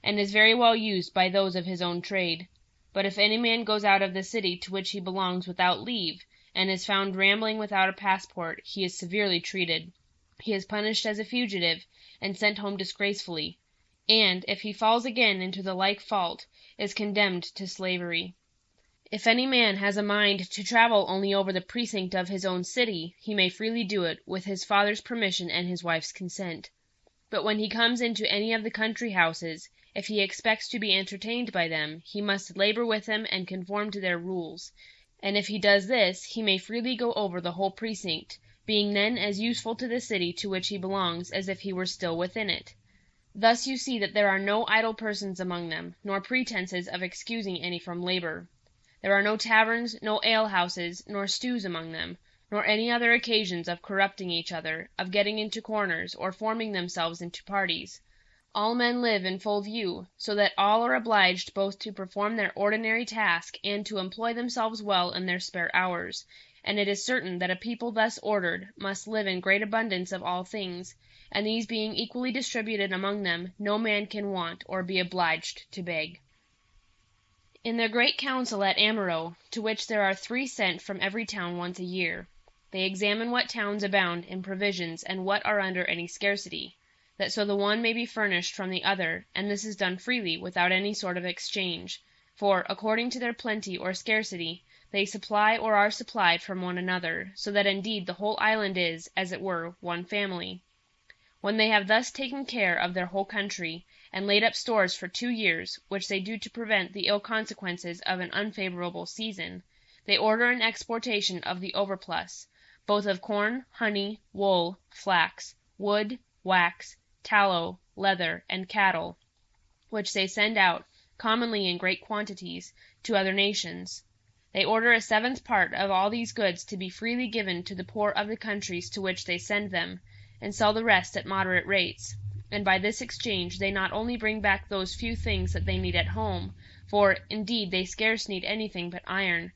and is very well used by those of his own trade. But if any man goes out of the city to which he belongs without leave, and is found rambling without a passport, he is severely treated. He is punished as a fugitive, and sent home disgracefully, and, if he falls again into the like fault, is condemned to slavery. If any man has a mind to travel only over the precinct of his own city, he may freely do it, with his father's permission and his wife's consent. But when he comes into any of the country houses, if he expects to be entertained by them, he must labour with them and conform to their rules, and if he does this, he may freely go over the whole precinct, being then as useful to the city to which he belongs as if he were still within it. Thus you see that there are no idle persons among them, nor pretences of excusing any from labour. There are no taverns, no alehouses, nor stews among them, nor any other occasions of corrupting each other, of getting into corners, or forming themselves into parties. All men live in full view, so that all are obliged both to perform their ordinary task and to employ themselves well in their spare hours, and it is certain that a people thus ordered must live in great abundance of all things, and these being equally distributed among them, no man can want or be obliged to beg. In their great council at Amaro, to which there are 3 sent from every town once a year, they examine what towns abound in provisions and what are under any scarcity, that so the one may be furnished from the other, and this is done freely, without any sort of exchange, for, according to their plenty or scarcity, they supply or are supplied from one another, so that indeed the whole island is, as it were, one family. When they have thus taken care of their whole country, and laid up stores for 2 years, which they do to prevent the ill consequences of an unfavourable season, they order an exportation of the overplus, both of corn, honey, wool, flax, wood, wax, tallow, leather, and cattle, which they send out, commonly in great quantities, to other nations. They order a 7th part of all these goods to be freely given to the poor of the countries to which they send them, and sell the rest at moderate rates, and by this exchange they not only bring back those few things that they need at home, for, indeed, they scarce need anything but iron,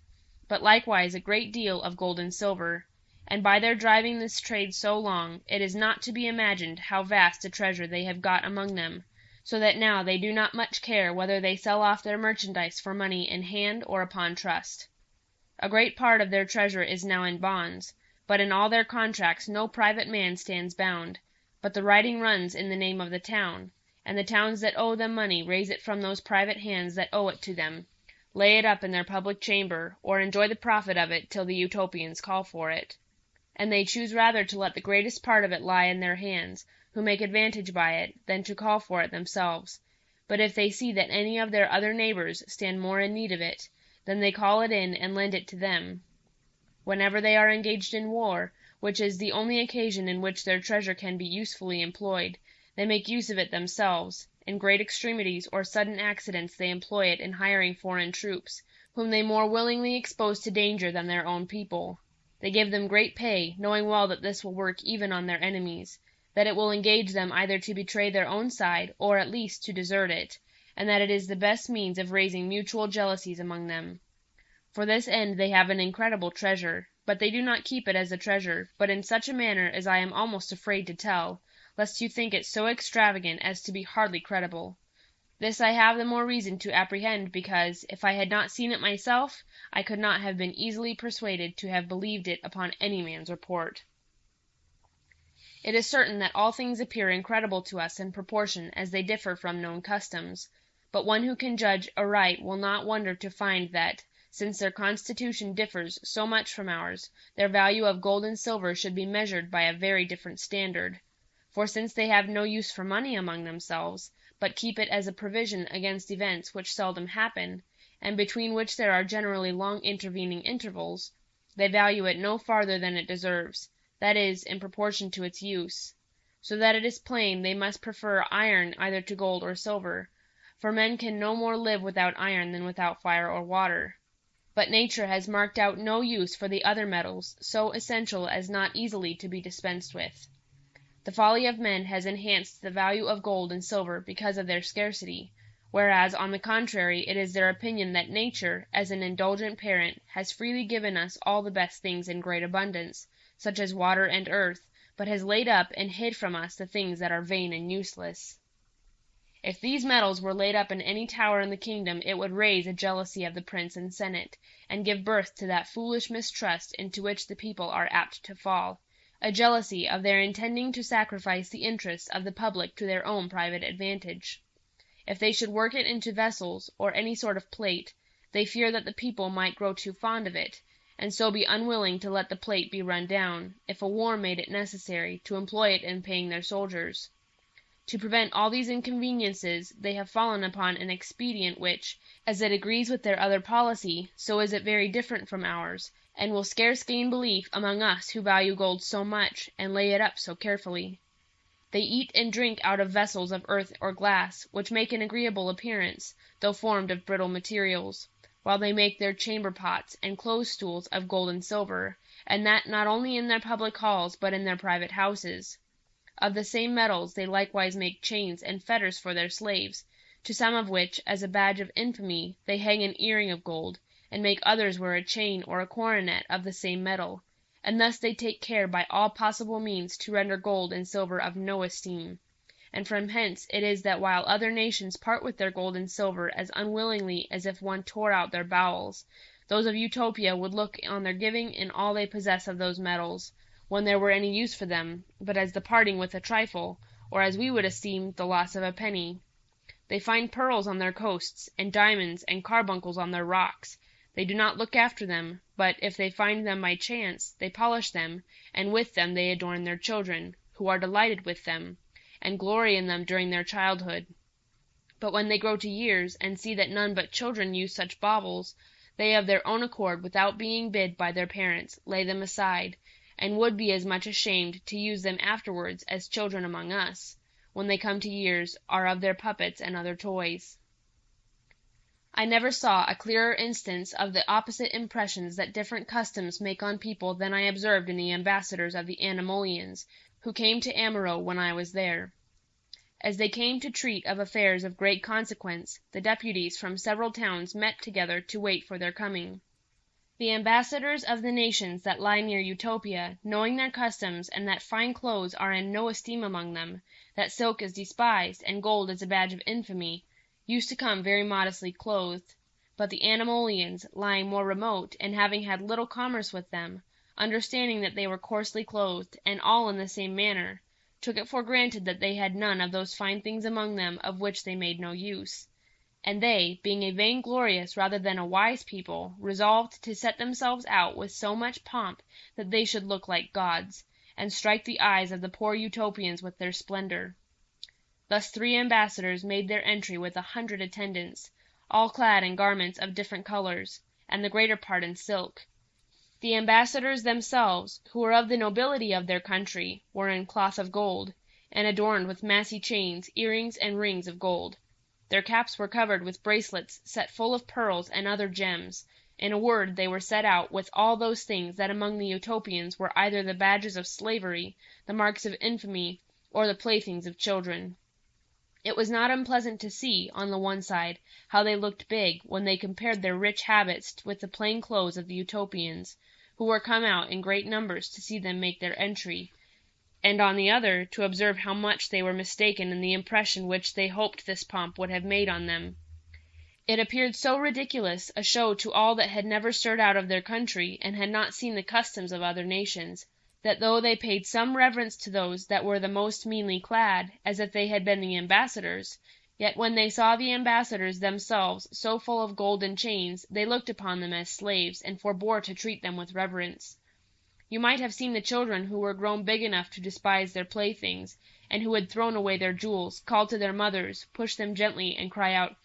but likewise a great deal of gold and silver, and by their driving this trade so long, it is not to be imagined how vast a treasure they have got among them, so that now they do not much care whether they sell off their merchandise for money in hand or upon trust. A great part of their treasure is now in bonds, but in all their contracts no private man stands bound, but the writing runs in the name of the town, and the towns that owe them money raise it from those private hands that owe it to them, lay it up in their public chamber, or enjoy the profit of it till the Utopians call for it. And they choose rather to let the greatest part of it lie in their hands, who make advantage by it, than to call for it themselves. But if they see that any of their other neighbours stand more in need of it, then they call it in and lend it to them. Whenever they are engaged in war, which is the only occasion in which their treasure can be usefully employed, they make use of it themselves. In great extremities or sudden accidents they employ it in hiring foreign troops, whom they more willingly expose to danger than their own people. They give them great pay, knowing well that this will work even on their enemies, that it will engage them either to betray their own side, or at least to desert it, and that it is the best means of raising mutual jealousies among them. For this end they have an incredible treasure, but they do not keep it as a treasure, but in such a manner as I am almost afraid to tell, lest you think it so extravagant as to be hardly credible. This I have the more reason to apprehend, because, if I had not seen it myself, I could not have been easily persuaded to have believed it upon any man's report. It is certain that all things appear incredible to us in proportion as they differ from known customs, but one who can judge aright will not wonder to find that, since their constitution differs so much from ours, their value of gold and silver should be measured by a very different standard. For since they have no use for money among themselves, but keep it as a provision against events which seldom happen, and between which there are generally long intervening intervals, they value it no farther than it deserves, that is, in proportion to its use. So that it is plain they must prefer iron either to gold or silver, for men can no more live without iron than without fire or water. But nature has marked out no use for the other metals so essential as not easily to be dispensed with. The folly of men has enhanced the value of gold and silver because of their scarcity, whereas, on the contrary, it is their opinion that nature, as an indulgent parent, has freely given us all the best things in great abundance, such as water and earth, but has laid up and hid from us the things that are vain and useless. If these metals were laid up in any tower in the kingdom, it would raise a jealousy of the prince and senate, and give birth to that foolish mistrust into which the people are apt to fall, a jealousy of their intending to sacrifice the interests of the public to their own private advantage. If they should work it into vessels, or any sort of plate, they fear that the people might grow too fond of it, and so be unwilling to let the plate be run down, if a war made it necessary to employ it in paying their soldiers. To prevent all these inconveniences, they have fallen upon an expedient which, as it agrees with their other policy, so is it very different from ours, and will scarce gain belief among us who value gold so much, and lay it up so carefully. They eat and drink out of vessels of earth or glass, which make an agreeable appearance, though formed of brittle materials, while they make their chamber pots and close stools of gold and silver, and that not only in their public halls but in their private houses. Of the same metals they likewise make chains and fetters for their slaves, to some of which, as a badge of infamy, they hang an earring of gold, and make others wear a chain or a coronet of the same metal, and thus they take care by all possible means to render gold and silver of no esteem. And from hence it is that while other nations part with their gold and silver as unwillingly as if one tore out their bowels, those of Utopia would look on their giving in all they possess of those metals, when there were any use for them, but as the parting with a trifle, or as we would esteem the loss of a penny. They find pearls on their coasts, and diamonds and carbuncles on their rocks. They do not look after them, but, if they find them by chance, they polish them, and with them they adorn their children, who are delighted with them, and glory in them during their childhood. But when they grow to years, and see that none but children use such baubles, they of their own accord, without being bid by their parents, lay them aside, and would be as much ashamed to use them afterwards as children among us, when they come to years, are of their puppets and other toys. I never saw a clearer instance of the opposite impressions that different customs make on people than I observed in the ambassadors of the Animolians, who came to Amaro when I was there. As they came to treat of affairs of great consequence, the deputies from several towns met together to wait for their coming. The ambassadors of the nations that lie near Utopia, knowing their customs, and that fine clothes are in no esteem among them, that silk is despised, and gold is a badge of infamy, used to come very modestly clothed. But the Animolians, lying more remote, and having had little commerce with them, understanding that they were coarsely clothed, and all in the same manner, took it for granted that they had none of those fine things among them of which they made no use. And they, being a vainglorious rather than a wise people, resolved to set themselves out with so much pomp that they should look like gods, and strike the eyes of the poor Utopians with their splendor. Thus 3 ambassadors made their entry with 100 attendants, all clad in garments of different colors, and the greater part in silk. The ambassadors themselves, who were of the nobility of their country, were in cloth of gold, and adorned with massy chains, earrings, and rings of gold. Their caps were covered with bracelets set full of pearls and other gems. In a word, they were set out with all those things that among the Utopians were either the badges of slavery, the marks of infamy, or the playthings of children. It was not unpleasant to see, on the one side, how they looked big, when they compared their rich habits with the plain clothes of the Utopians, who were come out in great numbers to see them make their entry, and on the other, to observe how much they were mistaken in the impression which they hoped this pomp would have made on them. It appeared so ridiculous a show to all that had never stirred out of their country, and had not seen the customs of other nations, that though they paid some reverence to those that were the most meanly clad, as if they had been the ambassadors, yet when they saw the ambassadors themselves so full of gold and chains, they looked upon them as slaves, and forbore to treat them with reverence. You might have seen the children who were grown big enough to despise their playthings, and who had thrown away their jewels, call to their mothers, push them gently, and cry out,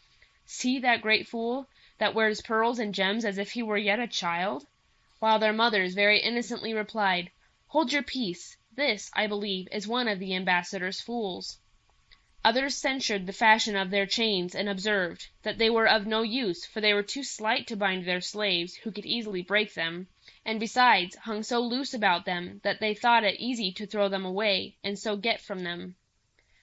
"See that great fool, that wears pearls and gems as if he were yet a child?" While their mothers very innocently replied, "Hold your peace, this, I believe, is one of the ambassador's fools." Others censured the fashion of their chains, and observed, that they were of no use, for they were too slight to bind their slaves, who could easily break them, and besides hung so loose about them, that they thought it easy to throw them away, and so get from them.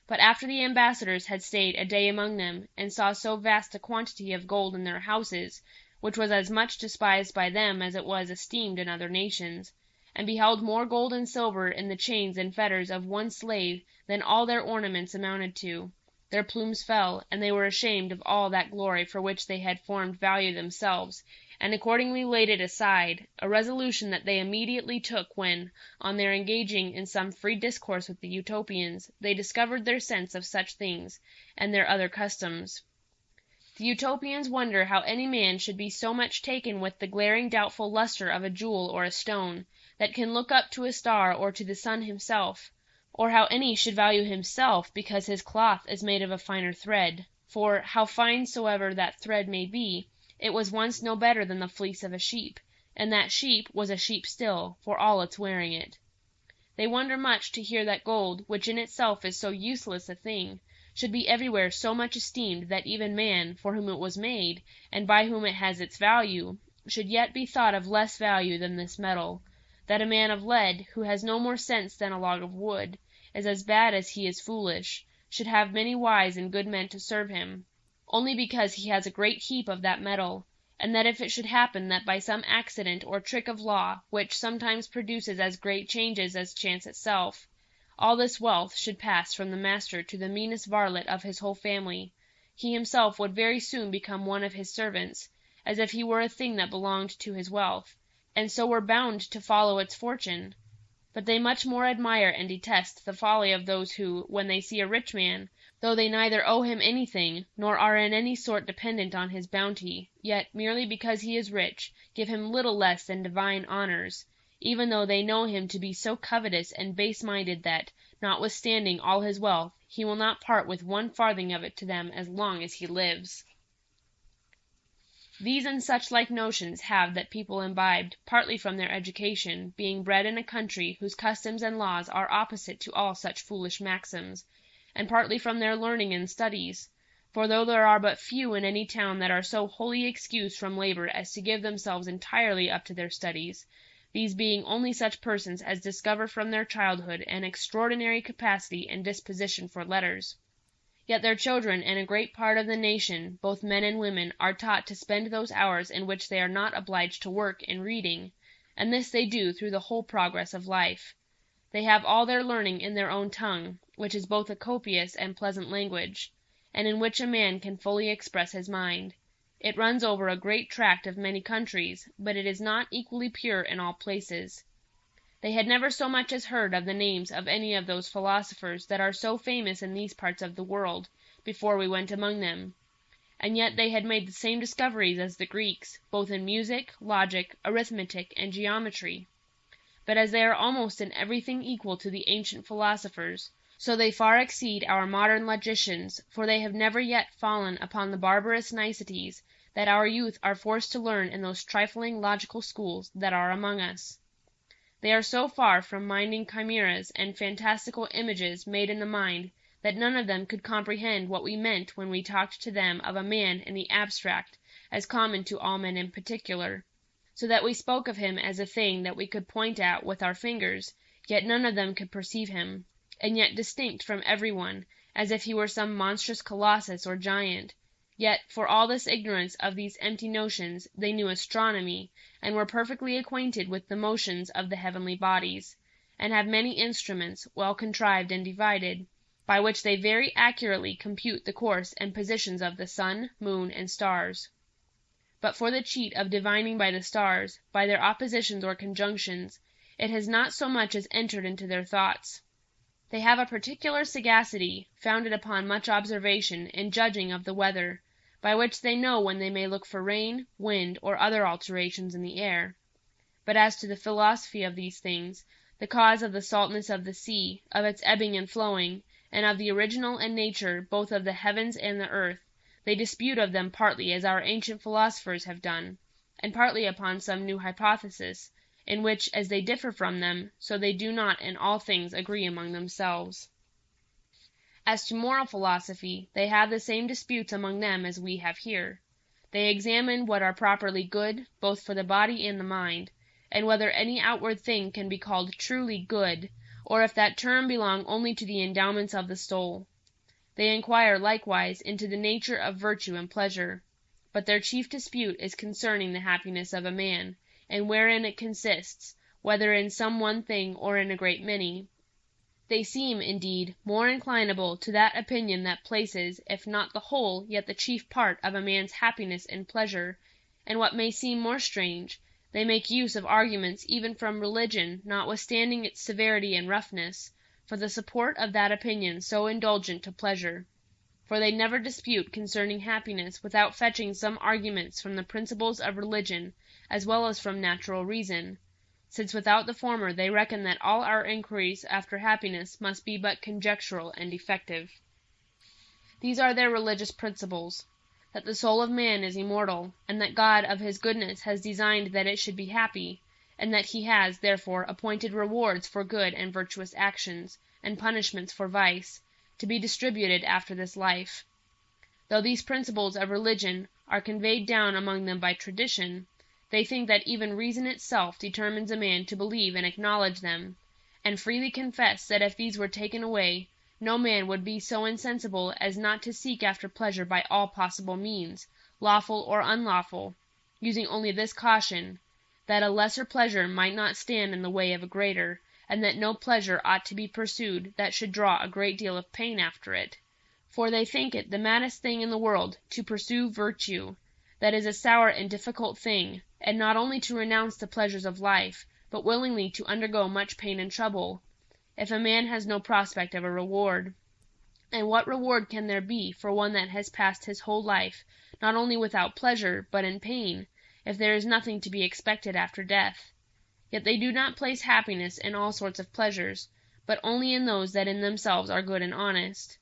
But after the ambassadors had stayed a day among them, and saw so vast a quantity of gold in their houses, which was as much despised by them as it was esteemed in other nations, and beheld more gold and silver in the chains and fetters of one slave than all their ornaments amounted to, their plumes fell, and they were ashamed of all that glory for which they had formed value themselves, and accordingly laid it aside, a resolution that they immediately took when, on their engaging in some free discourse with the Utopians, they discovered their sense of such things, and their other customs. The Utopians wonder how any man should be so much taken with the glaring doubtful lustre of a jewel or a stone, that can look up to a star or to the sun himself, or how any should value himself because his cloth is made of a finer thread, for, how fine soever that thread may be, it was once no better than the fleece of a sheep, and that sheep was a sheep still, for all its wearing it. They wonder much to hear that gold, which in itself is so useless a thing, should be everywhere so much esteemed that even man, for whom it was made, and by whom it has its value, should yet be thought of less value than this metal, that a man of lead, who has no more sense than a log of wood, is as bad as he is foolish, should have many wise and good men to serve him, only because he has a great heap of that metal, and that if it should happen that by some accident or trick of law, which sometimes produces as great changes as chance itself, all this wealth should pass from the master to the meanest varlet of his whole family, he himself would very soon become one of his servants, as if he were a thing that belonged to his wealth, and so were bound to follow its fortune. But they much more admire and detest the folly of those who, when they see a rich man, though they neither owe him anything, nor are in any sort dependent on his bounty, yet, merely because he is rich, give him little less than divine honours, even though they know him to be so covetous and base-minded that, notwithstanding all his wealth, he will not part with 1 farthing of it to them as long as he lives. These and such like notions have that people imbibed, partly from their education, being bred in a country whose customs and laws are opposite to all such foolish maxims, and partly from their learning and studies, for though there are but few in any town that are so wholly excused from labour as to give themselves entirely up to their studies, these being only such persons as discover from their childhood an extraordinary capacity and disposition for letters, yet their children and a great part of the nation, both men and women, are taught to spend those hours in which they are not obliged to work in reading, and this they do through the whole progress of life. They have all their learning in their own tongue, which is both a copious and pleasant language, and in which a man can fully express his mind. It runs over a great tract of many countries, but it is not equally pure in all places. They had never so much as heard of the names of any of those philosophers that are so famous in these parts of the world, before we went among them, and yet they had made the same discoveries as the Greeks, both in music, logic, arithmetic, and geometry. But as they are almost in everything equal to the ancient philosophers, so they far exceed our modern logicians, for they have never yet fallen upon the barbarous niceties that our youth are forced to learn in those trifling logical schools that are among us. They are so far from minding chimeras and fantastical images made in the mind, that none of them could comprehend what we meant when we talked to them of a man in the abstract, as common to all men in particular, so that we spoke of him as a thing that we could point at with our fingers, yet none of them could perceive him, and yet distinct from every one, as if he were some monstrous colossus or giant. Yet, for all this ignorance of these empty notions, they knew astronomy, and were perfectly acquainted with the motions of the heavenly bodies, and have many instruments, well contrived and divided, by which they very accurately compute the course and positions of the sun, moon, and stars. But for the cheat of divining by the stars, by their oppositions or conjunctions, it has not so much as entered into their thoughts. They have a particular sagacity, founded upon much observation, in judging of the weather, by which they know when they may look for rain, wind, or other alterations in the air. But as to the philosophy of these things, the cause of the saltness of the sea, of its ebbing and flowing, and of the original and nature both of the heavens and the earth, they dispute of them partly as our ancient philosophers have done, and partly upon some new hypothesis, in which, as they differ from them, so they do not in all things agree among themselves. As to moral philosophy, they have the same disputes among them as we have here. They examine what are properly good, both for the body and the mind, and whether any outward thing can be called truly good, or if that term belong only to the endowments of the soul. They inquire likewise into the nature of virtue and pleasure, but their chief dispute is concerning the happiness of a man, and wherein it consists, whether in some one thing or in a great many. They seem, indeed, more inclinable to that opinion that places, if not the whole, yet the chief part of a man's happiness in pleasure, and what may seem more strange, they make use of arguments even from religion, notwithstanding its severity and roughness, for the support of that opinion so indulgent to pleasure. For they never dispute concerning happiness without fetching some arguments from the principles of religion as well as from natural reason, since without the former they reckon that all our inquiries after happiness must be but conjectural and defective. These are their religious principles: that the soul of man is immortal, and that God of his goodness has designed that it should be happy, and that he has, therefore, appointed rewards for good and virtuous actions, and punishments for vice, to be distributed after this life. Though these principles of religion are conveyed down among them by tradition, they think that even reason itself determines a man to believe and acknowledge them, and freely confess that if these were taken away, no man would be so insensible as not to seek after pleasure by all possible means, lawful or unlawful, using only this caution, that a lesser pleasure might not stand in the way of a greater, and that no pleasure ought to be pursued that should draw a great deal of pain after it. For they think it the maddest thing in the world to pursue virtue, that is a sour and difficult thing, and not only to renounce the pleasures of life, but willingly to undergo much pain and trouble, if a man has no prospect of a reward. And what reward can there be for one that has passed his whole life, not only without pleasure, but in pain, if there is nothing to be expected after death? Yet they do not place happiness in all sorts of pleasures, but only in those that in themselves are good and honest.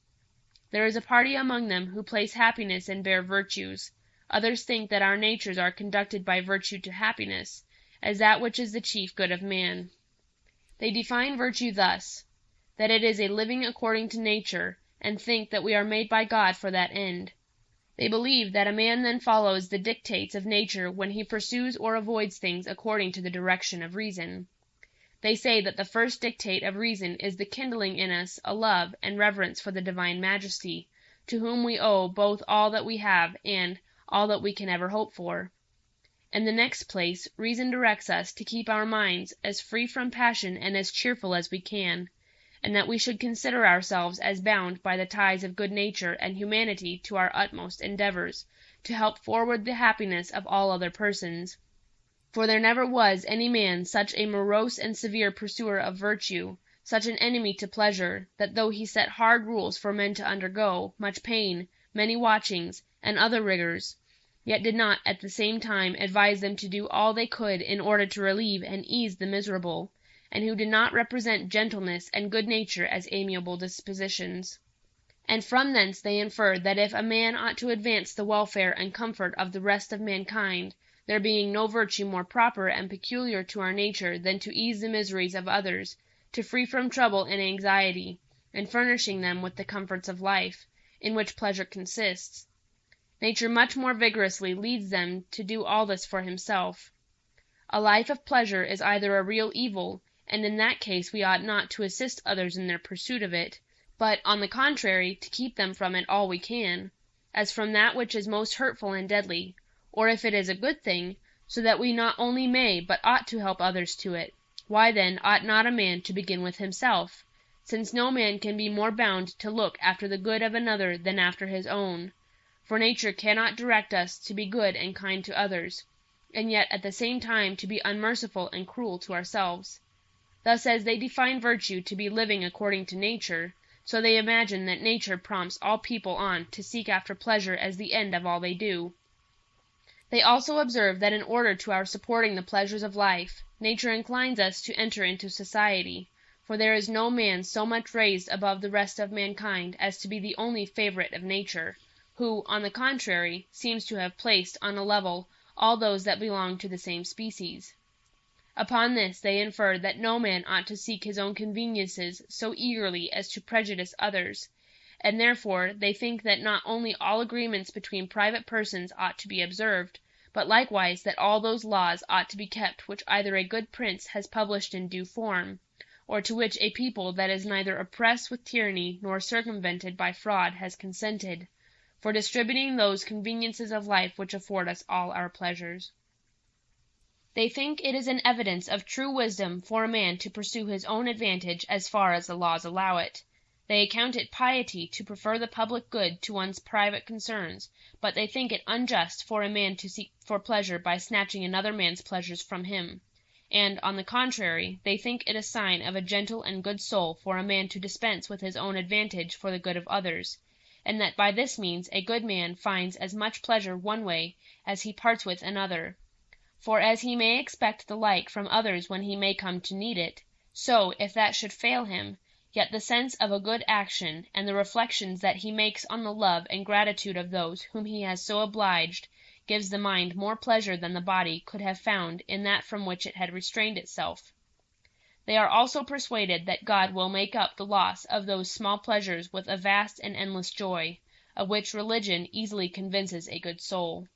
There is a party among them who place happiness in bare virtues. Others think that our natures are conducted by virtue to happiness, as that which is the chief good of man. They define virtue thus, that it is a living according to nature, and think that we are made by God for that end. They believe that a man then follows the dictates of nature when he pursues or avoids things according to the direction of reason. They say that the first dictate of reason is the kindling in us a love and reverence for the divine Majesty, to whom we owe both all that we have and all that we can ever hope for. In the next place, reason directs us to keep our minds as free from passion and as cheerful as we can, and that we should consider ourselves as bound by the ties of good nature and humanity to our utmost endeavors, to help forward the happiness of all other persons. For there never was any man such a morose and severe pursuer of virtue, such an enemy to pleasure, that though he set hard rules for men to undergo, much pain, many watchings, and other rigours, yet did not at the same time advise them to do all they could in order to relieve and ease the miserable, and who did not represent gentleness and good nature as amiable dispositions. And from thence they inferred that if a man ought to advance the welfare and comfort of the rest of mankind, there being no virtue more proper and peculiar to our nature than to ease the miseries of others, to free from trouble and anxiety, and furnishing them with the comforts of life, in which pleasure consists, nature much more vigorously leads them to do all this for himself. A life of pleasure is either a real evil, and in that case we ought not to assist others in their pursuit of it, but, on the contrary, to keep them from it all we can, as from that which is most hurtful and deadly, or if it is a good thing, so that we not only may but ought to help others to it. Why then ought not a man to begin with himself, since no man can be more bound to look after the good of another than after his own? For nature cannot direct us to be good and kind to others, and yet at the same time to be unmerciful and cruel to ourselves. Thus as they define virtue to be living according to nature, so they imagine that nature prompts all people on to seek after pleasure as the end of all they do. They also observe that in order to our supporting the pleasures of life, nature inclines us to enter into society, for there is no man so much raised above the rest of mankind as to be the only favourite of nature, who, on the contrary, seems to have placed on a level all those that belong to the same species. Upon this they infer that no man ought to seek his own conveniences so eagerly as to prejudice others, and therefore they think that not only all agreements between private persons ought to be observed, but likewise that all those laws ought to be kept which either a good prince has published in due form, or to which a people that is neither oppressed with tyranny nor circumvented by fraud has consented, for distributing those conveniences of life which afford us all our pleasures. They think it is an evidence of true wisdom for a man to pursue his own advantage as far as the laws allow it. They account it piety to prefer the public good to one's private concerns, but they think it unjust for a man to seek for pleasure by snatching another man's pleasures from him. And, on the contrary, they think it a sign of a gentle and good soul for a man to dispense with his own advantage for the good of others, and that by this means a good man finds as much pleasure one way as he parts with another. For as he may expect the like from others when he may come to need it, so, if that should fail him, yet the sense of a good action, and the reflections that he makes on the love and gratitude of those whom he has so obliged, gives the mind more pleasure than the body could have found in that from which it had restrained itself. They are also persuaded that God will make up the loss of those small pleasures with a vast and endless joy, of which religion easily convinces a good soul.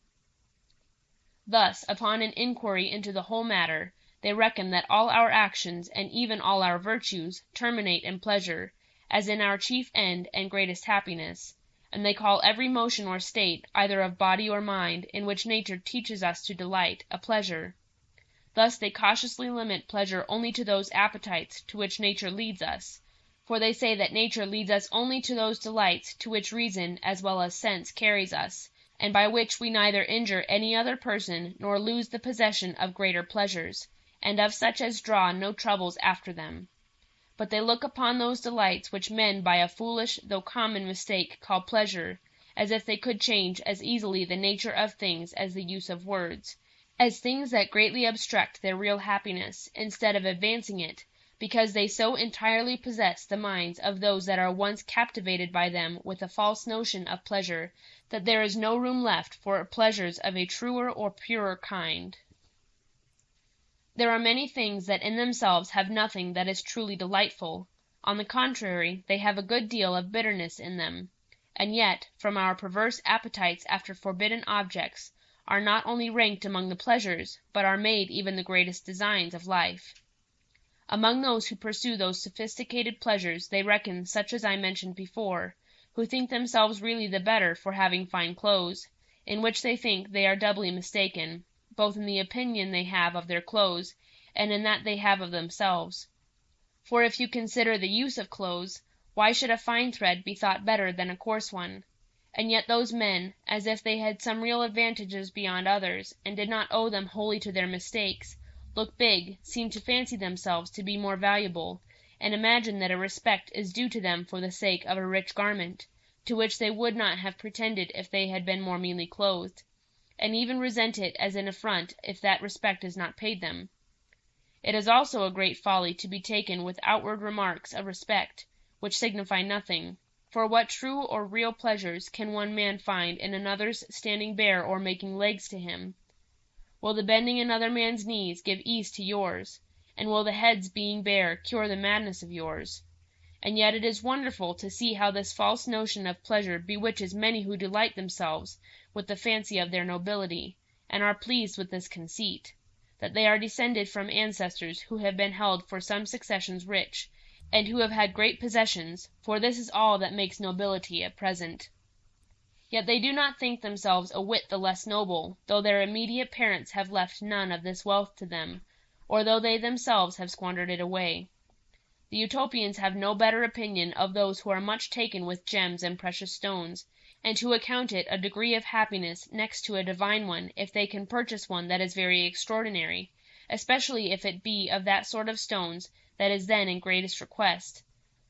Thus, upon an inquiry into the whole matter, they reckon that all our actions, and even all our virtues, terminate in pleasure, as in our chief end and greatest happiness, and they call every motion or state, either of body or mind, in which nature teaches us to delight, a pleasure. Thus they cautiously limit pleasure only to those appetites to which nature leads us, for they say that nature leads us only to those delights to which reason as well as sense carries us, and by which we neither injure any other person nor lose the possession of greater pleasures, and of such as draw no troubles after them. But they look upon those delights which men by a foolish though common mistake call pleasure, as if they could change as easily the nature of things as the use of words, as things that greatly obstruct their real happiness, instead of advancing it, because they so entirely possess the minds of those that are once captivated by them with a false notion of pleasure, that there is no room left for pleasures of a truer or purer kind. There are many things that in themselves have nothing that is truly delightful. On the contrary, they have a good deal of bitterness in them, and yet, from our perverse appetites after forbidden objects, are not only ranked among the pleasures, but are made even the greatest designs of life. Among those who pursue those sophisticated pleasures they reckon such as I mentioned before, who think themselves really the better for having fine clothes, in which they think they are doubly mistaken, both in the opinion they have of their clothes, and in that they have of themselves. For if you consider the use of clothes, why should a fine thread be thought better than a coarse one? And yet those men, as if they had some real advantages beyond others, and did not owe them wholly to their mistakes, look big, seem to fancy themselves to be more valuable, and imagine that a respect is due to them for the sake of a rich garment, to which they would not have pretended if they had been more meanly clothed, and even resent it as an affront if that respect is not paid them. It is also a great folly to be taken with outward remarks of respect, which signify nothing, for what true or real pleasures can one man find in another's standing bare or making legs to him? Will the bending another man's knees give ease to yours? And will the head's being bare cure the madness of yours? And yet it is wonderful to see how this false notion of pleasure bewitches many who delight themselves with the fancy of their nobility, and are pleased with this conceit, that they are descended from ancestors who have been held for some successions rich, and who have had great possessions, for this is all that makes nobility at present. Yet they do not think themselves a whit the less noble, though their immediate parents have left none of this wealth to them, or though they themselves have squandered it away. The Utopians have no better opinion of those who are much taken with gems and precious stones, and who account it a degree of happiness next to a divine one if they can purchase one that is very extraordinary, especially if it be of that sort of stones that is then in greatest request,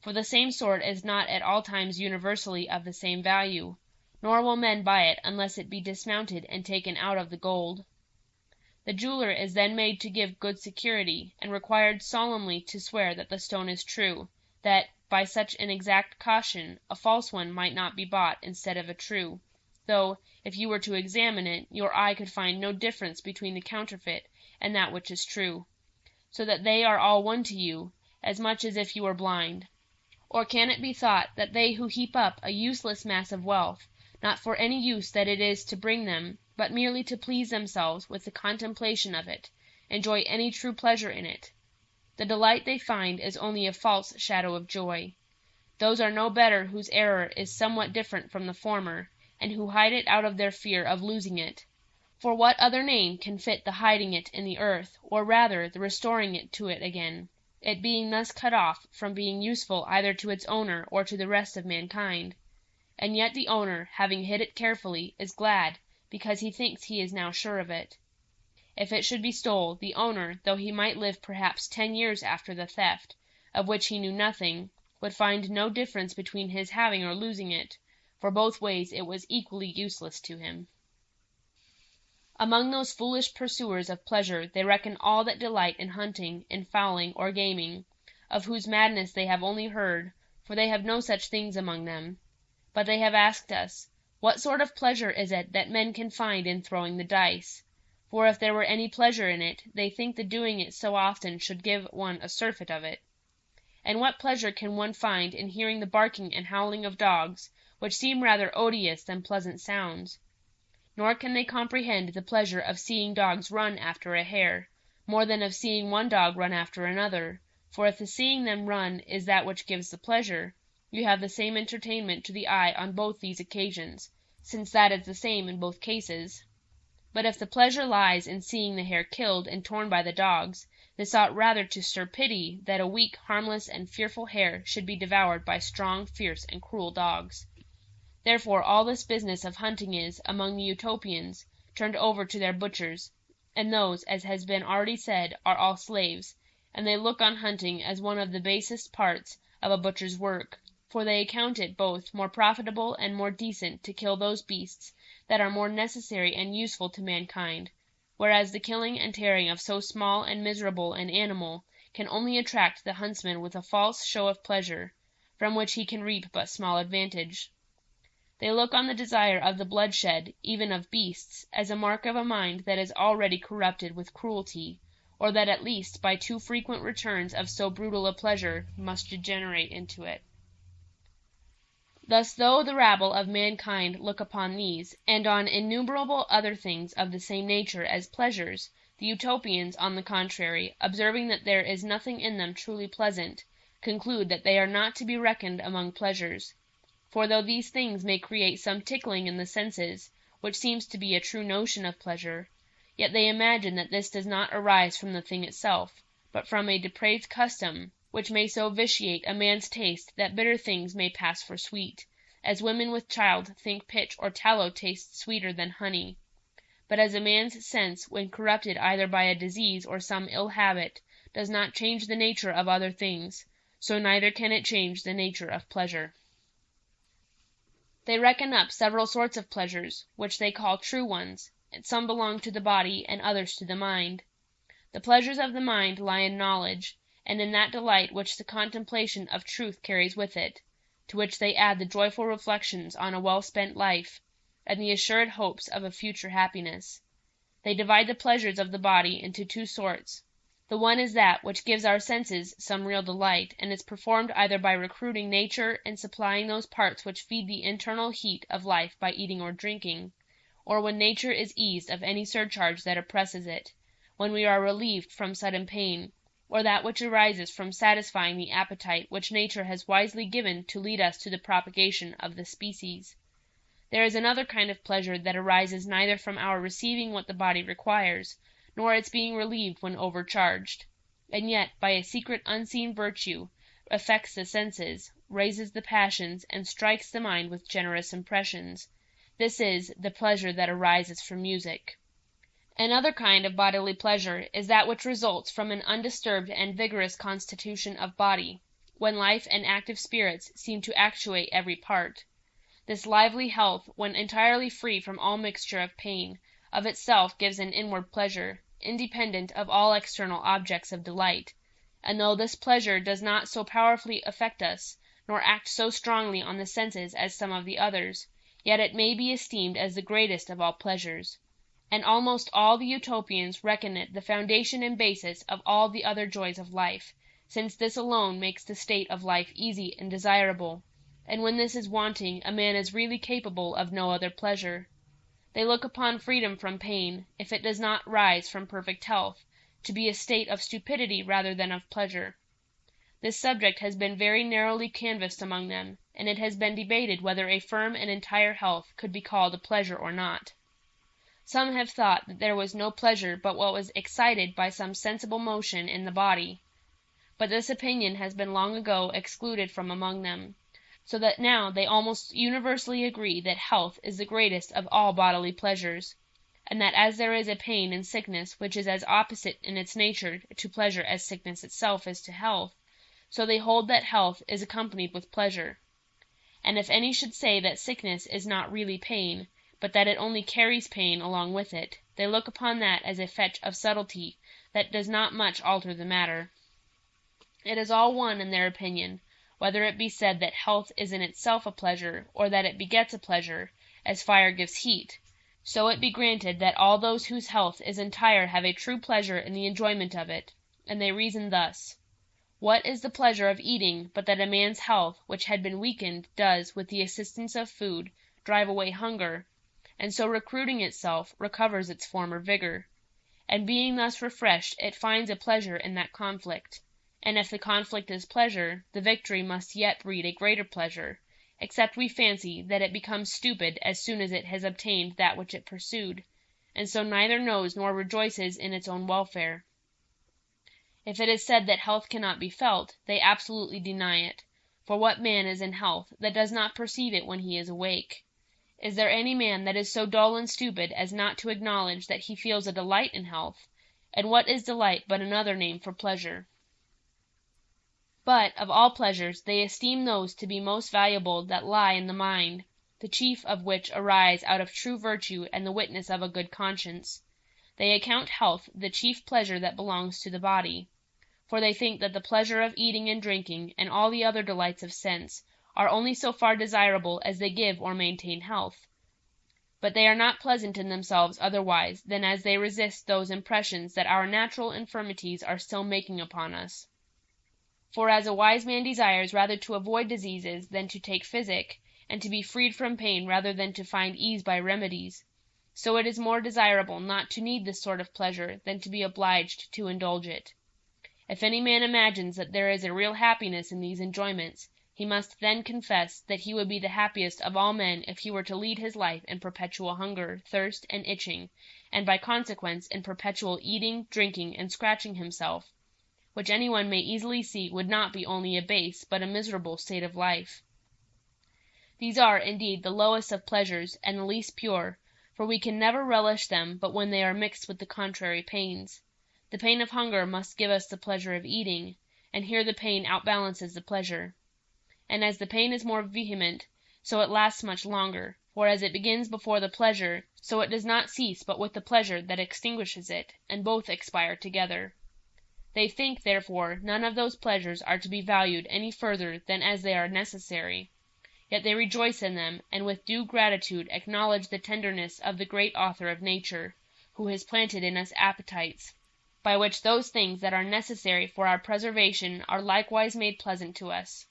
for the same sort is not at all times universally of the same value, nor will men buy it unless it be dismounted and taken out of the gold. The jeweller is then made to give good security, and required solemnly to swear that the stone is true, that, by such an exact caution, a false one might not be bought instead of a true, though, if you were to examine it, your eye could find no difference between the counterfeit and that which is true, so that they are all one to you, as much as if you were blind. Or can it be thought that they who heap up a useless mass of wealth, not for any use that it is to bring them, but merely to please themselves with the contemplation of it, enjoy any true pleasure in it? The delight they find is only a false shadow of joy. Those are no better whose error is somewhat different from the former, and who hide it out of their fear of losing it. For what other name can fit the hiding it in the earth, or rather the restoring it to it again, it being thus cut off from being useful either to its owner or to the rest of mankind? And yet the owner, having hid it carefully, is glad, because he thinks he is now sure of it. If it should be stole, the owner, though he might live perhaps 10 years after the theft, of which he knew nothing, would find no difference between his having or losing it, for both ways it was equally useless to him. Among those foolish pursuers of pleasure they reckon all that delight in hunting, in fowling, or gaming, of whose madness they have only heard, for they have no such things among them. But they have asked us, what sort of pleasure is it that men can find in throwing the dice? For if there were any pleasure in it, they think the doing it so often should give one a surfeit of it. And what pleasure can one find in hearing the barking and howling of dogs, which seem rather odious than pleasant sounds? Nor can they comprehend the pleasure of seeing dogs run after a hare, more than of seeing one dog run after another, for if the seeing them run is that which gives the pleasure, you have the same entertainment to the eye on both these occasions, since that is the same in both cases. But if the pleasure lies in seeing the hare killed and torn by the dogs, this ought rather to stir pity that a weak, harmless, and fearful hare should be devoured by strong, fierce, and cruel dogs. Therefore all this business of hunting is, among the Utopians, turned over to their butchers, and those, as has been already said, are all slaves, and they look on hunting as one of the basest parts of a butcher's work, for they account it both more profitable and more decent to kill those beasts that are more necessary and useful to mankind, whereas the killing and tearing of so small and miserable an animal can only attract the huntsman with a false show of pleasure, from which he can reap but small advantage. They look on the desire of the bloodshed, even of beasts, as a mark of a mind that is already corrupted with cruelty, or that at least by too frequent returns of so brutal a pleasure must degenerate into it. Thus, though the rabble of mankind look upon these, and on innumerable other things of the same nature, as pleasures, the Utopians, on the contrary, observing that there is nothing in them truly pleasant, conclude that they are not to be reckoned among pleasures. For though these things may create some tickling in the senses, which seems to be a true notion of pleasure, yet they imagine that this does not arise from the thing itself, but from a depraved custom, which may so vitiate a man's taste that bitter things may pass for sweet, as women with child think pitch or tallow tastes sweeter than honey. But as a man's sense, when corrupted either by a disease or some ill habit, does not change the nature of other things, so neither can it change the nature of pleasure. They reckon up several sorts of pleasures, which they call true ones, and some belong to the body and others to the mind. The pleasures of the mind lie in knowledge, and in that delight which the contemplation of truth carries with it, to which they add the joyful reflections on a well-spent life, and the assured hopes of a future happiness. They divide the pleasures of the body into two sorts. The one is that which gives our senses some real delight, and is performed either by recruiting nature and supplying those parts which feed the internal heat of life by eating or drinking, or when nature is eased of any surcharge that oppresses it, when we are relieved from sudden pain, or that which arises from satisfying the appetite which nature has wisely given to lead us to the propagation of the species. There is another kind of pleasure that arises neither from our receiving what the body requires, nor its being relieved when overcharged, and yet, by a secret unseen virtue, affects the senses, raises the passions, and strikes the mind with generous impressions. This is the pleasure that arises from music. Another kind of bodily pleasure is that which results from an undisturbed and vigorous constitution of body, when life and active spirits seem to actuate every part. This lively health, when entirely free from all mixture of pain, of itself gives an inward pleasure, independent of all external objects of delight, and though this pleasure does not so powerfully affect us, nor act so strongly on the senses as some of the others, yet it may be esteemed as the greatest of all pleasures. And almost all the Utopians reckon it the foundation and basis of all the other joys of life, since this alone makes the state of life easy and desirable, and when this is wanting, a man is really capable of no other pleasure. They look upon freedom from pain, if it does not rise from perfect health, to be a state of stupidity rather than of pleasure. This subject has been very narrowly canvassed among them, and it has been debated whether a firm and entire health could be called a pleasure or not. Some have thought that there was no pleasure but what was excited by some sensible motion in the body, but this opinion has been long ago excluded from among them, so that now they almost universally agree that health is the greatest of all bodily pleasures, and that as there is a pain in sickness which is as opposite in its nature to pleasure as sickness itself is to health, so they hold that health is accompanied with pleasure. And if any should say that sickness is not really pain, but that it only carries pain along with it, they look upon that as a fetch of subtlety that does not much alter the matter. It is all one in their opinion, whether it be said that health is in itself a pleasure, or that it begets a pleasure, as fire gives heat, so it be granted that all those whose health is entire have a true pleasure in the enjoyment of it, and they reason thus: what is the pleasure of eating but that a man's health, which had been weakened, does, with the assistance of food, drive away hunger, and so recruiting itself, recovers its former vigor, and being thus refreshed, it finds a pleasure in that conflict. And if the conflict is pleasure, the victory must yet breed a greater pleasure, except we fancy that it becomes stupid as soon as it has obtained that which it pursued, and so neither knows nor rejoices in its own welfare. If it is said that health cannot be felt, they absolutely deny it, for what man is in health that does not perceive it when he is awake? Is there any man that is so dull and stupid as not to acknowledge that he feels a delight in health? And what is delight but another name for pleasure? But, of all pleasures, they esteem those to be most valuable that lie in the mind, the chief of which arise out of true virtue and the witness of a good conscience. They account health the chief pleasure that belongs to the body, for they think that the pleasure of eating and drinking, and all the other delights of sense, are only so far desirable as they give or maintain health. But they are not pleasant in themselves otherwise than as they resist those impressions that our natural infirmities are still making upon us. For as a wise man desires rather to avoid diseases than to take physic, and to be freed from pain rather than to find ease by remedies, so it is more desirable not to need this sort of pleasure than to be obliged to indulge it. If any man imagines that there is a real happiness in these enjoyments, he must then confess that he would be the happiest of all men if he were to lead his life in perpetual hunger, thirst, and itching, and by consequence in perpetual eating, drinking, and scratching himself, which anyone may easily see would not be only a base but a miserable state of life. These are, indeed, the lowest of pleasures, and the least pure, for we can never relish them but when they are mixed with the contrary pains. The pain of hunger must give us the pleasure of eating, and here the pain outbalances the pleasure. And as the pain is more vehement, so it lasts much longer, for as it begins before the pleasure, so it does not cease but with the pleasure that extinguishes it, and both expire together. They think, therefore, none of those pleasures are to be valued any further than as they are necessary. Yet they rejoice in them, and with due gratitude acknowledge the tenderness of the great Author of nature, who has planted in us appetites, by which those things that are necessary for our preservation are likewise made pleasant to us.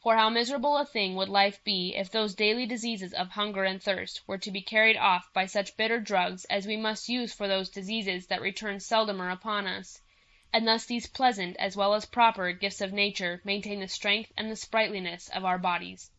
For how miserable a thing would life be if those daily diseases of hunger and thirst were to be carried off by such bitter drugs as we must use for those diseases that return seldomer upon us, and thus these pleasant as well as proper gifts of nature maintain the strength and the sprightliness of our bodies.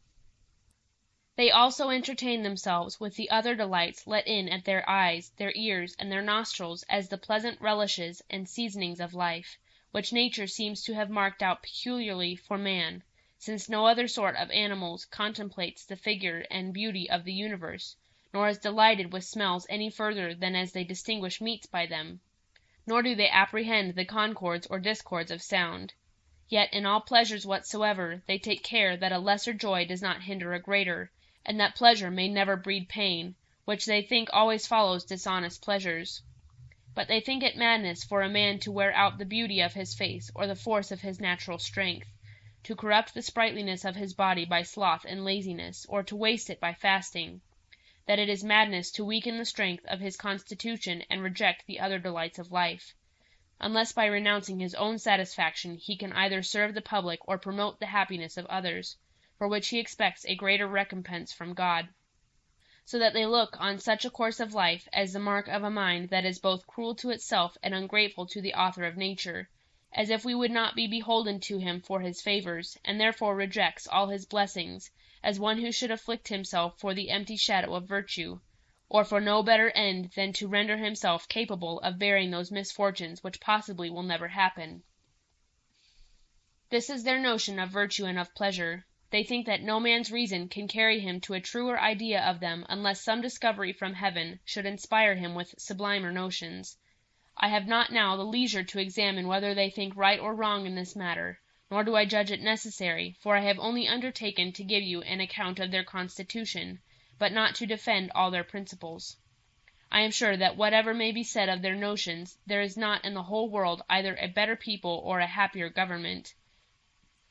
They also entertain themselves with the other delights let in at their eyes, their ears, and their nostrils as the pleasant relishes and seasonings of life, which nature seems to have marked out peculiarly for man, since no other sort of animals contemplates the figure and beauty of the universe, nor is delighted with smells any further than as they distinguish meats by them, nor do they apprehend the concords or discords of sound. Yet in all pleasures whatsoever they take care that a lesser joy does not hinder a greater, and that pleasure may never breed pain, which they think always follows dishonest pleasures. But they think it madness for a man to wear out the beauty of his face or the force of his natural strength, to corrupt the sprightliness of his body by sloth and laziness, or to waste it by fasting; that it is madness to weaken the strength of his constitution and reject the other delights of life, unless by renouncing his own satisfaction he can either serve the public or promote the happiness of others, for which he expects a greater recompense from God. So that they look on such a course of life as the mark of a mind that is both cruel to itself and ungrateful to the Author of nature, as if we would not be beholden to him for his favours, and therefore rejects all his blessings, as one who should afflict himself for the empty shadow of virtue, or for no better end than to render himself capable of bearing those misfortunes which possibly will never happen. This is their notion of virtue and of pleasure. They think that no man's reason can carry him to a truer idea of them unless some discovery from heaven should inspire him with sublimer notions. I have not now the leisure to examine whether they think right or wrong in this matter, nor do I judge it necessary, for I have only undertaken to give you an account of their constitution, but not to defend all their principles. I am sure that whatever may be said of their notions, there is not in the whole world either a better people or a happier government.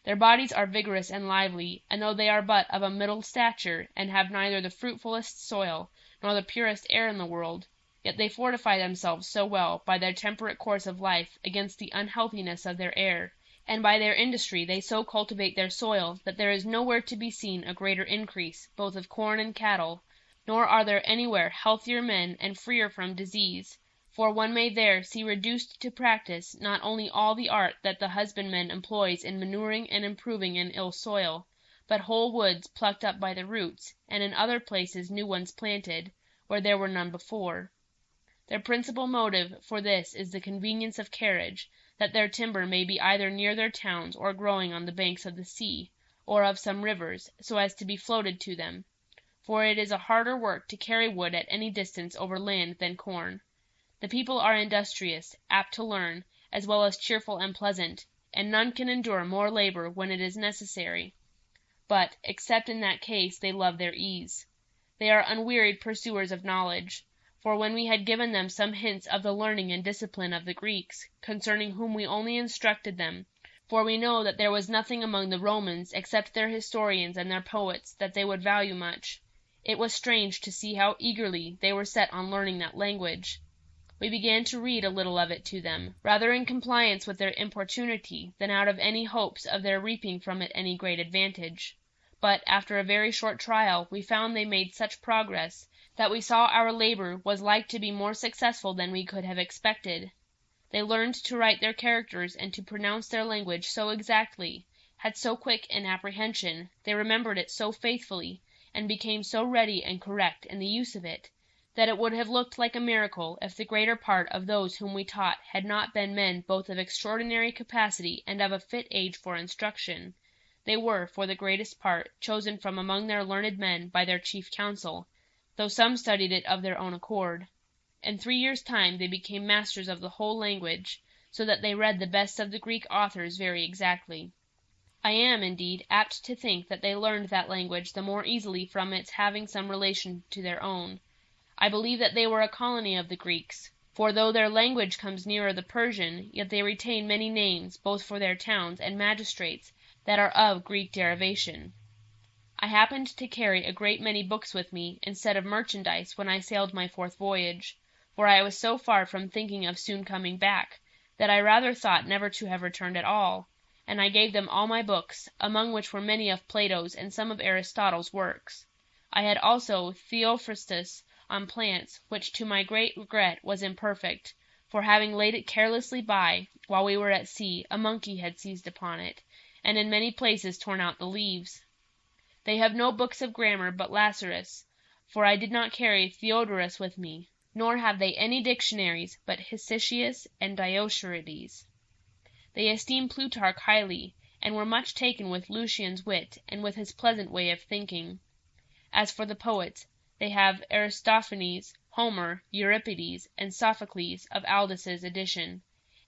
Their bodies are vigorous and lively, and though they are but of a middle stature, and have neither the fruitfulest soil nor the purest air in the world, yet they fortify themselves so well by their temperate course of life against the unhealthiness of their air, and by their industry they so cultivate their soil that there is nowhere to be seen a greater increase, both of corn and cattle, nor are there anywhere healthier men and freer from disease, for one may there see reduced to practice not only all the art that the husbandman employs in manuring and improving an ill soil, but whole woods plucked up by the roots, and in other places new ones planted, where there were none before. Their principal motive for this is the convenience of carriage, that their timber may be either near their towns or growing on the banks of the sea, or of some rivers, so as to be floated to them, for it is a harder work to carry wood at any distance over land than corn. The people are industrious, apt to learn, as well as cheerful and pleasant, and none can endure more labour when it is necessary. But, except in that case, they love their ease. They are unwearied pursuers of knowledge, for when we had given them some hints of the learning and discipline of the Greeks, concerning whom we only instructed them, for we know that there was nothing among the Romans except their historians and their poets that they would value much, it was strange to see how eagerly they were set on learning that language. We began to read a little of it to them, rather in compliance with their importunity than out of any hopes of their reaping from it any great advantage. But after a very short trial we found they made such progress that we saw our labour was like to be more successful than we could have expected. They learned to write their characters and to pronounce their language so exactly, had so quick an apprehension, they remembered it so faithfully, and became so ready and correct in the use of it, that it would have looked like a miracle if the greater part of those whom we taught had not been men both of extraordinary capacity and of a fit age for instruction. They were, for the greatest part, chosen from among their learned men by their chief counsel, though some studied it of their own accord. In 3 years' time they became masters of the whole language, so that they read the best of the Greek authors very exactly. I am, indeed, apt to think that they learned that language the more easily from its having some relation to their own. I believe that they were a colony of the Greeks, for though their language comes nearer the Persian, yet they retain many names, both for their towns and magistrates, that are of Greek derivation. I happened to carry a great many books with me, instead of merchandise, when I sailed my 4th voyage, for I was so far from thinking of soon coming back, that I rather thought never to have returned at all, and I gave them all my books, among which were many of Plato's and some of Aristotle's works. I had also Theophrastus on plants, which to my great regret was imperfect, for having laid it carelessly by, while we were at sea, a monkey had seized upon it, and in many places torn out the leaves. They have no books of grammar but Lazarus, for I did not carry Theodorus with me, nor have they any dictionaries but Hesychius and Dioskurides. They esteem Plutarch highly, and were much taken with Lucian's wit, and with his pleasant way of thinking. As for the poets, They have Aristophanes, Homer, Euripides, and Sophocles of Aldus's edition,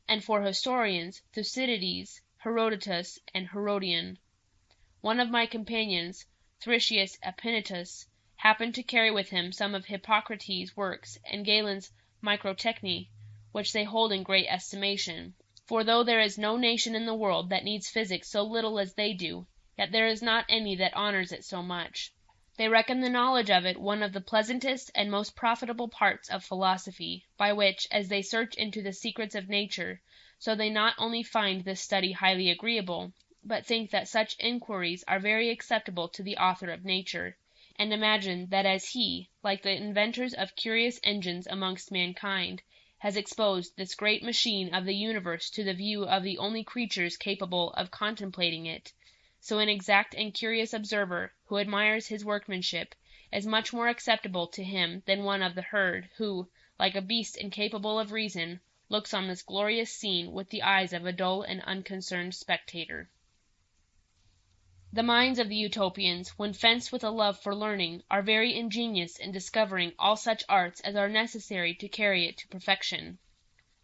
and for historians Thucydides, Herodotus, and Herodian. One of my companions, Thricius Epinitus, happened to carry with him some of Hippocrates' works and Galen's Microtechny, which they hold in great estimation. For though there is no nation in the world that needs physic so little as they do, yet there is not any that honours it so much. They reckon the knowledge of it one of the pleasantest and most profitable parts of philosophy, by which, as they search into the secrets of nature, so they not only find this study highly agreeable, but think that such inquiries are very acceptable to the author of nature, and imagine that as he, like the inventors of curious engines amongst mankind, has exposed this great machine of the universe to the view of the only creatures capable of contemplating it, so an exact and curious observer, who admires his workmanship, is much more acceptable to him than one of the herd, who, like a beast incapable of reason, looks on this glorious scene with the eyes of a dull and unconcerned spectator. The minds of the Utopians, when fenced with a love for learning, are very ingenious in discovering all such arts as are necessary to carry it to perfection.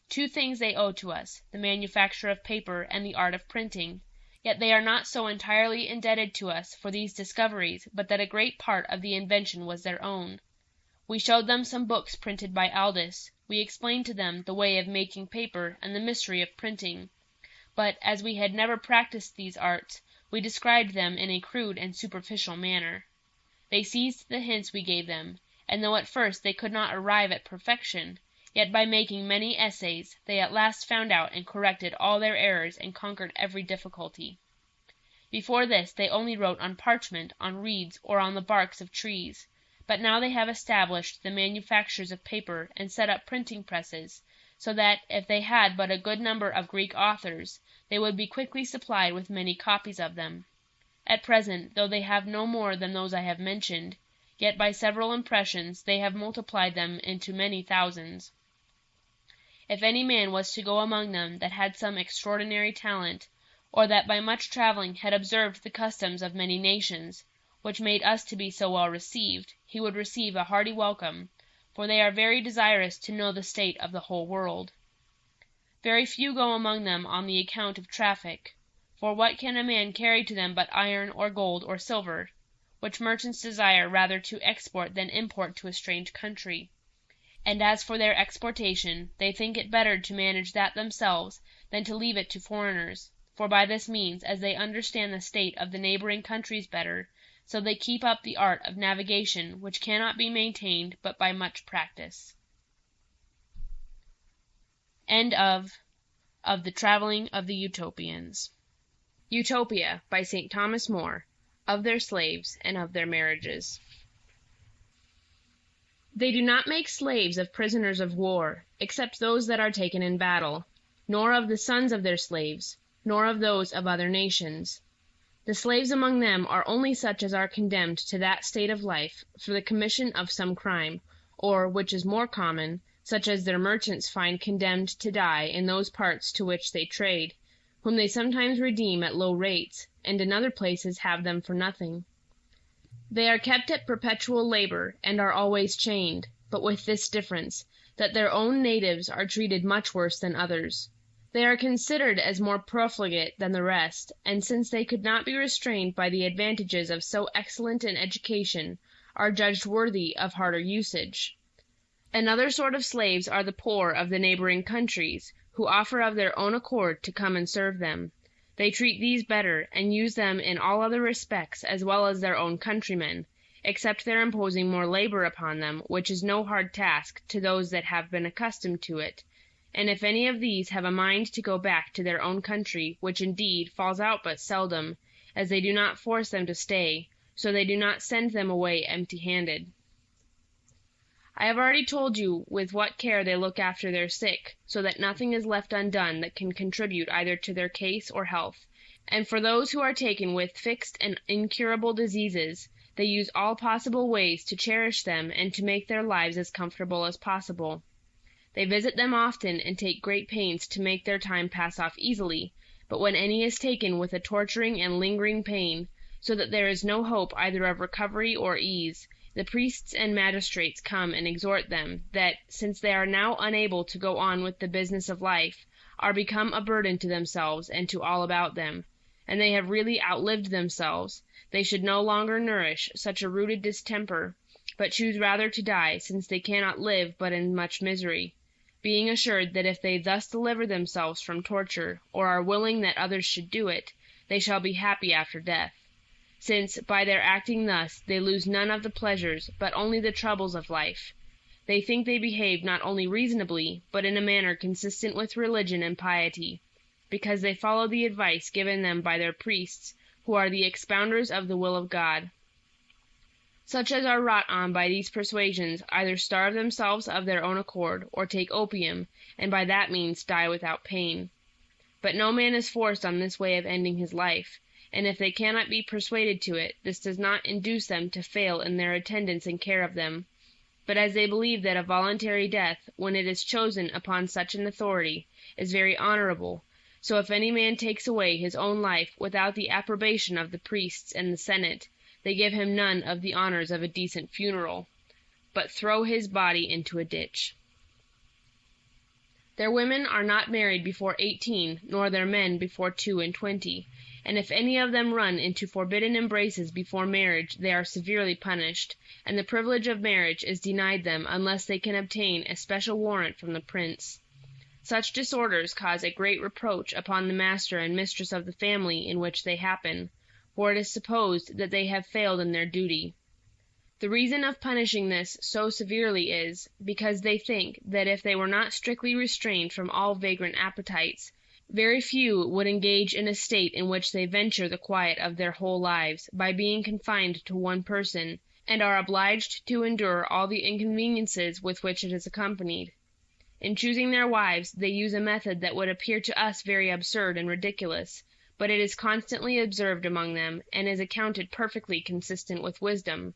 Two things they owe to us, the manufacture of paper and the art of printing, yet they are not so entirely indebted to us for these discoveries but that a great part of the invention was their own. We showed them some books printed by Aldus, we explained to them the way of making paper and the mystery of printing, but, as we had never practised these arts, we described them in a crude and superficial manner. They seized the hints we gave them, and though at first they could not arrive at perfection, yet by making many essays they at last found out and corrected all their errors and conquered every difficulty. Before this they only wrote on parchment, on reeds, or on the barks of trees, but now they have established the manufactures of paper and set up printing presses, so that, if they had but a good number of Greek authors, they would be quickly supplied with many copies of them. At present, though they have no more than those I have mentioned, yet by several impressions they have multiplied them into many thousands. If any man was to go among them that had some extraordinary talent, or that by much travelling had observed the customs of many nations, which made us to be so well received, he would receive a hearty welcome, for they are very desirous to know the state of the whole world. Very few go among them on the account of traffic, for what can a man carry to them but iron or gold or silver, which merchants desire rather to export than import to a strange country? And as for their exportation, they think it better to manage that themselves than to leave it to foreigners, for by this means, as they understand the state of the neighbouring countries better, so they keep up the art of navigation, which cannot be maintained but by much practice. End of The Travelling of the Utopians. Utopia, by St. Thomas More, of their slaves and of their marriages. They do not make slaves of prisoners of war, except those that are taken in battle, nor of the sons of their slaves, nor of those of other nations. The slaves among them are only such as are condemned to that state of life for the commission of some crime, or, which is more common, such as their merchants find condemned to die in those parts to which they trade, whom they sometimes redeem at low rates, and in other places have them for nothing. They are kept at perpetual labour, and are always chained, but with this difference, that their own natives are treated much worse than others. They are considered as more profligate than the rest, and since they could not be restrained by the advantages of so excellent an education, are judged worthy of harder usage. Another sort of slaves are the poor of the neighbouring countries, who offer of their own accord to come and serve them. They treat these better, and use them in all other respects as well as their own countrymen, except their imposing more labour upon them, which is no hard task to those that have been accustomed to it. And if any of these have a mind to go back to their own country, which indeed falls out but seldom, as they do not force them to stay, so they do not send them away empty-handed. I have already told you with what care they look after their sick, so that nothing is left undone that can contribute either to their case or health, and for those who are taken with fixed and incurable diseases, they use all possible ways to cherish them and to make their lives as comfortable as possible. They visit them often and take great pains to make their time pass off easily, but when any is taken with a torturing and lingering pain, so that there is no hope either of recovery or ease, the priests and magistrates come and exhort them, that, since they are now unable to go on with the business of life, are become a burden to themselves and to all about them, and they have really outlived themselves, they should no longer nourish such a rooted distemper, but choose rather to die, since they cannot live but in much misery, being assured that if they thus deliver themselves from torture, or are willing that others should do it, they shall be happy after death, since, by their acting thus, they lose none of the pleasures, but only the troubles of life. They think they behave not only reasonably, but in a manner consistent with religion and piety, because they follow the advice given them by their priests, who are the expounders of the will of God. Such as are wrought on by these persuasions either starve themselves of their own accord, or take opium, and by that means die without pain. But no man is forced on this way of ending his life, and if they cannot be persuaded to it, this does not induce them to fail in their attendance and care of them. But as they believe that a voluntary death, when it is chosen upon such an authority, is very honorable, so if any man takes away his own life without the approbation of the priests and the senate, they give him none of the honors of a decent funeral, but throw his body into a ditch. Their women are not married before 18, nor their men before 22, and if any of them run into forbidden embraces before marriage, they are severely punished, and the privilege of marriage is denied them unless they can obtain a special warrant from the prince. Such disorders cause a great reproach upon the master and mistress of the family in which they happen, for it is supposed that they have failed in their duty. The reason of punishing this so severely is, because they think that if they were not strictly restrained from all vagrant appetites, very few would engage in a state in which they venture the quiet of their whole lives, by being confined to one person, and are obliged to endure all the inconveniences with which it is accompanied. In choosing their wives, they use a method that would appear to us very absurd and ridiculous, but it is constantly observed among them, and is accounted perfectly consistent with wisdom.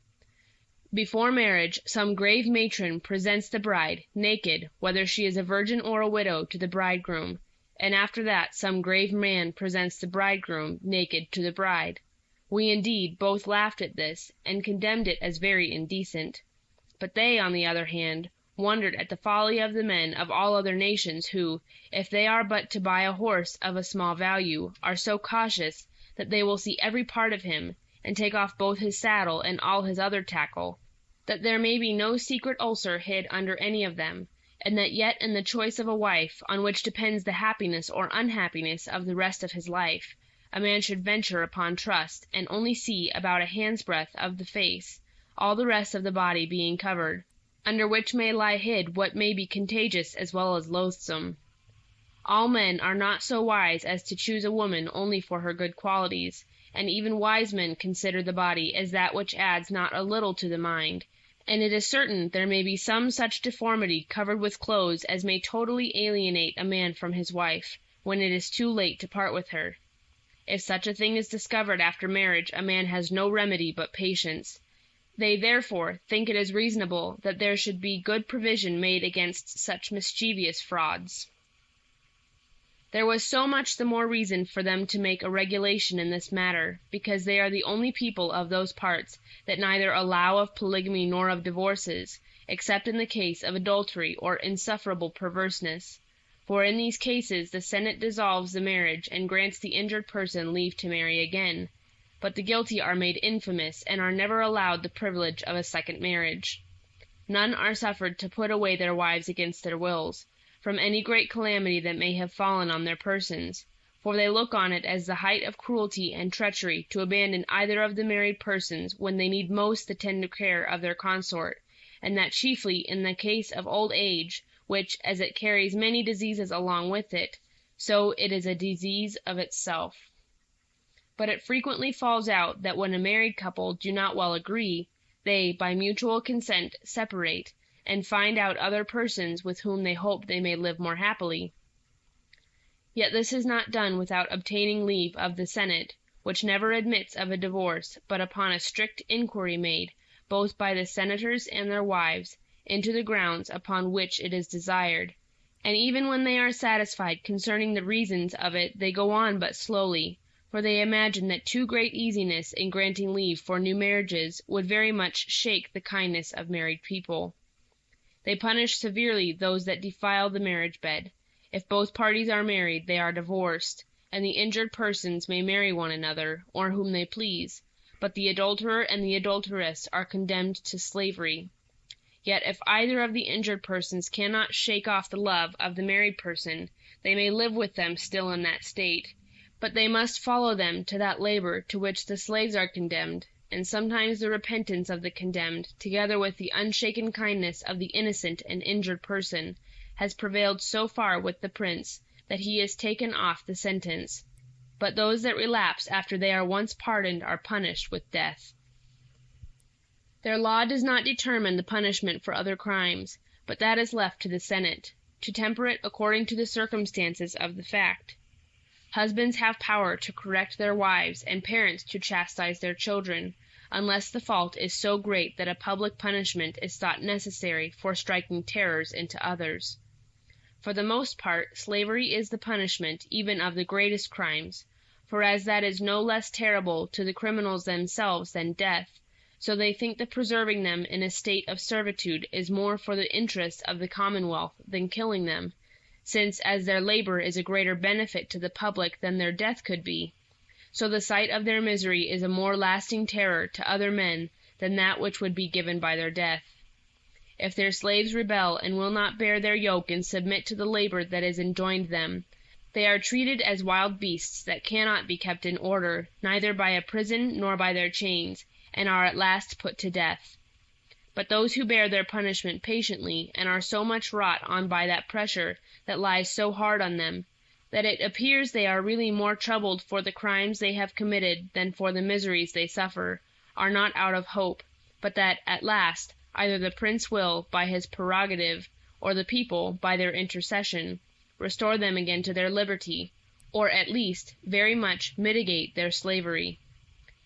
Before marriage, some grave matron presents the bride, naked, whether she is a virgin or a widow, to the bridegroom, and after that some grave man presents the bridegroom, naked, to the bride. We, indeed, both laughed at this, and condemned it as very indecent. But they, on the other hand, wondered at the folly of the men of all other nations who, if they are but to buy a horse of a small value, are so cautious that they will see every part of him, and take off both his saddle and all his other tackle, that there may be no secret ulcer hid under any of them, and that yet in the choice of a wife, on which depends the happiness or unhappiness of the rest of his life, a man should venture upon trust, and only see about a hand's breadth of the face, all the rest of the body being covered, under which may lie hid what may be contagious as well as loathsome. All men are not so wise as to choose a woman only for her good qualities, and even wise men consider the body as that which adds not a little to the mind, and it is certain there may be some such deformity covered with clothes as may totally alienate a man from his wife, when it is too late to part with her. If such a thing is discovered after marriage, a man has no remedy but patience. They, therefore, think it is reasonable that there should be good provision made against such mischievous frauds. There was so much the more reason for them to make a regulation in this matter, because they are the only people of those parts that neither allow of polygamy nor of divorces, except in the case of adultery or insufferable perverseness. For in these cases the Senate dissolves the marriage and grants the injured person leave to marry again, but the guilty are made infamous and are never allowed the privilege of a second marriage. None are suffered to put away their wives against their wills, from any great calamity that may have fallen on their persons, for they look on it as the height of cruelty and treachery to abandon either of the married persons when they need most the tender care of their consort, and that chiefly in the case of old age, which, as it carries many diseases along with it, so it is a disease of itself. But it frequently falls out that when a married couple do not well agree, they, by mutual consent, separate, and find out other persons with whom they hope they may live more happily. Yet this is not done without obtaining leave of the Senate, which never admits of a divorce, but upon a strict inquiry made, both by the senators and their wives, into the grounds upon which it is desired, and even when they are satisfied concerning the reasons of it they go on but slowly, for they imagine that too great easiness in granting leave for new marriages would very much shake the kindness of married people. They punish severely those that defile the marriage bed. If both parties are married, they are divorced, and the injured persons may marry one another, or whom they please, but the adulterer and the adulteress are condemned to slavery. Yet if either of the injured persons cannot shake off the love of the married person, they may live with them still in that state, but they must follow them to that labor to which the slaves are condemned, and sometimes the repentance of the condemned, together with the unshaken kindness of the innocent and injured person, has prevailed so far with the prince that he is taken off the sentence. But those that relapse after they are once pardoned are punished with death. Their law does not determine the punishment for other crimes, but that is left to the Senate, to temper it according to the circumstances of the fact. Husbands have power to correct their wives, and parents to chastise their children, unless the fault is so great that a public punishment is thought necessary for striking terrors into others. For the most part, slavery is the punishment even of the greatest crimes, for as that is no less terrible to the criminals themselves than death, so they think that preserving them in a state of servitude is more for the interest of the commonwealth than killing them, since as their labor is a greater benefit to the public than their death could be, so the sight of their misery is a more lasting terror to other men than that which would be given by their death. If their slaves rebel and will not bear their yoke and submit to the labor that is enjoined them, they are treated as wild beasts that cannot be kept in order, neither by a prison nor by their chains, and are at last put to death. But those who bear their punishment patiently, and are so much wrought on by that pressure that lies so hard on them, that it appears they are really more troubled for the crimes they have committed than for the miseries they suffer, are not out of hope, but that, at last, either the prince will, by his prerogative, or the people, by their intercession, restore them again to their liberty, or at least very much mitigate their slavery.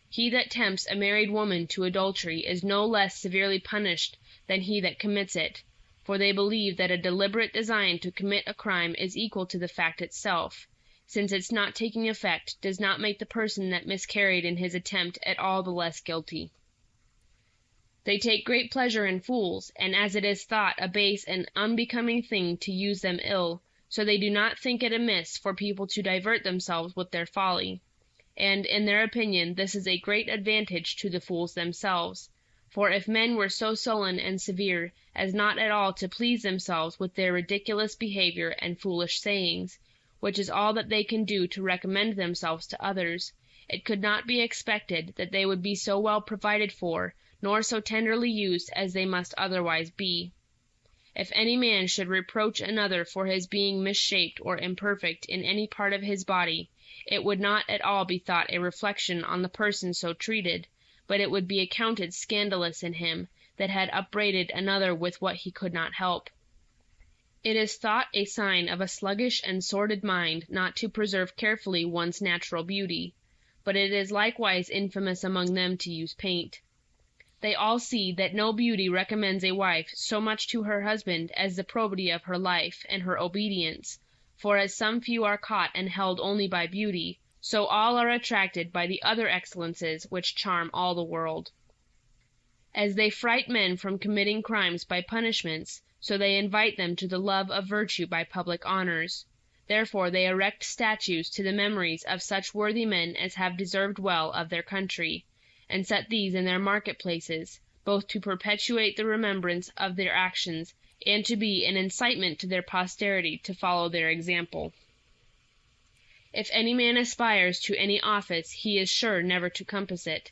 He that tempts a married woman to adultery is no less severely punished than he that commits it, for they believe that a deliberate design to commit a crime is equal to the fact itself, since its not taking effect does not make the person that miscarried in his attempt at all the less guilty. They take great pleasure in fools, and as it is thought a base and unbecoming thing to use them ill, so they do not think it amiss for people to divert themselves with their folly. And, in their opinion, this is a great advantage to the fools themselves. For if men were so sullen and severe as not at all to please themselves with their ridiculous behavior and foolish sayings, which is all that they can do to recommend themselves to others, it could not be expected that they would be so well provided for, nor so tenderly used as they must otherwise be. If any man should reproach another for his being misshaped or imperfect in any part of his body, it would not at all be thought a reflection on the person so treated, but it would be accounted scandalous in him that had upbraided another with what he could not help. It is thought a sign of a sluggish and sordid mind not to preserve carefully one's natural beauty, but it is likewise infamous among them to use paint. They all see that no beauty recommends a wife so much to her husband as the probity of her life and her obedience, for as some few are caught and held only by beauty, so all are attracted by the other excellences which charm all the world. As they fright men from committing crimes by punishments, so they invite them to the love of virtue by public honors. Therefore they erect statues to the memories of such worthy men as have deserved well of their country, and set these in their marketplaces, both to perpetuate the remembrance of their actions, and to be an incitement to their posterity to follow their example. If any man aspires to any office, he is sure never to compass it.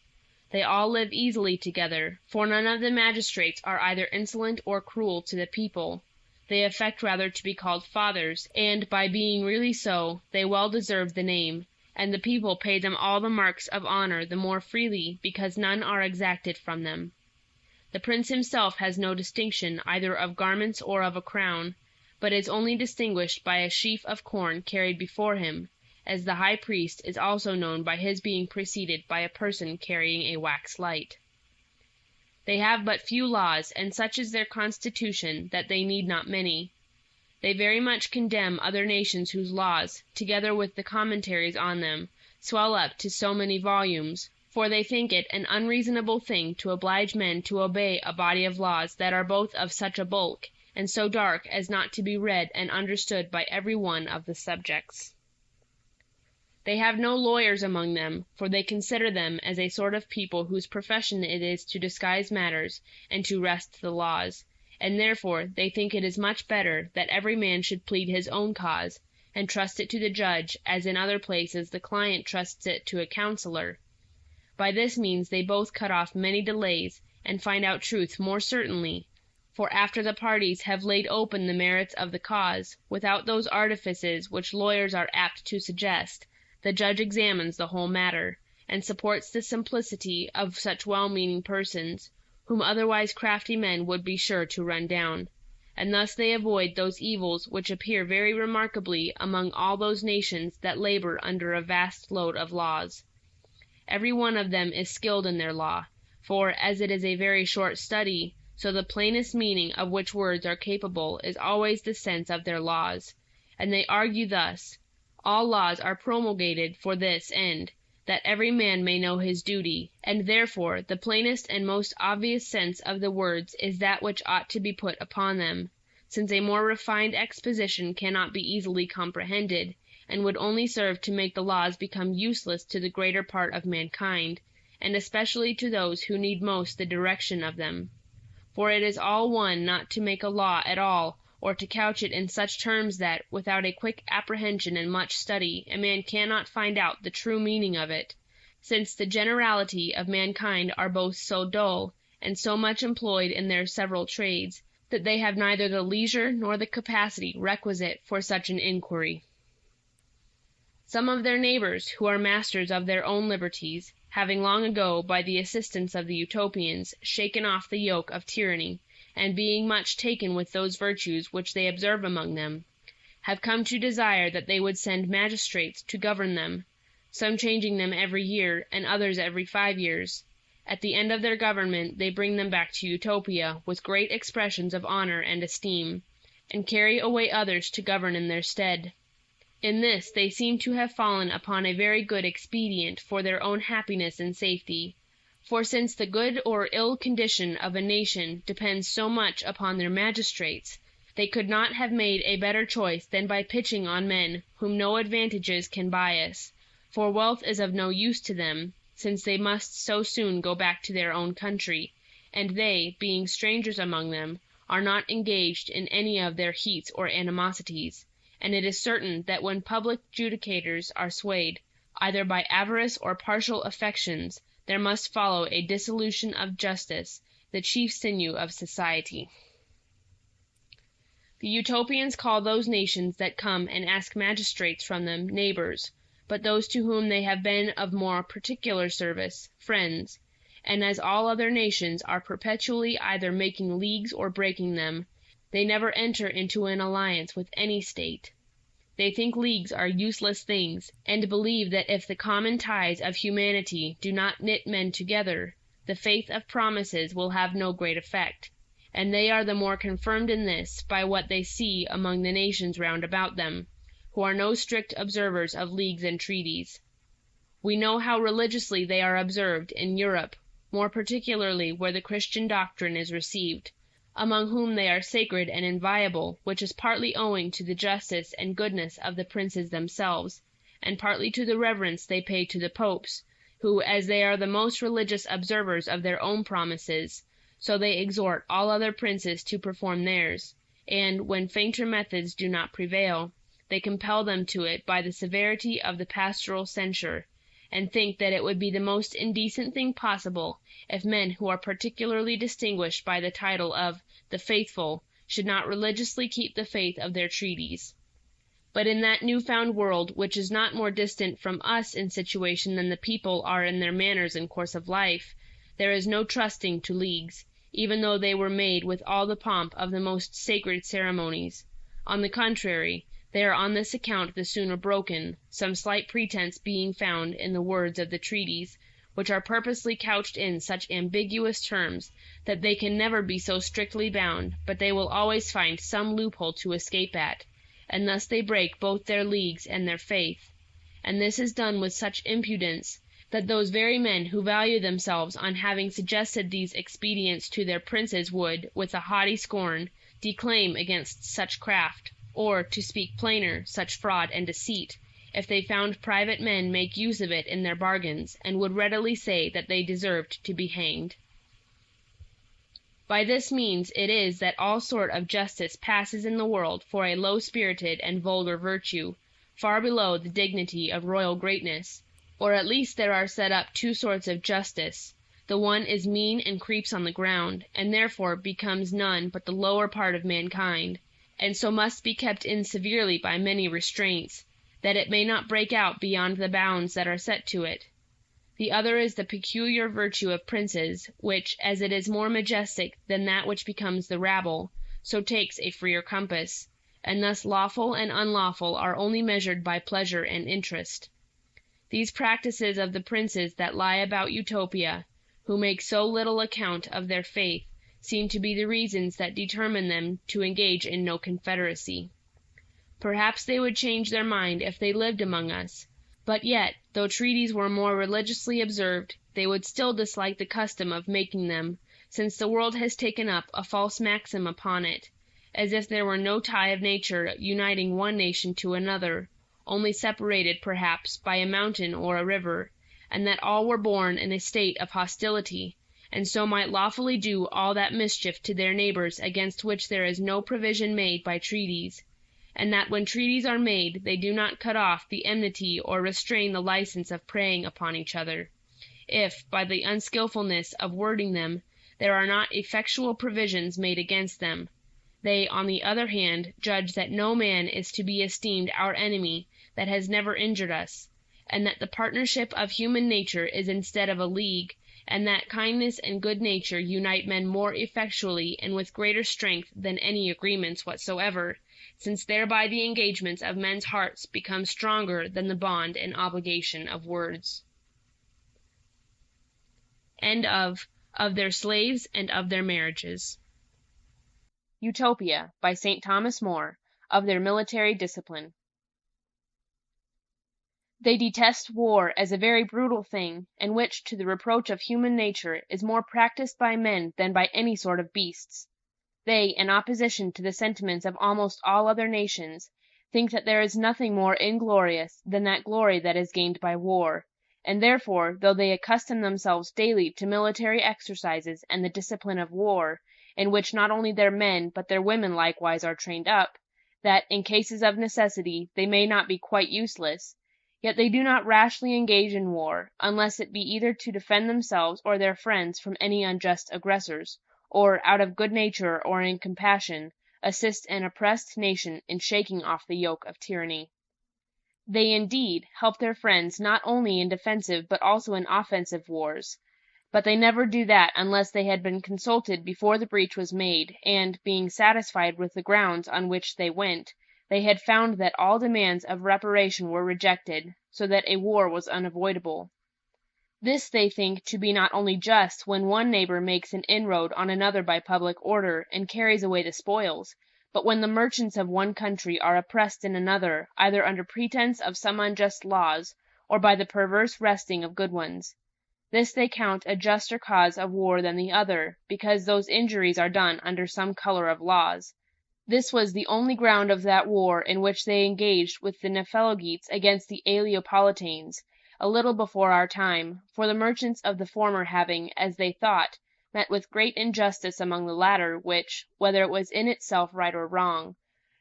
They all live easily together, for none of the magistrates are either insolent or cruel to the people. They affect rather to be called fathers, and, by being really so, they well deserve the name, and the people pay them all the marks of honor the more freely because none are exacted from them. The prince himself has no distinction either of garments or of a crown, but is only distinguished by a sheaf of corn carried before him, as the high priest is also known by his being preceded by a person carrying a wax light. They have but few laws, and such is their constitution that they need not many. They very much condemn other nations whose laws, together with the commentaries on them, swell up to so many volumes, for they think it an unreasonable thing to oblige men to obey a body of laws that are both of such a bulk, and so dark as not to be read and understood by every one of the subjects. They have no lawyers among them, for they consider them as a sort of people whose profession it is to disguise matters and to wrest the laws, and therefore they think it is much better that every man should plead his own cause, and trust it to the judge, as in other places the client trusts it to a counsellor. By this means they both cut off many delays, and find out truth more certainly, for after the parties have laid open the merits of the cause, without those artifices which lawyers are apt to suggest, the judge examines the whole matter, and supports the simplicity of such well-meaning persons, whom otherwise crafty men would be sure to run down, and thus they avoid those evils which appear very remarkably among all those nations that labor under a vast load of laws. Every one of them is skilled in their law, for, as it is a very short study, so the plainest meaning of which words are capable is always the sense of their laws. And they argue thus: all laws are promulgated for this end, that every man may know his duty, and therefore the plainest and most obvious sense of the words is that which ought to be put upon them, since a more refined exposition cannot be easily comprehended, and would only serve to make the laws become useless to the greater part of mankind, and especially to those who need most the direction of them. For it is all one not to make a law at all, or to couch it in such terms that, without a quick apprehension and much study, a man cannot find out the true meaning of it, since the generality of mankind are both so dull, and so much employed in their several trades, that they have neither the leisure nor the capacity requisite for such an inquiry. Some of their neighbors, who are masters of their own liberties, having long ago, by the assistance of the Utopians, shaken off the yoke of tyranny, and being much taken with those virtues which they observe among them, have come to desire that they would send magistrates to govern them, some changing them every year, and others every 5 years. At the end of their government they bring them back to Utopia with great expressions of honor and esteem, and carry away others to govern in their stead. In this they seem to have fallen upon a very good expedient for their own happiness and safety, for since the good or ill condition of a nation depends so much upon their magistrates, they could not have made a better choice than by pitching on men whom no advantages can bias, for wealth is of no use to them, since they must so soon go back to their own country, and they, being strangers among them, are not engaged in any of their heats or animosities, and it is certain that when public judicators are swayed, either by avarice or partial affections, there must follow a dissolution of justice, the chief sinew of society. The Utopians call those nations that come and ask magistrates from them neighbors, but those to whom they have been of more particular service, friends, and as all other nations are perpetually either making leagues or breaking them, they never enter into an alliance with any state. They think leagues are useless things, and believe that if the common ties of humanity do not knit men together, the faith of promises will have no great effect, and they are the more confirmed in this by what they see among the nations round about them, who are no strict observers of leagues and treaties. We know how religiously they are observed in Europe, more particularly where the Christian doctrine is received, among whom they are sacred and inviolable, which is partly owing to the justice and goodness of the princes themselves, and partly to the reverence they pay to the popes, who, as they are the most religious observers of their own promises, so they exhort all other princes to perform theirs, and, when fainter methods do not prevail, they compel them to it by the severity of the pastoral censure, and think that it would be the most indecent thing possible if men who are particularly distinguished by the title of the faithful should not religiously keep the faith of their treaties. But in that new-found world, which is not more distant from us in situation than the people are in their manners and course of life, there is no trusting to leagues, even though they were made with all the pomp of the most sacred ceremonies. On the contrary, they are on this account the sooner broken, some slight pretense being found in the words of the treaties, which are purposely couched in such ambiguous terms that they can never be so strictly bound, but they will always find some loophole to escape at, and thus they break both their leagues and their faith. and this is done with such impudence, that those very men who value themselves on having suggested these expedients to their princes would, with a haughty scorn, declaim against such craft, or, to speak plainer, such fraud and deceit, if they found private men make use of it in their bargains, and would readily say that they deserved to be hanged. By this means it is that all sort of justice passes in the world for a low-spirited and vulgar virtue, far below the dignity of royal greatness, or at least there are set up two sorts of justice. The one is mean and creeps on the ground, and therefore becomes none but the lower part of mankind, and so must be kept in severely by many restraints, that it may not break out beyond the bounds that are set to it. The other is the peculiar virtue of princes, which, as it is more majestic than that which becomes the rabble, so takes a freer compass, and thus lawful and unlawful are only measured by pleasure and interest. These practices of the princes that lie about Utopia, who make so little account of their faith, seem to be the reasons that determine them to engage in no confederacy. Perhaps they would change their mind if they lived among us, but yet, though treaties were more religiously observed, they would still dislike the custom of making them, since the world has taken up a false maxim upon it, as if there were no tie of nature uniting one nation to another, only separated perhaps by a mountain or a river, and that all were born in a state of hostility, and so might lawfully do all that mischief to their neighbors against which there is no provision made by treaties, and that when treaties are made they do not cut off the enmity or restrain the license of preying upon each other, if, by the unskilfulness of wording them, there are not effectual provisions made against them. They, on the other hand, judge that no man is to be esteemed our enemy that has never injured us, and that the partnership of human nature is instead of a league, and that kindness and good nature unite men more effectually and with greater strength than any agreements whatsoever, since thereby the engagements of men's hearts become stronger than the bond and obligation of words. End of Their Slaves and of Their Marriages. Utopia, by St. Thomas More, of their military discipline. They detest war as a very brutal thing, and which, to the reproach of human nature, is more practised by men than by any sort of beasts. They, in opposition to the sentiments of almost all other nations, think that there is nothing more inglorious than that glory that is gained by war, and therefore, though they accustom themselves daily to military exercises and the discipline of war, in which not only their men but their women likewise are trained up, that, in cases of necessity, they may not be quite useless, yet they do not rashly engage in war, unless it be either to defend themselves or their friends from any unjust aggressors, or, out of good nature or in compassion, assist an oppressed nation in shaking off the yoke of tyranny. They, indeed, help their friends not only in defensive but also in offensive wars, but they never do that unless they had been consulted before the breach was made, and, being satisfied with the grounds on which they went, they had found that all demands of reparation were rejected, so that a war was unavoidable. This they think to be not only just when one neighbor makes an inroad on another by public order, and carries away the spoils, but when the merchants of one country are oppressed in another, either under pretense of some unjust laws, or by the perverse wresting of good ones. This they count a juster cause of war than the other, because those injuries are done under some color of laws. This was the only ground of that war in which they engaged with the Nephologites against the Aeolipolitanes, a little before our time, for the merchants of the former having, as they thought, met with great injustice among the latter, which, whether it was in itself right or wrong,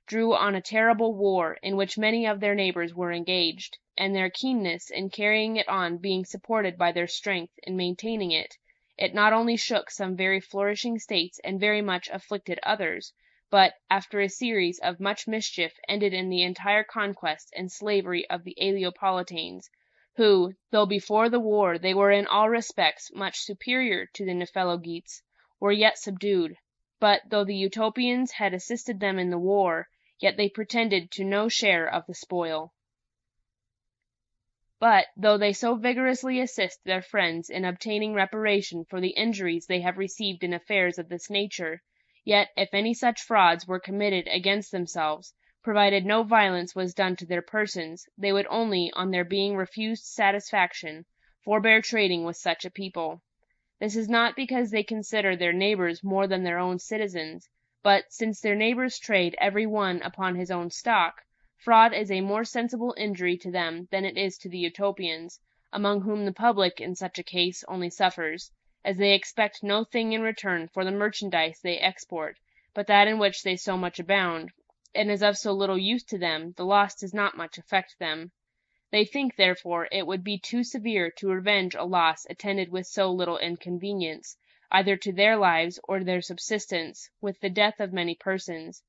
drew on a terrible war, in which many of their neighbors were engaged, and their keenness in carrying it on being supported by their strength in maintaining it, it not only shook some very flourishing states and very much afflicted others, but, after a series of much mischief, ended in the entire conquest and slavery of the Aeolipolitanes, who, though before the war they were in all respects much superior to the Nephologites, were yet subdued, but, though the Utopians had assisted them in the war, yet they pretended to no share of the spoil. But, though they so vigorously assist their friends in obtaining reparation for the injuries they have received in affairs of this nature, yet, if any such frauds were committed against themselves, provided no violence was done to their persons, they would only, on their being refused satisfaction, forbear trading with such a people. This is not because they consider their neighbours more than their own citizens, but, since their neighbours trade every one upon his own stock, fraud is a more sensible injury to them than it is to the Utopians, among whom the public in such a case only suffers, as they expect no thing in return for the merchandise they export, but that in which they so much abound, and is of so little use to them, the loss does not much affect them. They think, therefore, it would be too severe to revenge a loss attended with so little inconvenience, either to their lives or their subsistence, with the death of many persons.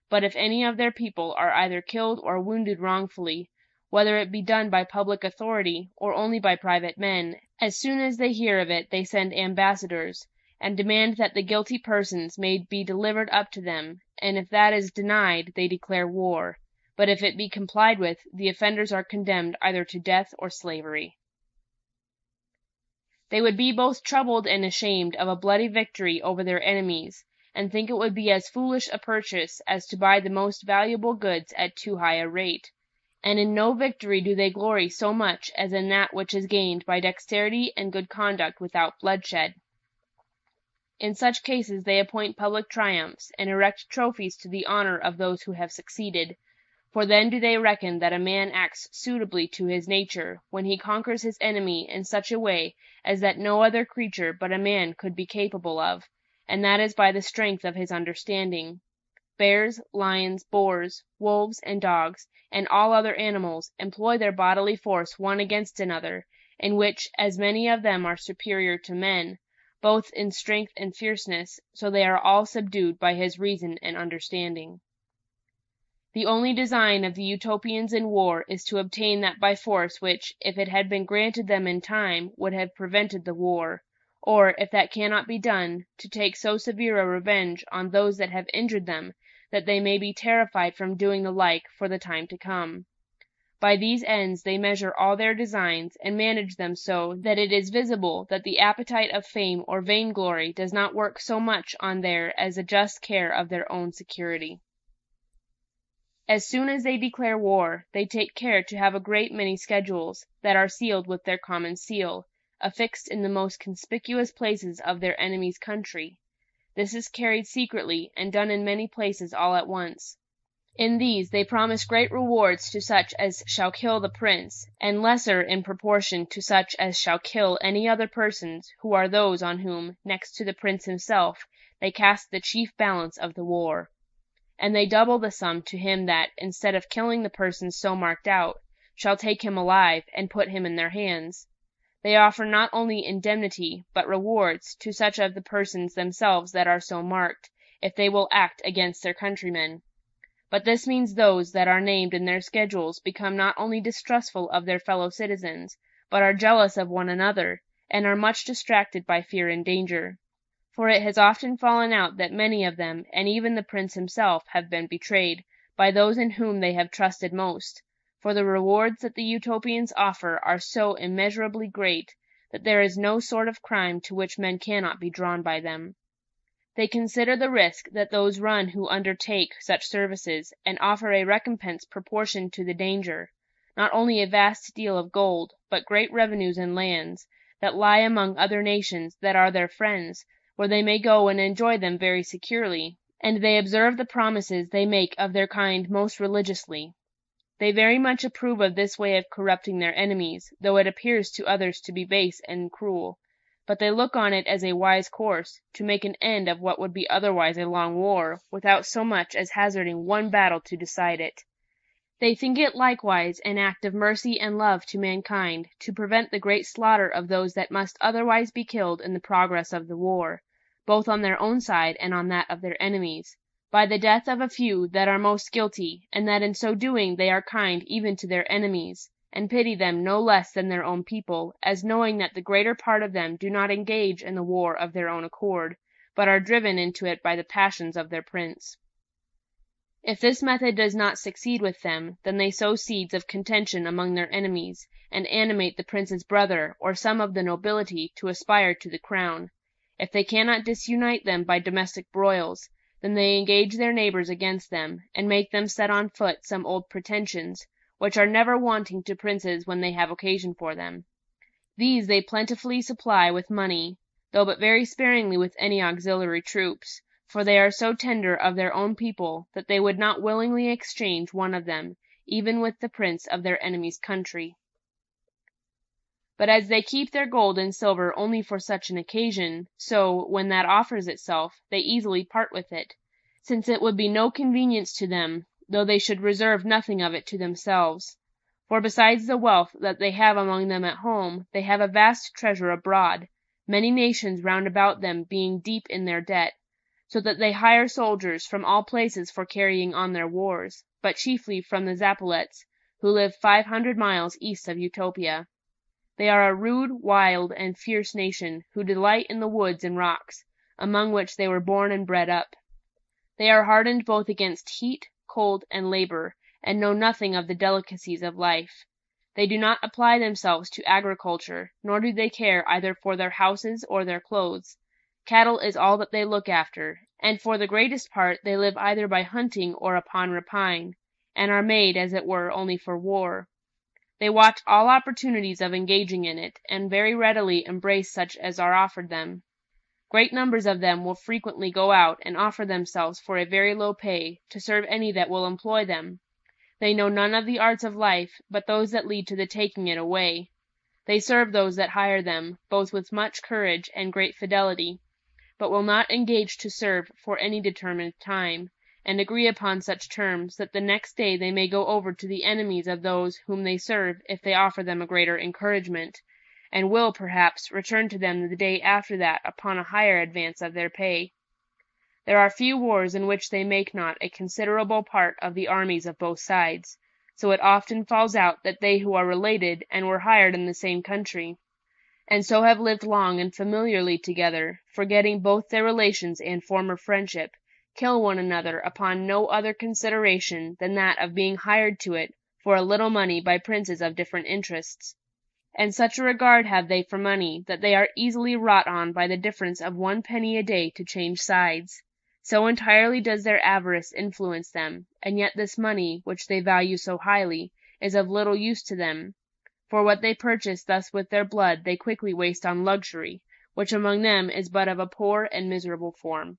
But if any of their people are either killed or wounded wrongfully, whether it be done by public authority or only by private men, as soon as they hear of it they send ambassadors, and demand that the guilty persons may be delivered up to them, and if that is denied they declare war. But if it be complied with, the offenders are condemned either to death or slavery. They would be both troubled and ashamed of a bloody victory over their enemies, and think it would be as foolish a purchase as to buy the most valuable goods at too high a rate. And in no victory do they glory so much as in that which is gained by dexterity and good conduct without bloodshed. In such cases they appoint public triumphs, and erect trophies to the honor of those who have succeeded. For then do they reckon that a man acts suitably to his nature, when he conquers his enemy in such a way as that no other creature but a man could be capable of, and that is by the strength of his understanding. Bears, lions, boars, wolves, and dogs, and all other animals, employ their bodily force one against another, in which as many of them are superior to men, both in strength and fierceness, so they are all subdued by his reason and understanding. The only design of the Utopians in war is to obtain that by force which, if it had been granted them in time, would have prevented the war, or, if that cannot be done, to take so severe a revenge on those that have injured them, that they may be terrified from doing the like for the time to come. By these ends they measure all their designs, and manage them so that it is visible that the appetite of fame or vainglory does not work so much on there as a just care of their own security. As soon as they declare war, they take care to have a great many schedules, that are sealed with their common seal, affixed in the most conspicuous places of their enemy's country. This is carried secretly, and done in many places all at once. In these they promise great rewards to such as shall kill the prince, and lesser in proportion to such as shall kill any other persons, who are those on whom, next to the prince himself, they cast the chief balance of the war. And they double the sum to him that, instead of killing the person so marked out, shall take him alive, and put him in their hands. They offer not only indemnity, but rewards, to such of the persons themselves that are so marked, if they will act against their countrymen. But this means those that are named in their schedules become not only distrustful of their fellow citizens, but are jealous of one another, and are much distracted by fear and danger. For it has often fallen out that many of them, and even the prince himself, have been betrayed, by those in whom they have trusted most, for the rewards that the Utopians offer are so immeasurably great, that there is no sort of crime to which men cannot be drawn by them. They consider the risk that those run who undertake such services, and offer a recompense proportioned to the danger, not only a vast deal of gold, but great revenues and lands, that lie among other nations that are their friends, where they may go and enjoy them very securely, and they observe the promises they make of their kind most religiously. They very much approve of this way of corrupting their enemies, though it appears to others to be base and cruel, but they look on it as a wise course, to make an end of what would be otherwise a long war, without so much as hazarding one battle to decide it. They think it likewise an act of mercy and love to mankind, to prevent the great slaughter of those that must otherwise be killed in the progress of the war, both on their own side and on that of their enemies, by the death of a few that are most guilty, and that in so doing they are kind even to their enemies, and pity them no less than their own people, as knowing that the greater part of them do not engage in the war of their own accord, but are driven into it by the passions of their prince. If this method does not succeed with them, then they sow seeds of contention among their enemies, and animate the prince's brother, or some of the nobility, to aspire to the crown. If they cannot disunite them by domestic broils, Then they engage their neighbours against them, and make them set on foot some old pretensions, which are never wanting to princes when they have occasion for them. These they plentifully supply with money, though but very sparingly with any auxiliary troops, for they are so tender of their own people that they would not willingly exchange one of them, even with the prince of their enemy's country. But as they keep their gold and silver only for such an occasion, so, when that offers itself, they easily part with it, since it would be no convenience to them, though they should reserve nothing of it to themselves. For besides the wealth that they have among them at home, they have a vast treasure abroad, many nations round about them being deep in their debt, so that they hire soldiers from all places for carrying on their wars, but chiefly from the Zapoletes, who live 500 miles east of Utopia. They are a rude, wild, and fierce nation, who delight in the woods and rocks, among which they were born and bred up. They are hardened both against heat, cold, and labor, and know nothing of the delicacies of life. They do not apply themselves to agriculture, nor do they care either for their houses or their clothes. Cattle is all that they look after, and for the greatest part they live either by hunting or upon rapine, and are made, as it were, only for war. They watch all opportunities of engaging in it, and very readily embrace such as are offered them. Great numbers of them will frequently go out and offer themselves for a very low pay, to serve any that will employ them. They know none of the arts of life, but those that lead to the taking it away. They serve those that hire them, both with much courage and great fidelity, but will not engage to serve for any determined time, and agree upon such terms that the next day they may go over to the enemies of those whom they serve if they offer them a greater encouragement, and will, perhaps, return to them the day after that upon a higher advance of their pay. There are few wars in which they make not a considerable part of the armies of both sides, so it often falls out that they who are related and were hired in the same country, and so have lived long and familiarly together, forgetting both their relations and former friendship, kill one another upon no other consideration than that of being hired to it for a little money by princes of different interests. And such a regard have they for money, that they are easily wrought on by the difference of 1 penny a day to change sides. So entirely does their avarice influence them, and yet this money, which they value so highly, is of little use to them, for what they purchase thus with their blood they quickly waste on luxury, which among them is but of a poor and miserable form.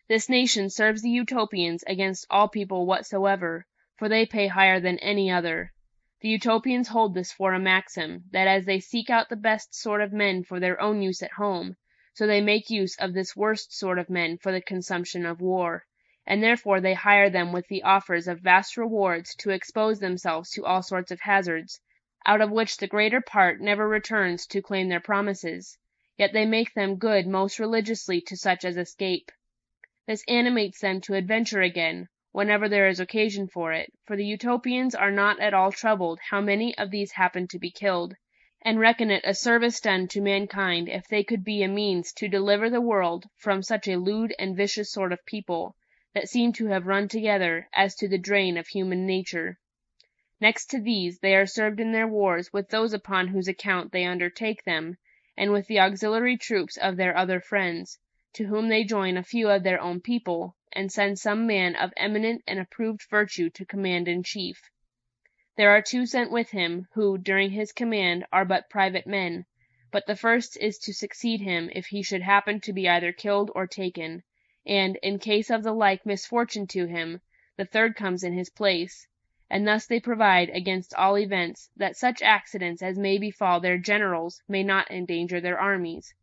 This nation serves the Utopians against all people whatsoever, for they pay higher than any other. The Utopians hold this for a maxim, that as they seek out the best sort of men for their own use at home, so they make use of this worst sort of men for the consumption of war, and therefore they hire them with the offers of vast rewards to expose themselves to all sorts of hazards, out of which the greater part never returns to claim their promises, yet they make them good most religiously to such as escape. This animates them to adventure again, whenever there is occasion for it, for the Utopians are not at all troubled how many of these happen to be killed, and reckon it a service done to mankind if they could be a means to deliver the world from such a lewd and vicious sort of people, that seem to have run together as to the drain of human nature. Next to these, they are served in their wars with those upon whose account they undertake them, and with the auxiliary troops of their other friends, to whom they join a few of their own people, and send some man of eminent and approved virtue to command in chief. There are 2 sent with him, who, during his command, are but private men, but the first is to succeed him if he should happen to be either killed or taken, and, in case of the like misfortune to him, the third comes in his place, and thus they provide against all events, that such accidents as may befall their generals may not endanger their armies.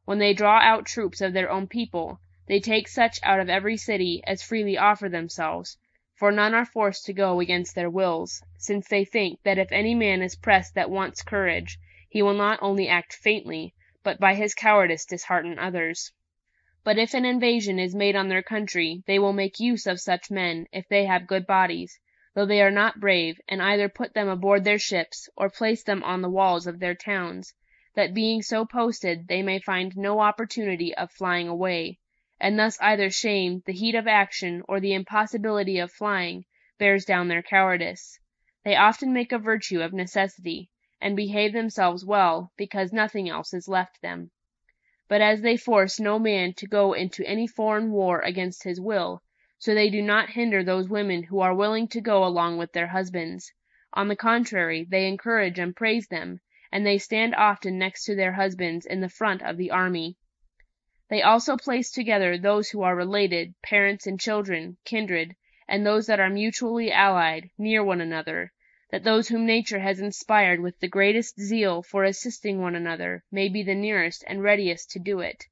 When they draw out troops of their own people, they take such out of every city as freely offer themselves, for none are forced to go against their wills, since they think that if any man is pressed that wants courage, he will not only act faintly, but by his cowardice dishearten others. But if an invasion is made on their country, they will make use of such men, if they have good bodies, though they are not brave, and either put them aboard their ships, or place them on the walls of their towns, that being so posted they may find no opportunity of flying away, and thus either shame, the heat of action, or the impossibility of flying, bears down their cowardice. They often make a virtue of necessity, and behave themselves well, because nothing else is left them. But as they force no man to go into any foreign war against his will, so they do not hinder those women who are willing to go along with their husbands. On the contrary, they encourage and praise them, and they stand often next to their husbands in the front of the army. They also place together those who are related, parents and children, kindred, and those that are mutually allied, near one another, that those whom nature has inspired with the greatest zeal for assisting one another may be the nearest and readiest to do it.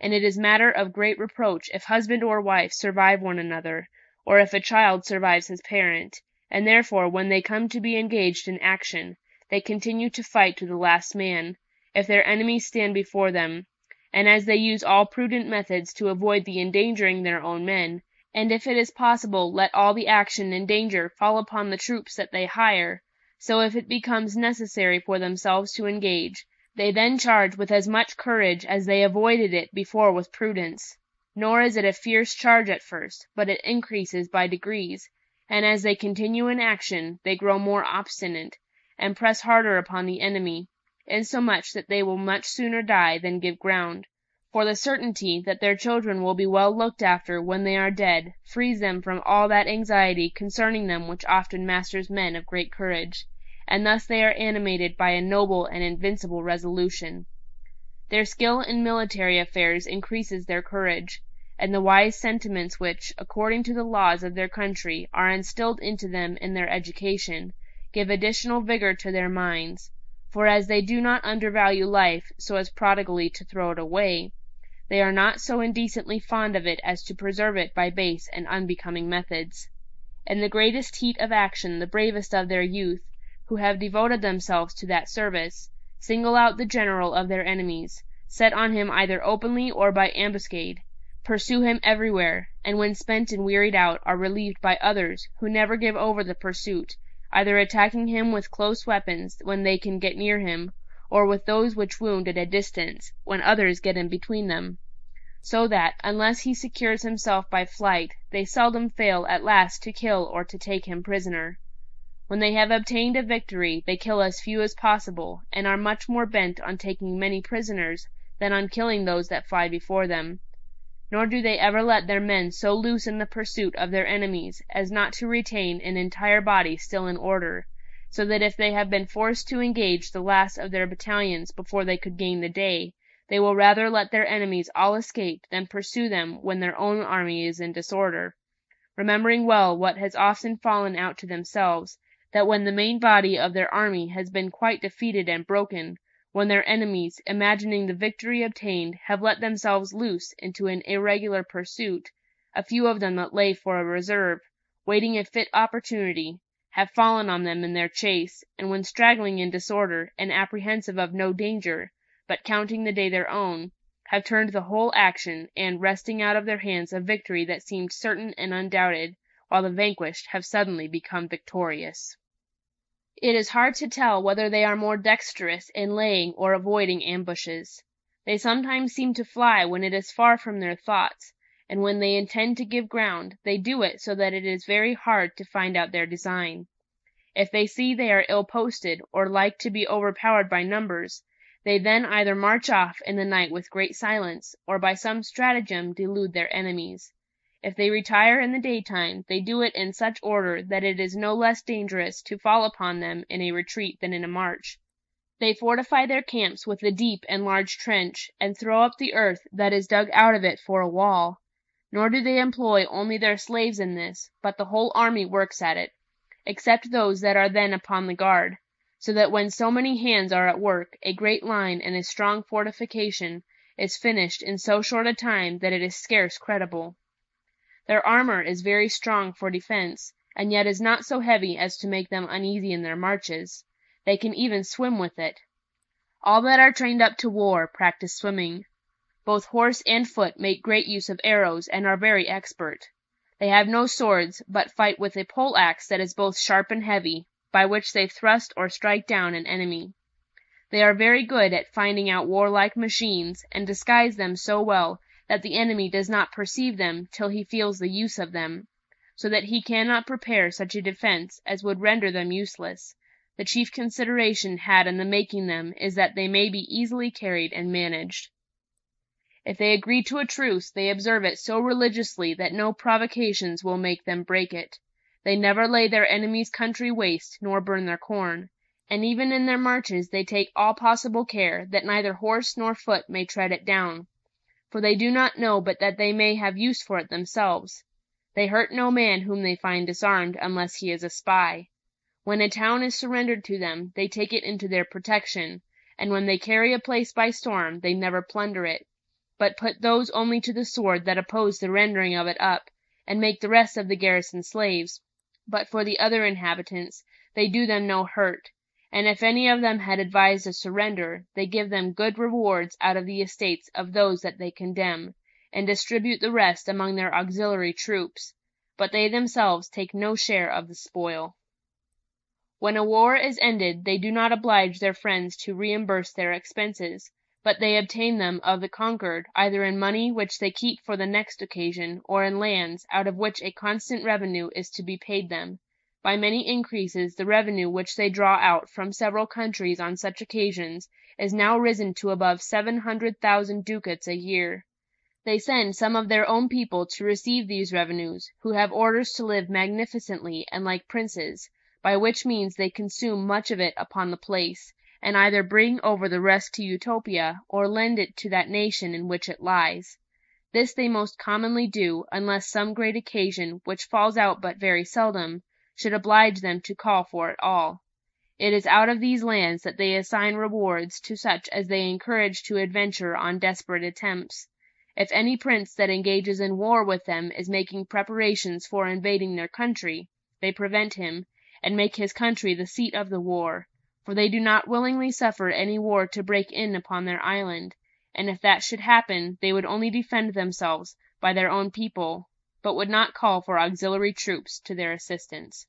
And it is matter of great reproach if husband or wife survive one another, or if a child survives his parent, and therefore when they come to be engaged in action, they continue to fight to the last man, if their enemies stand before them, and as they use all prudent methods to avoid the endangering their own men, and if it is possible let all the action and danger fall upon the troops that they hire, so if it becomes necessary for themselves to engage, they then charge with as much courage as they avoided it before with prudence. Nor is it a fierce charge at first, but it increases by degrees, and as they continue in action, they grow more obstinate, and press harder upon the enemy, insomuch that they will much sooner die than give ground. For the certainty that their children will be well looked after when they are dead frees them from all that anxiety concerning them which often masters men of great courage, and thus they are animated by a noble and invincible resolution. Their skill in military affairs increases their courage, and the wise sentiments which, according to the laws of their country, are instilled into them in their education, give additional vigor to their minds. For as they do not undervalue life so as prodigally to throw it away, they are not so indecently fond of it as to preserve it by base and unbecoming methods. In the greatest heat of action the bravest of their youth, who have devoted themselves to that service, single out the general of their enemies, set on him either openly or by ambuscade, pursue him everywhere, and when spent and wearied out, are relieved by others who never give over the pursuit, either attacking him with close weapons when they can get near him, or with those which wound at a distance, when others get in between them. So that, unless he secures himself by flight, they seldom fail at last to kill or to take him prisoner. When they have obtained a victory, they kill as few as possible, and are much more bent on taking many prisoners than on killing those that fly before them. Nor do they ever let their men so loose in the pursuit of their enemies as not to retain an entire body still in order, so that if they have been forced to engage the last of their battalions before they could gain the day, they will rather let their enemies all escape than pursue them when their own army is in disorder, remembering well what has often fallen out to themselves, that when the main body of their army has been quite defeated and broken, when their enemies, imagining the victory obtained, have let themselves loose into an irregular pursuit, a few of them that lay for a reserve, waiting a fit opportunity, have fallen on them in their chase, and when straggling in disorder, and apprehensive of no danger, but counting the day their own, have turned the whole action, and, wresting out of their hands a victory that seemed certain and undoubted, while the vanquished have suddenly become victorious. It is hard to tell whether they are more dexterous in laying or avoiding ambushes. They sometimes seem to fly when it is far from their thoughts, and when they intend to give ground, they do it so that it is very hard to find out their design. If they see they are ill posted, or like to be overpowered by numbers, they then either march off in the night with great silence, or by some stratagem delude their enemies. If they retire in the daytime, they do it in such order that it is no less dangerous to fall upon them in a retreat than in a march. They fortify their camps with a deep and large trench, and throw up the earth that is dug out of it for a wall. Nor do they employ only their slaves in this, but the whole army works at it, except those that are then upon the guard, so that when so many hands are at work, a great line and a strong fortification is finished in so short a time that it is scarce credible. Their armor is very strong for defense, and yet is not so heavy as to make them uneasy in their marches. They can even swim with it. All that are trained up to war practice swimming. Both horse and foot make great use of arrows, and are very expert. They have no swords, but fight with a pole-axe that is both sharp and heavy, by which they thrust or strike down an enemy. They are very good at finding out warlike machines, and disguise them so well that the enemy does not perceive them till he feels the use of them, so that he cannot prepare such a defense as would render them useless. The chief consideration had in the making them is that they may be easily carried and managed. If they agree to a truce, they observe it so religiously that no provocations will make them break it. They never lay their enemies' country waste, nor burn their corn. And even in their marches they take all possible care that neither horse nor foot may tread it down. For they do not know but that they may have use for it themselves. They hurt no man whom they find disarmed, unless he is a spy. When a town is surrendered to them, they take it into their protection, and when they carry a place by storm, they never plunder it, but put those only to the sword that oppose the rendering of it up, and make the rest of the garrison slaves. But for the other inhabitants, they do them no hurt, and if any of them had advised a surrender, they give them good rewards out of the estates of those that they condemn, and distribute the rest among their auxiliary troops, but they themselves take no share of the spoil. When a war is ended, they do not oblige their friends to reimburse their expenses, but they obtain them of the conquered, either in money which they keep for the next occasion, or in lands, out of which a constant revenue is to be paid them. By many increases, the revenue which they draw out from several countries on such occasions is now risen to above 700,000 ducats a year. They send some of their own people to receive these revenues, who have orders to live magnificently and like princes, by which means they consume much of it upon the place, and either bring over the rest to Utopia, or lend it to that nation in which it lies. This they most commonly do, unless some great occasion, which falls out but very seldom, should oblige them to call for it all. It is out of these lands that they assign rewards to such as they encourage to adventure on desperate attempts. If any prince that engages in war with them is making preparations for invading their country, they prevent him, and make his country the seat of the war, for they do not willingly suffer any war to break in upon their island, and if that should happen, they would only defend themselves by their own people, but would not call for auxiliary troops to their assistance.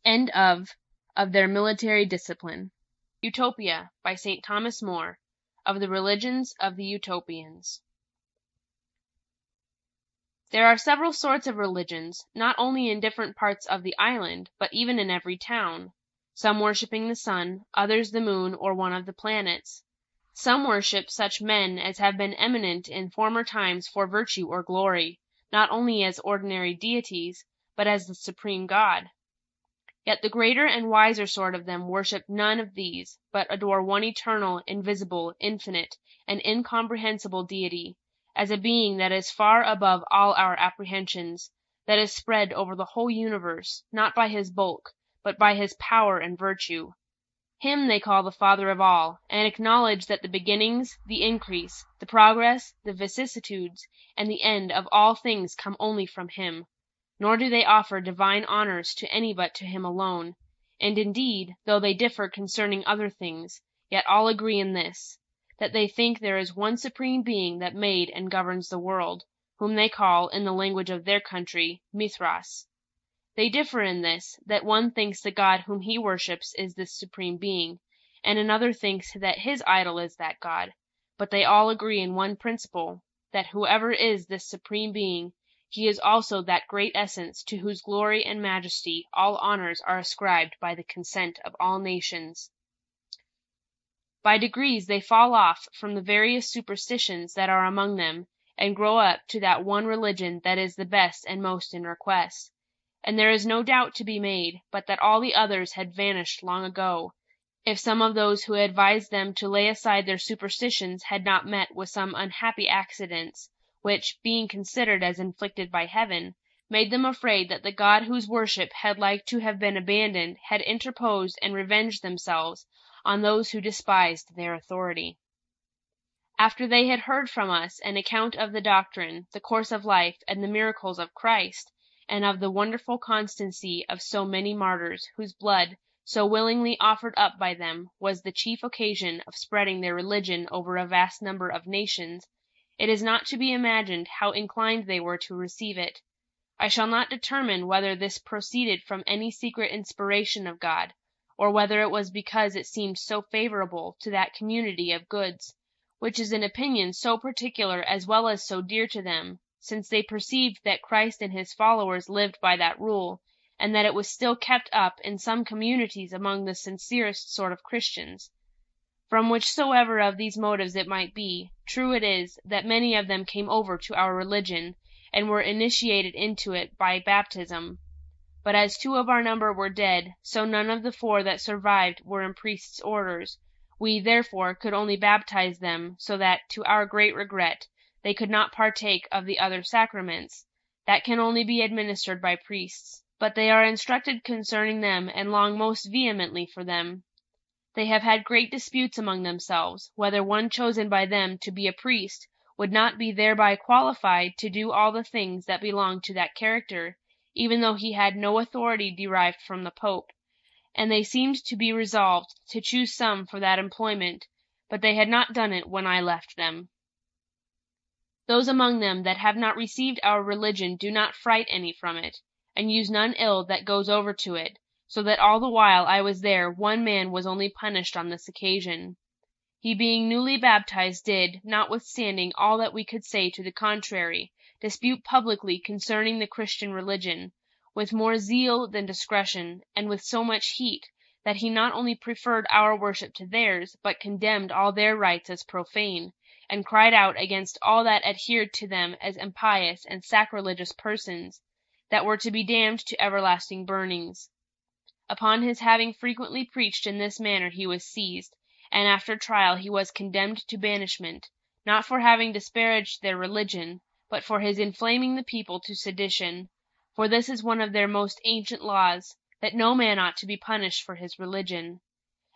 End of their military discipline. Utopia, by St. Thomas More, of the religions of the Utopians. There are several sorts of religions, not only in different parts of the island, but even in every town. Some worshipping the sun, others the moon or one of the planets. Some worship such men as have been eminent in former times for virtue or glory, not only as ordinary deities, but as the supreme God. Yet the greater and wiser sort of them worship none of these, but adore one eternal, invisible, infinite, and incomprehensible deity, as a being that is far above all our apprehensions, that is spread over the whole universe, not by his bulk, but by his power and virtue. Him they call the Father of all, and acknowledge that the beginnings, the increase, the progress, the vicissitudes, and the end of all things come only from him. Nor do they offer divine honors to any but to him alone. And indeed, though they differ concerning other things, yet all agree in this, that they think there is one supreme being that made and governs the world, whom they call, in the language of their country, Mithras. They differ in this, that one thinks the God whom he worships is this supreme being, and another thinks that his idol is that God, but they all agree in one principle, that whoever is this supreme being, he is also that great essence to whose glory and majesty all honors are ascribed by the consent of all nations. By degrees they fall off from the various superstitions that are among them, and grow up to that one religion that is the best and most in request. And there is no doubt to be made, but that all the others had vanished long ago, if some of those who advised them to lay aside their superstitions had not met with some unhappy accidents, which, being considered as inflicted by heaven, made them afraid that the God whose worship had like to have been abandoned had interposed and revenged themselves on those who despised their authority. After they had heard from us an account of the doctrine, the course of life, and the miracles of Christ, and of the wonderful constancy of so many martyrs, whose blood, so willingly offered up by them, was the chief occasion of spreading their religion over a vast number of nations, it is not to be imagined how inclined they were to receive it. I shall not determine whether this proceeded from any secret inspiration of God, or whether it was because it seemed so favorable to that community of goods, which is an opinion so particular as well as so dear to them, since they perceived that Christ and his followers lived by that rule, and that it was still kept up in some communities among the sincerest sort of Christians. From whichsoever of these motives it might be, true it is that many of them came over to our religion, and were initiated into it by baptism. But as 2 of our number were dead, so none of the 4 that survived were in priests' orders. We, therefore, could only baptize them, so that, to our great regret, they could not partake of the other sacraments, that can only be administered by priests. But they are instructed concerning them, and long most vehemently for them. They have had great disputes among themselves, whether one chosen by them to be a priest would not be thereby qualified to do all the things that belong to that character, even though he had no authority derived from the Pope, and they seemed to be resolved to choose some for that employment, but they had not done it when I left them. Those among them that have not received our religion do not fright any from it, and use none ill that goes over to it, so that all the while I was there 1 man was only punished on this occasion. He being newly baptized did, notwithstanding all that we could say to the contrary, dispute publicly concerning the Christian religion, with more zeal than discretion, and with so much heat, that he not only preferred our worship to theirs, but condemned all their rites as profane, and cried out against all that adhered to them as impious and sacrilegious persons, that were to be damned to everlasting burnings. Upon his having frequently preached in this manner he was seized, and after trial he was condemned to banishment, not for having disparaged their religion, but for his inflaming the people to sedition. For this is one of their most ancient laws, that no man ought to be punished for his religion.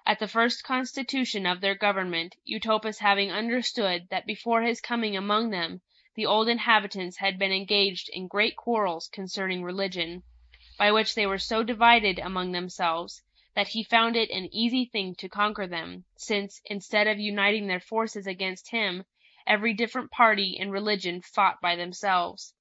At the first constitution of their government, Utopus having understood that before his coming among them the old inhabitants had been engaged in great quarrels concerning religion, by which they were so divided among themselves, that he found it an easy thing to conquer them, since, instead of uniting their forces against him, every different party in religion fought by themselves.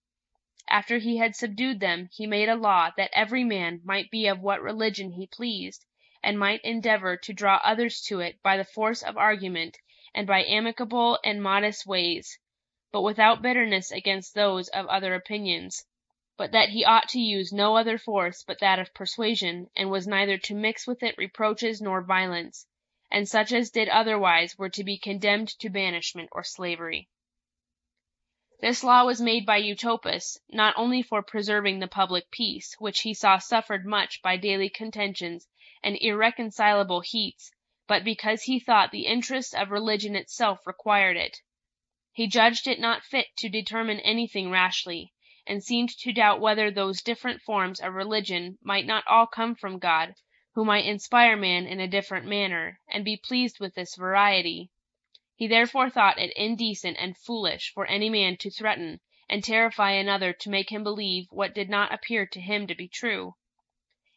After he had subdued them, he made a law that every man might be of what religion he pleased, and might endeavor to draw others to it by the force of argument, and by amicable and modest ways, but without bitterness against those of other opinions, but that he ought to use no other force but that of persuasion, and was neither to mix with it reproaches nor violence, and such as did otherwise were to be condemned to banishment or slavery. This law was made by Utopus, not only for preserving the public peace, which he saw suffered much by daily contentions and irreconcilable heats, but because he thought the interests of religion itself required it. He judged it not fit to determine anything rashly, and seemed to doubt whether those different forms of religion might not all come from God, who might inspire man in a different manner, and be pleased with this variety. He therefore thought it indecent and foolish for any man to threaten and terrify another to make him believe what did not appear to him to be true.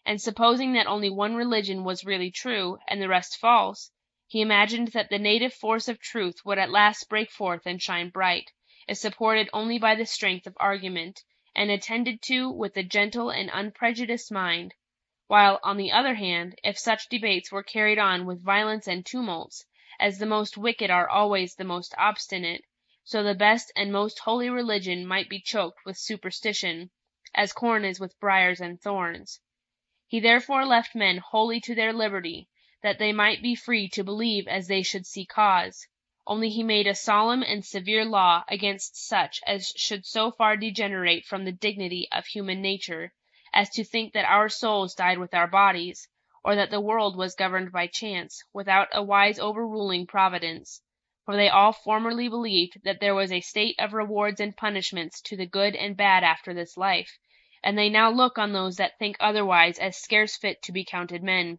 And supposing that only one religion was really true, and the rest false, he imagined that the native force of truth would at last break forth and shine bright, if supported only by the strength of argument, and attended to with a gentle and unprejudiced mind, while, on the other hand, if such debates were carried on with violence and tumults, as the most wicked are always the most obstinate, so the best and most holy religion might be choked with superstition, as corn is with briars and thorns. He therefore left men wholly to their liberty, that they might be free to believe as they should see cause, only he made a solemn and severe law against such as should so far degenerate from the dignity of human nature, as to think that our souls died with our bodies, or that the world was governed by chance, without a wise overruling providence. For they all formerly believed that there was a state of rewards and punishments to the good and bad after this life, and they now look on those that think otherwise as scarce fit to be counted men,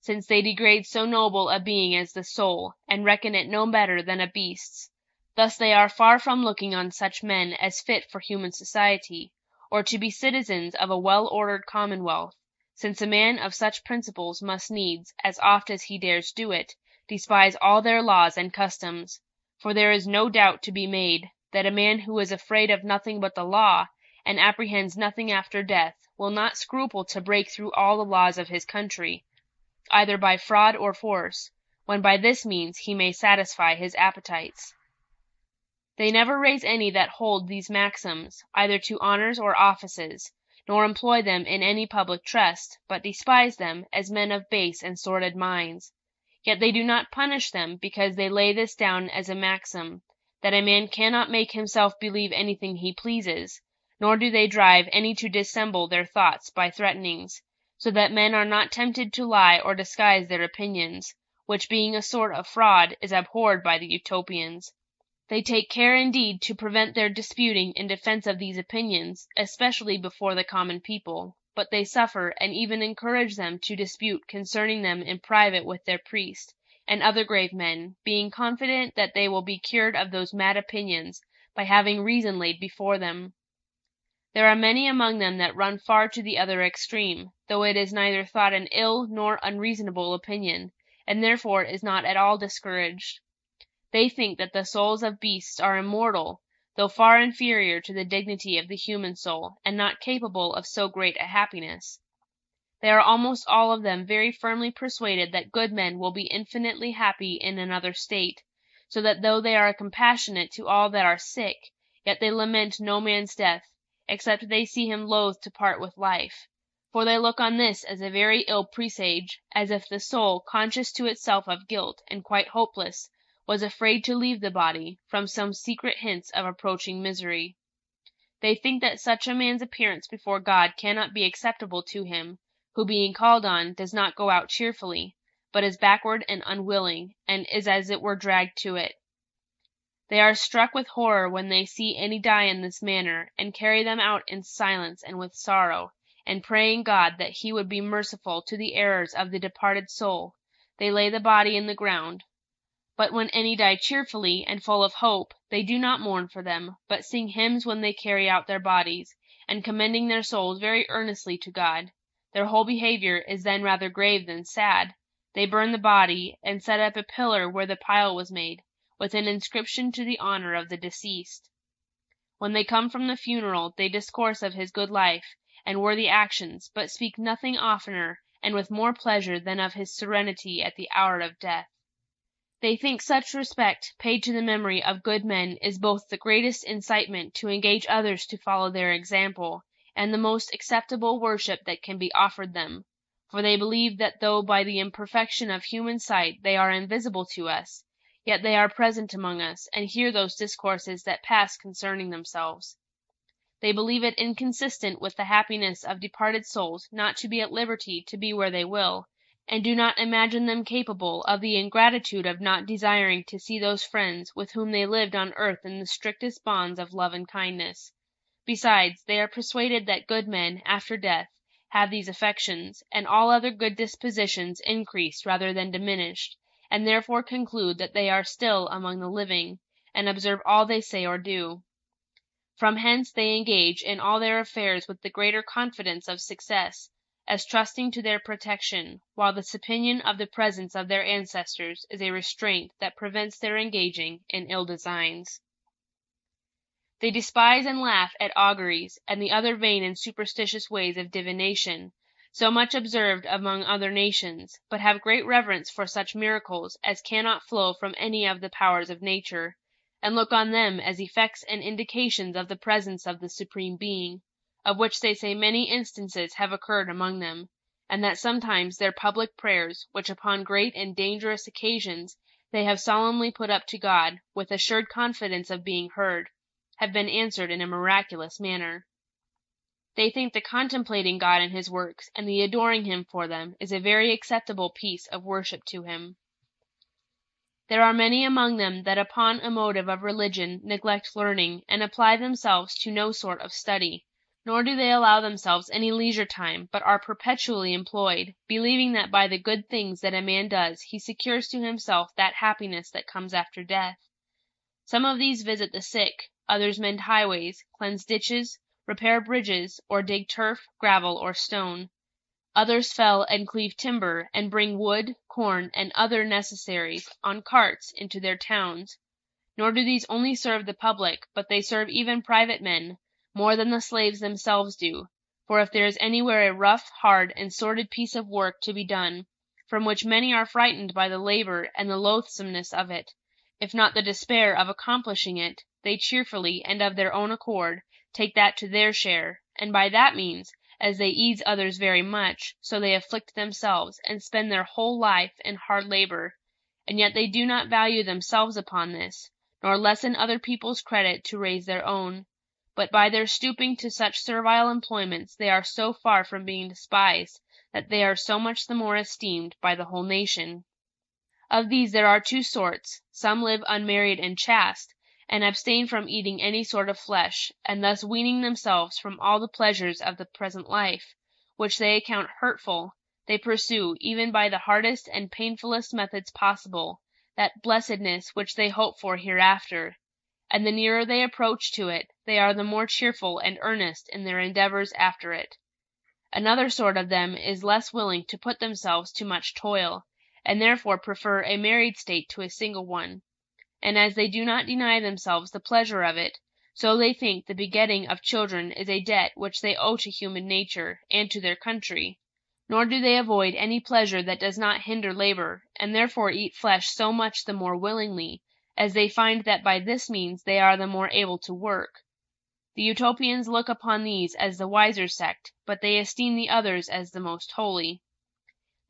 since they degrade so noble a being as the soul, and reckon it no better than a beast's. Thus they are far from looking on such men as fit for human society, or to be citizens of a well-ordered commonwealth, since a man of such principles must needs, as oft as he dares do it, despise all their laws and customs. For there is no doubt to be made, that a man who is afraid of nothing but the law, and apprehends nothing after death, will not scruple to break through all the laws of his country, either by fraud or force, when by this means he may satisfy his appetites. They never raise any that hold these maxims, either to honors or offices, nor employ them in any public trust, but despise them, as men of base and sordid minds. Yet they do not punish them, because they lay this down as a maxim, that a man cannot make himself believe anything he pleases, nor do they drive any to dissemble their thoughts by threatenings, so that men are not tempted to lie or disguise their opinions, which being a sort of fraud is abhorred by the Utopians. They take care indeed to prevent their disputing in defense of these opinions, especially before the common people, but they suffer and even encourage them to dispute concerning them in private with their priest, and other grave men, being confident that they will be cured of those mad opinions by having reason laid before them. There are many among them that run far to the other extreme, though it is neither thought an ill nor unreasonable opinion, and therefore is not at all discouraged. They think that the souls of beasts are immortal, though far inferior to the dignity of the human soul, and not capable of so great a happiness. They are almost all of them very firmly persuaded that good men will be infinitely happy in another state, so that though they are compassionate to all that are sick, yet they lament no man's death, except they see him loath to part with life. For they look on this as a very ill presage, as if the soul, conscious to itself of guilt, and quite hopeless, was afraid to leave the body, from some secret hints of approaching misery. They think that such a man's appearance before God cannot be acceptable to him, who being called on does not go out cheerfully, but is backward and unwilling, and is as it were dragged to it. They are struck with horror when they see any die in this manner, and carry them out in silence and with sorrow, and praying God that he would be merciful to the errors of the departed soul, they lay the body in the ground. But when any die cheerfully and full of hope, they do not mourn for them, but sing hymns when they carry out their bodies, and commending their souls very earnestly to God. Their whole behavior is then rather grave than sad. They burn the body, and set up a pillar where the pile was made, with an inscription to the honor of the deceased. When they come from the funeral, they discourse of his good life and worthy actions, but speak nothing oftener and with more pleasure than of his serenity at the hour of death. They think such respect paid to the memory of good men is both the greatest incitement to engage others to follow their example, and the most acceptable worship that can be offered them, for they believe that though by the imperfection of human sight they are invisible to us, yet they are present among us, and hear those discourses that pass concerning themselves. They believe it inconsistent with the happiness of departed souls not to be at liberty to be where they will, and do not imagine them capable of the ingratitude of not desiring to see those friends with whom they lived on earth in the strictest bonds of love and kindness. Besides, they are persuaded that good men, after death, have these affections, and all other good dispositions increased rather than diminished, and therefore conclude that they are still among the living, and observe all they say or do. From hence they engage in all their affairs with the greater confidence of success, as trusting to their protection, while this opinion of the presence of their ancestors is a restraint that prevents their engaging in ill designs. They despise and laugh at auguries, and the other vain and superstitious ways of divination, so much observed among other nations, but have great reverence for such miracles as cannot flow from any of the powers of nature, and look on them as effects and indications of the presence of the Supreme Being, of which they say many instances have occurred among them, and that sometimes their public prayers, which upon great and dangerous occasions they have solemnly put up to God, with assured confidence of being heard, have been answered in a miraculous manner. They think the contemplating God and his works, and the adoring him for them, is a very acceptable piece of worship to him. There are many among them that upon a motive of religion neglect learning, and apply themselves to no sort of study, nor do they allow themselves any leisure time, but are perpetually employed, believing that by the good things that a man does he secures to himself that happiness that comes after death. Some of these visit the sick, others mend highways, cleanse ditches, repair bridges, or dig turf, gravel, or stone. Others fell and cleave timber, and bring wood, corn, and other necessaries on carts into their towns. Nor do these only serve the public, but they serve even private men, more than the slaves themselves do, for if there is anywhere a rough, hard, and sordid piece of work to be done, from which many are frightened by the labor and the loathsomeness of it, if not the despair of accomplishing it, they cheerfully, and of their own accord, take that to their share, and by that means, as they ease others very much, so they afflict themselves, and spend their whole life in hard labor, and yet they do not value themselves upon this, nor lessen other people's credit to raise their own. But by their stooping to such servile employments they are so far from being despised, that they are so much the more esteemed by the whole nation. Of these there are two sorts. Some live unmarried and chaste, and abstain from eating any sort of flesh, and thus weaning themselves from all the pleasures of the present life, which they account hurtful, they pursue, even by the hardest and painfulest methods possible, that blessedness which they hope for hereafter, and the nearer they approach to it, they are the more cheerful and earnest in their endeavors after it. Another sort of them is less willing to put themselves to much toil, and therefore prefer a married state to a single one. And as they do not deny themselves the pleasure of it, so they think the begetting of children is a debt which they owe to human nature, and to their country. Nor do they avoid any pleasure that does not hinder labor, and therefore eat flesh so much the more willingly, as they find that by this means they are the more able to work. The Utopians look upon these as the wiser sect, but they esteem the others as the most holy.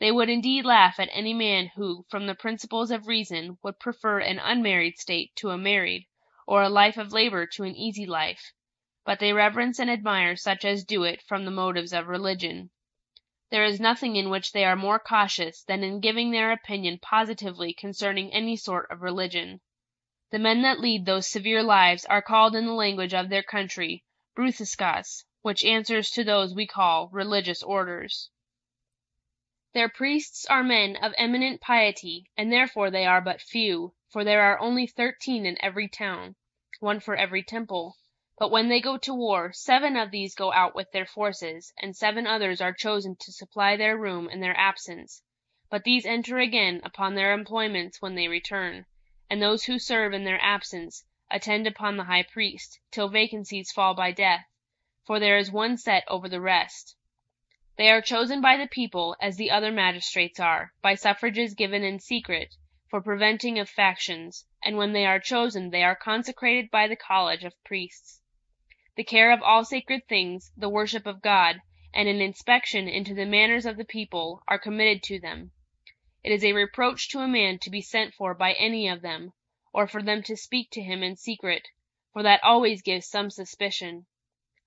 They would indeed laugh at any man who, from the principles of reason, would prefer an unmarried state to a married, or a life of labor to an easy life, but they reverence and admire such as do it from the motives of religion. There is nothing in which they are more cautious than in giving their opinion positively concerning any sort of religion. The men that lead those severe lives are called in the language of their country Bruthescas, which answers to those we call religious orders. Their priests are men of eminent piety, and therefore they are but few, for there are only 13 in every town, one for every temple. But when they go to war, 7 of these go out with their forces, and 7 others are chosen to supply their room in their absence. But these enter again upon their employments when they return, and those who serve in their absence attend upon the high priest, till vacancies fall by death, for there is one set over the rest. They are chosen by the people, as the other magistrates are, by suffrages given in secret, for preventing of factions, and when they are chosen they are consecrated by the college of priests. The care of all sacred things, the worship of God, and an inspection into the manners of the people are committed to them. It is a reproach to a man to be sent for by any of them, or for them to speak to him in secret, for that always gives some suspicion.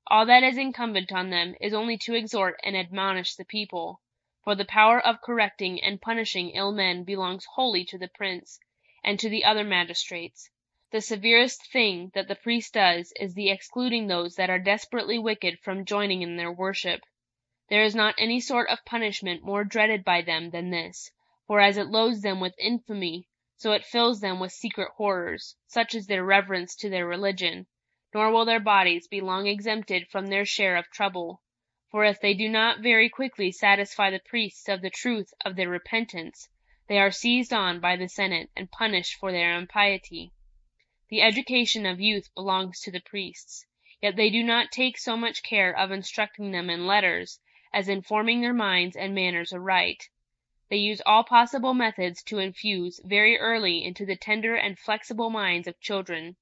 All that is incumbent on them is only to exhort and admonish the people, for the power of correcting and punishing ill men belongs wholly to the prince, and to the other magistrates. The severest thing that the priest does is the excluding those that are desperately wicked from joining in their worship. There is not any sort of punishment more dreaded by them than this, for as it loads them with infamy, so it fills them with secret horrors, such is their reverence to their religion, nor will their bodies be long exempted from their share of trouble, for if they do not very quickly satisfy the priests of the truth of their repentance, they are seized on by the Senate and punished for their impiety. The education of youth belongs to the priests, yet they do not take so much care of instructing them in letters as in forming their minds and manners aright. They use all possible methods to infuse very early into the tender and flexible minds of children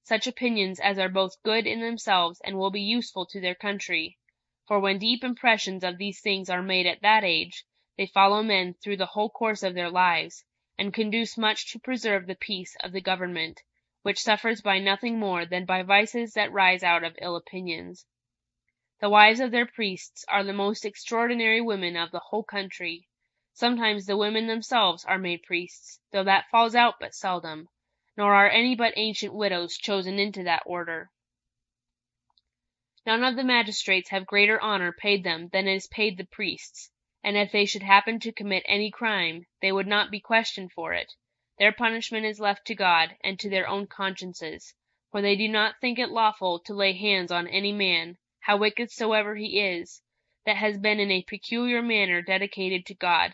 such opinions as are both good in themselves and will be useful to their country, for when deep impressions of these things are made at that age, they follow men through the whole course of their lives, and conduce much to preserve the peace of the government, which suffers by nothing more than by vices that rise out of ill opinions. The wives of their priests are the most extraordinary women of the whole country. Sometimes the women themselves are made priests, though that falls out but seldom, nor are any but ancient widows chosen into that order. None of the magistrates have greater honor paid them than is paid the priests, and if they should happen to commit any crime, they would not be questioned for it. Their punishment is left to God and to their own consciences, for they do not think it lawful to lay hands on any man, how wicked soever he is, that has been in a peculiar manner dedicated to God,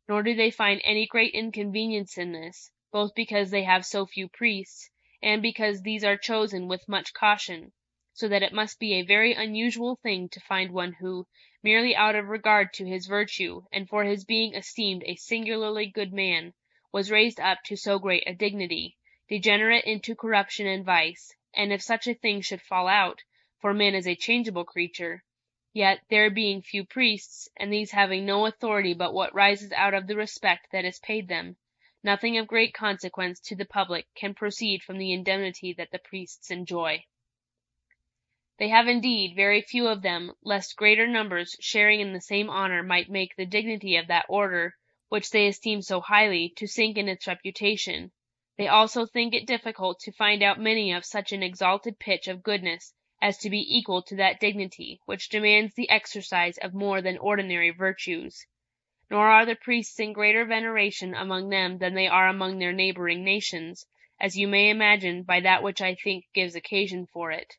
nor do they find any great inconvenience in this, both because they have so few priests, and because these are chosen with much caution, so that it must be a very unusual thing to find one who, merely out of regard to his virtue, and for his being esteemed a singularly good man, was raised up to so great a dignity, degenerate into corruption and vice, and if such a thing should fall out, for man is a changeable creature, Yet, there being few priests, and these having no authority but what rises out of the respect that is paid them, nothing of great consequence to the public can proceed from the indemnity that the priests enjoy. They have indeed very few of them, lest greater numbers sharing in the same honor might make the dignity of that order, which they esteem so highly, to sink in its reputation. They also think it difficult to find out many of such an exalted pitch of goodness as to be equal to that dignity, which demands the exercise of more than ordinary virtues. Nor are the priests in greater veneration among them than they are among their neighboring nations, as you may imagine by that which I think gives occasion for it.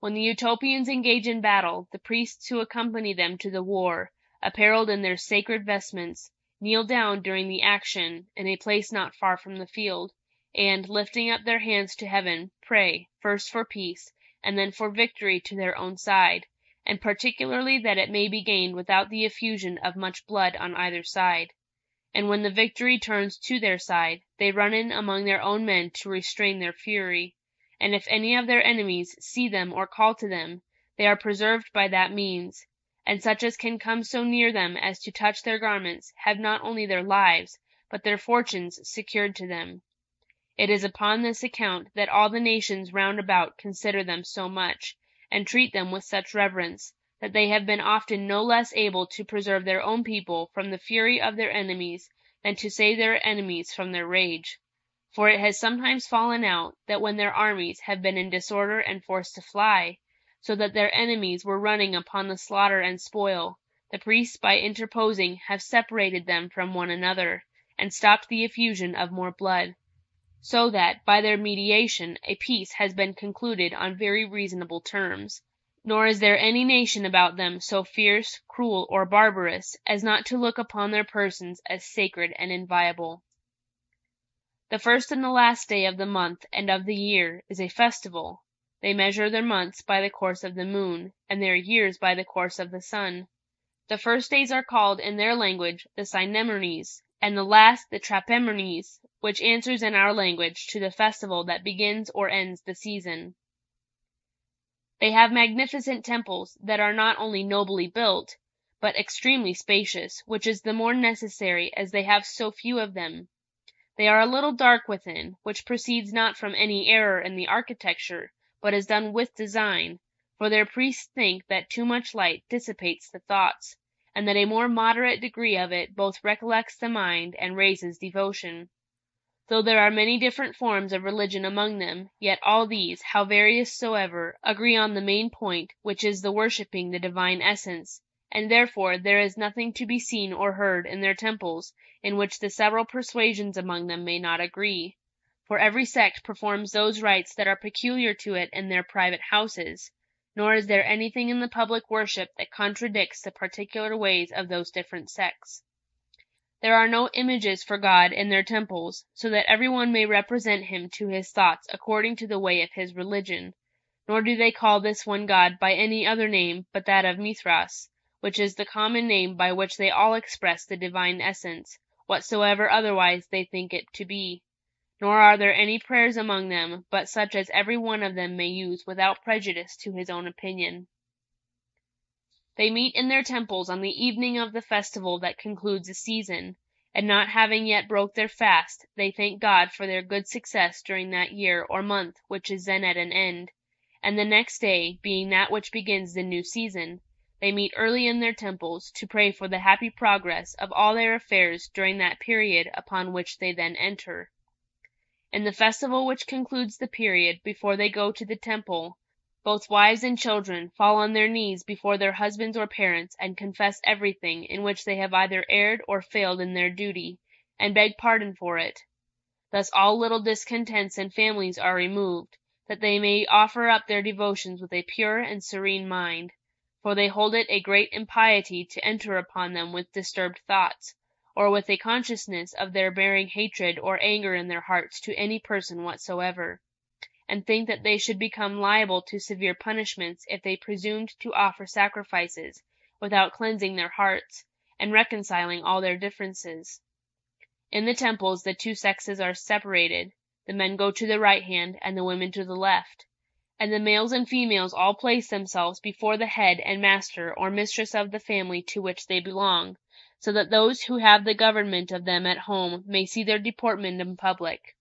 When the Utopians engage in battle, the priests who accompany them to the war, apparelled in their sacred vestments, kneel down during the action, in a place not far from the field, and, lifting up their hands to heaven, pray, first for peace, and then for victory to their own side, and particularly that it may be gained without the effusion of much blood on either side. And when the victory turns to their side, they run in among their own men to restrain their fury, and if any of their enemies see them or call to them, they are preserved by that means, and such as can come so near them as to touch their garments have not only their lives, but their fortunes secured to them. It is upon this account that all the nations round about consider them so much, and treat them with such reverence, that they have been often no less able to preserve their own people from the fury of their enemies than to save their enemies from their rage. For it has sometimes fallen out that when their armies have been in disorder and forced to fly, so that their enemies were running upon the slaughter and spoil, the priests by interposing have separated them from one another, and stopped the effusion of more blood, so that, by their mediation, a peace has been concluded on very reasonable terms. Nor is there any nation about them so fierce, cruel, or barbarous, as not to look upon their persons as sacred and inviolable. The first and the last day of the month and of the year is a festival. They measure their months by the course of the moon, and their years by the course of the sun. The first days are called in their language the Synemernes, and the last the Trapemernes, which answers in our language to the festival that begins or ends the season. They have magnificent temples that are not only nobly built, but extremely spacious, which is the more necessary as they have so few of them. They are a little dark within, which proceeds not from any error in the architecture, but is done with design, for their priests think that too much light dissipates the thoughts, and that a more moderate degree of it both recollects the mind and raises devotion. Though there are many different forms of religion among them, yet all these, how various soever, agree on the main point, which is the worshipping the divine essence, and therefore there is nothing to be seen or heard in their temples in which the several persuasions among them may not agree. For every sect performs those rites that are peculiar to it in their private houses, nor is there anything in the public worship that contradicts the particular ways of those different sects. There are no images for God in their temples, so that every one may represent him to his thoughts according to the way of his religion, nor do they call this one God by any other name but that of Mithras, which is the common name by which they all express the divine essence, whatsoever otherwise they think it to be. Nor are there any prayers among them, but such as every one of them may use without prejudice to his own opinion. They meet in their temples on the evening of the festival that concludes the season, and not having yet broke their fast, they thank God for their good success during that year or month which is then at an end, and the next day, being that which begins the new season, they meet early in their temples to pray for the happy progress of all their affairs during that period upon which they then enter. In the festival which concludes the period before they go to the temple, both wives and children fall on their knees before their husbands or parents and confess everything in which they have either erred or failed in their duty, and beg pardon for it. Thus all little discontents and families are removed, that they may offer up their devotions with a pure and serene mind, for they hold it a great impiety to enter upon them with disturbed thoughts, or with a consciousness of their bearing hatred or anger in their hearts to any person whatsoever, and think that they should become liable to severe punishments if they presumed to offer sacrifices without cleansing their hearts, and reconciling all their differences. In the temples the two sexes are separated, the men go to the right hand and the women to the left, and the males and females all place themselves before the head and master or mistress of the family to which they belong, so that those who have the government of them at home may see their deportment in public.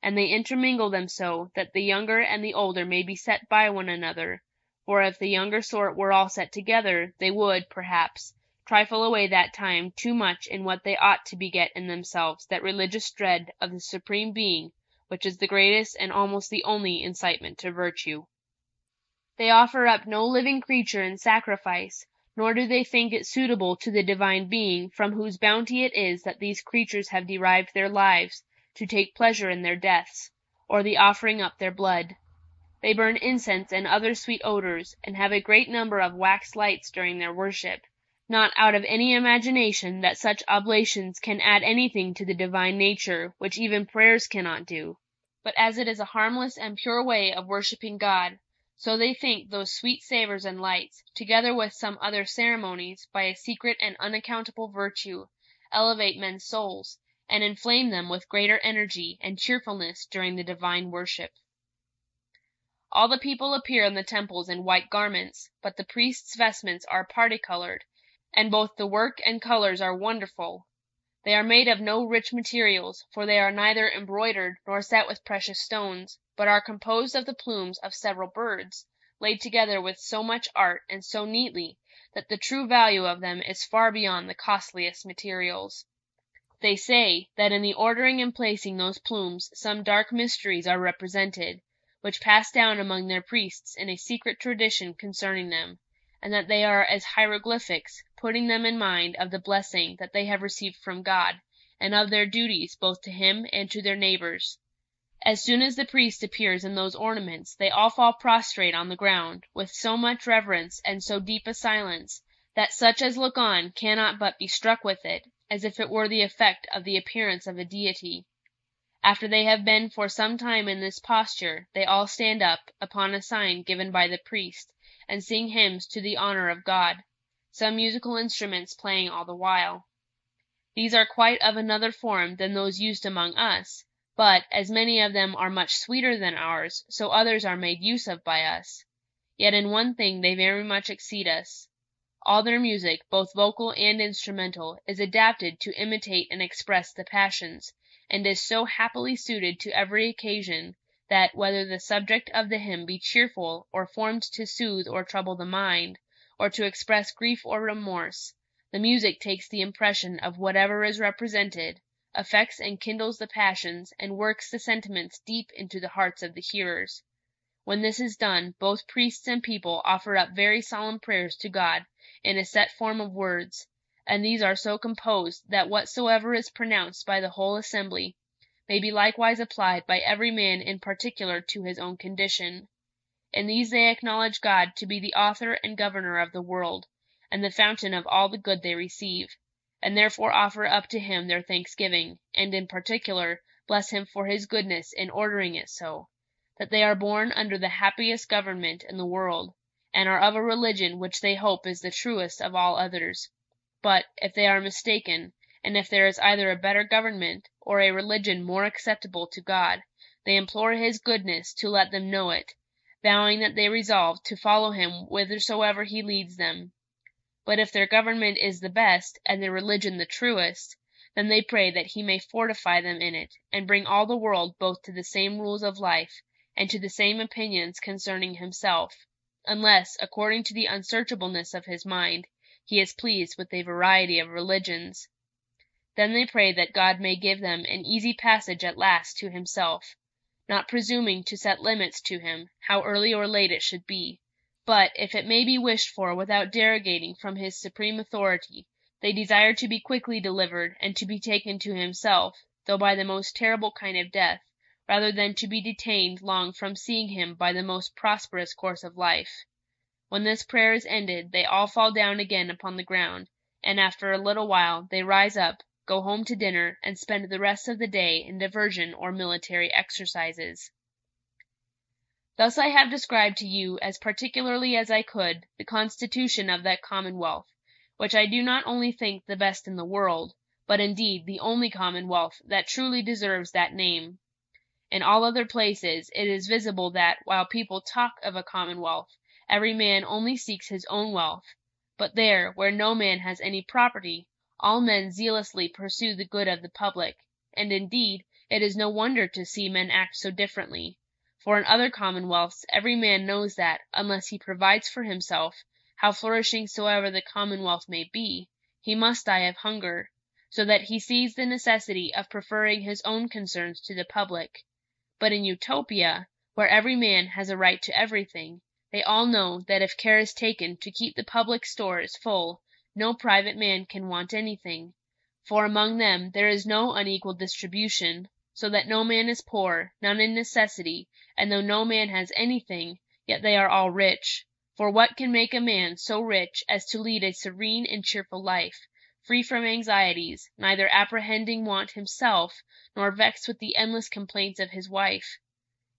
And they intermingle them so that the younger and the older may be set by one another, for if the younger sort were all set together, they would, perhaps, trifle away that time too much in what they ought to beget in themselves that religious dread of the Supreme Being, which is the greatest and almost the only incitement to virtue. They offer up no living creature in sacrifice, nor do they think it suitable to the divine Being, from whose bounty it is that these creatures have derived their lives, to take pleasure in their deaths, or the offering up their blood. They burn incense and other sweet odors, and have a great number of wax lights during their worship, not out of any imagination that such oblations can add anything to the divine nature, which even prayers cannot do, but as it is a harmless and pure way of worshipping God. So they think those sweet savours and lights, together with some other ceremonies, by a secret and unaccountable virtue, elevate men's souls, and inflame them with greater energy and cheerfulness during the divine worship. All the people appear in the temples in white garments, but the priests' vestments are parti-coloured, and both the work and colours are wonderful. They are made of no rich materials, for they are neither embroidered nor set with precious stones, but are composed of the plumes of several birds, laid together with so much art and so neatly, that the true value of them is far beyond the costliest materials. They say that in the ordering and placing those plumes some dark mysteries are represented, which pass down among their priests in a secret tradition concerning them, and that they are as hieroglyphics, putting them in mind of the blessing that they have received from God, and of their duties both to Him and to their neighbours. As soon as the priest appears in those ornaments, they all fall prostrate on the ground, with so much reverence and so deep a silence, that such as look on cannot but be struck with it, as if it were the effect of the appearance of a deity. After they have been for some time in this posture, they all stand up, upon a sign given by the priest, and sing hymns to the honour of God, some musical instruments playing all the while. These are quite of another form than those used among us, but, as many of them are much sweeter than ours, so others are made use of by us. Yet in one thing they very much exceed us. All their music, both vocal and instrumental, is adapted to imitate and express the passions, and is so happily suited to every occasion, that, whether the subject of the hymn be cheerful, or formed to soothe or trouble the mind, or to express grief or remorse, the music takes the impression of whatever is represented, affects and kindles the passions, and works the sentiments deep into the hearts of the hearers. When this is done, both priests and people offer up very solemn prayers to God, in a set form of words, and these are so composed that whatsoever is pronounced by the whole assembly may be likewise applied by every man in particular to his own condition. In these they acknowledge God to be the author and governor of the world, and the fountain of all the good they receive, and therefore offer up to Him their thanksgiving, and in particular bless Him for His goodness in ordering it so, that they are born under the happiest government in the world, and are of a religion which they hope is the truest of all others. But, if they are mistaken, and if there is either a better government, or a religion more acceptable to God, they implore His goodness to let them know it, vowing that they resolve to follow Him whithersoever He leads them. But if their government is the best, and their religion the truest, then they pray that He may fortify them in it, and bring all the world both to the same rules of life, and to the same opinions concerning Himself, unless, according to the unsearchableness of His mind, He is pleased with a variety of religions. Then they pray that God may give them an easy passage at last to Himself, not presuming to set limits to Him, how early or late it should be, but, if it may be wished for without derogating from His supreme authority, they desire to be quickly delivered, and to be taken to Himself, though by the most terrible kind of death, rather than to be detained long from seeing Him by the most prosperous course of life. When this prayer is ended, they all fall down again upon the ground, and after a little while they rise up, go home to dinner, and spend the rest of the day in diversion or military exercises. Thus I have described to you, as particularly as I could, the constitution of that commonwealth, which I do not only think the best in the world, but indeed the only commonwealth that truly deserves that name. In all other places it is visible that, while people talk of a commonwealth, every man only seeks his own wealth. But there, where no man has any property, all men zealously pursue the good of the public. And indeed, it is no wonder to see men act so differently. For in other commonwealths every man knows that, unless he provides for himself, how flourishing soever the commonwealth may be, he must die of hunger, so that he sees the necessity of preferring his own concerns to the public. But in Utopia, where every man has a right to everything, they all know that if care is taken to keep the public stores full, no private man can want anything. For among them there is no unequal distribution, so that no man is poor, none in necessity, and though no man has anything, yet they are all rich. For what can make a man so rich as to lead a serene and cheerful life, free from anxieties, neither apprehending want himself, nor vexed with the endless complaints of his wife?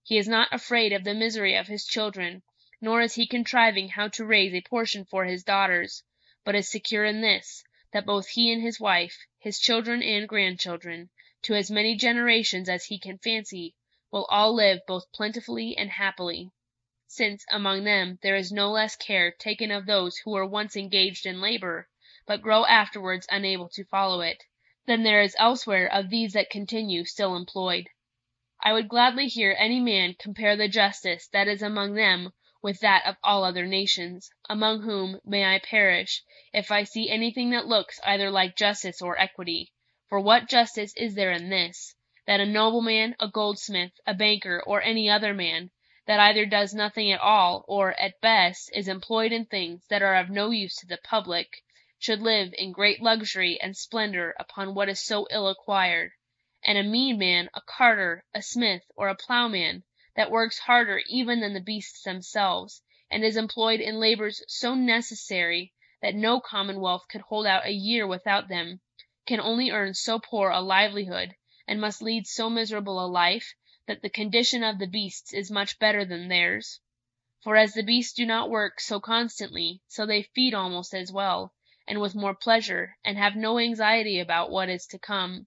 He is not afraid of the misery of his children, nor is he contriving how to raise a portion for his daughters, but is secure in this, that both he and his wife, his children and grandchildren, to as many generations as he can fancy, will all live both plentifully and happily. Since, among them, there is no less care taken of those who were once engaged in labor, but grow afterwards unable to follow it, than there is elsewhere of these that continue still employed. I would gladly hear any man compare the justice that is among them with that of all other nations, among whom may I perish, if I see anything that looks either like justice or equity. For what justice is there in this, that a nobleman, a goldsmith, a banker, or any other man, that either does nothing at all, or, at best, is employed in things that are of no use to the public, should live in great luxury and splendor upon what is so ill acquired, and a mean man, a carter, a smith, or a plowman, that works harder even than the beasts themselves, and is employed in labors so necessary that no commonwealth could hold out a year without them, can only earn so poor a livelihood, and must lead so miserable a life, that the condition of the beasts is much better than theirs. For as the beasts do not work so constantly, so they feed almost as well, and with more pleasure, and have no anxiety about what is to come,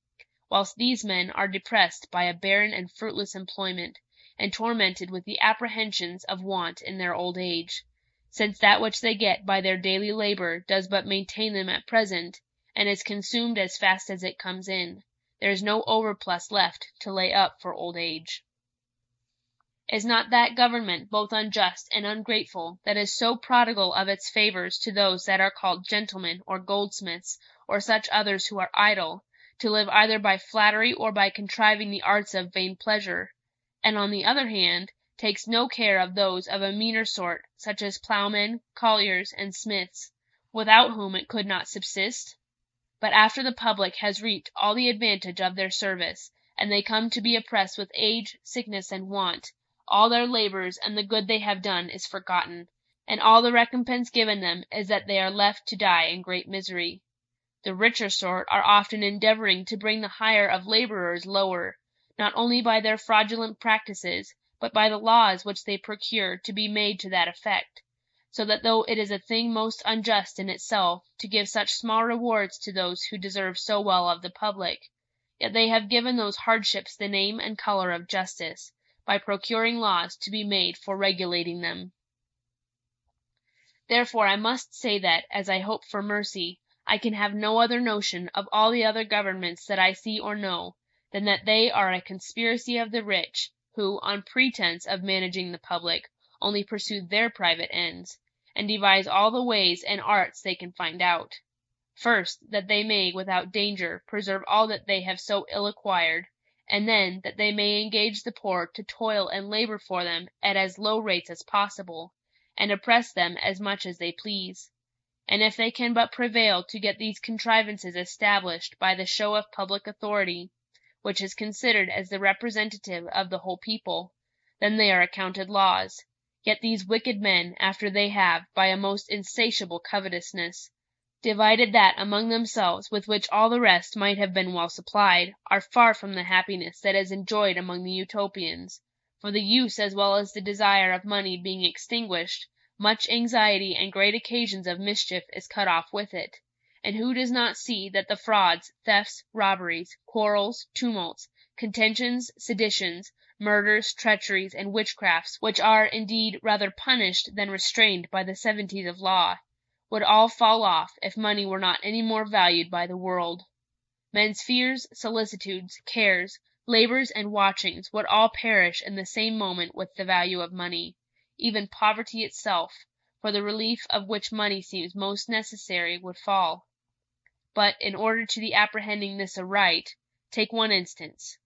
whilst these men are depressed by a barren and fruitless employment, and tormented with the apprehensions of want in their old age, since that which they get by their daily labor does but maintain them at present, and is consumed as fast as it comes in. There is no overplus left to lay up for old age. Is not that government both unjust and ungrateful that is so prodigal of its favors to those that are called gentlemen or goldsmiths, or such others who are idle, to live either by flattery or by contriving the arts of vain pleasure, and on the other hand takes no care of those of a meaner sort, such as ploughmen, colliers, and smiths, without whom it could not subsist? But after the public has reaped all the advantage of their service, and they come to be oppressed with age, sickness, and want, all their labors and the good they have done is forgotten, and all the recompense given them is that they are left to die in great misery. The richer sort are often endeavoring to bring the hire of laborers lower, not only by their fraudulent practices, but by the laws which they procure to be made to that effect, so that though it is a thing most unjust in itself to give such small rewards to those who deserve so well of the public, yet they have given those hardships the name and color of justice, by procuring laws to be made for regulating them. Therefore I must say that, as I hope for mercy, I can have no other notion of all the other governments that I see or know, than that they are a conspiracy of the rich, who, on pretense of managing the public, only pursue their private ends, and devise all the ways and arts they can find out. First, that they may, without danger, preserve all that they have so ill acquired, and then that they may engage the poor to toil and labor for them at as low rates as possible, and oppress them as much as they please. And if they can but prevail to get these contrivances established by the show of public authority, which is considered as the representative of the whole people, then they are accounted laws. Yet these wicked men, after they have, by a most insatiable covetousness, divided that among themselves with which all the rest might have been well supplied, are far from the happiness that is enjoyed among the Utopians. For the use as well as the desire of money being extinguished, much anxiety and great occasions of mischief is cut off with it. And who does not see that the frauds, thefts, robberies, quarrels, tumults, contentions, seditions, murders, treacheries, and witchcrafts, which are, indeed, rather punished than restrained by the severities of law, would all fall off if money were not any more valued by the world. Men's fears, solicitudes, cares, labors, and watchings would all perish in the same moment with the value of money, even poverty itself, for the relief of which money seems most necessary, would fall. But, in order to the apprehending this aright, take one instance.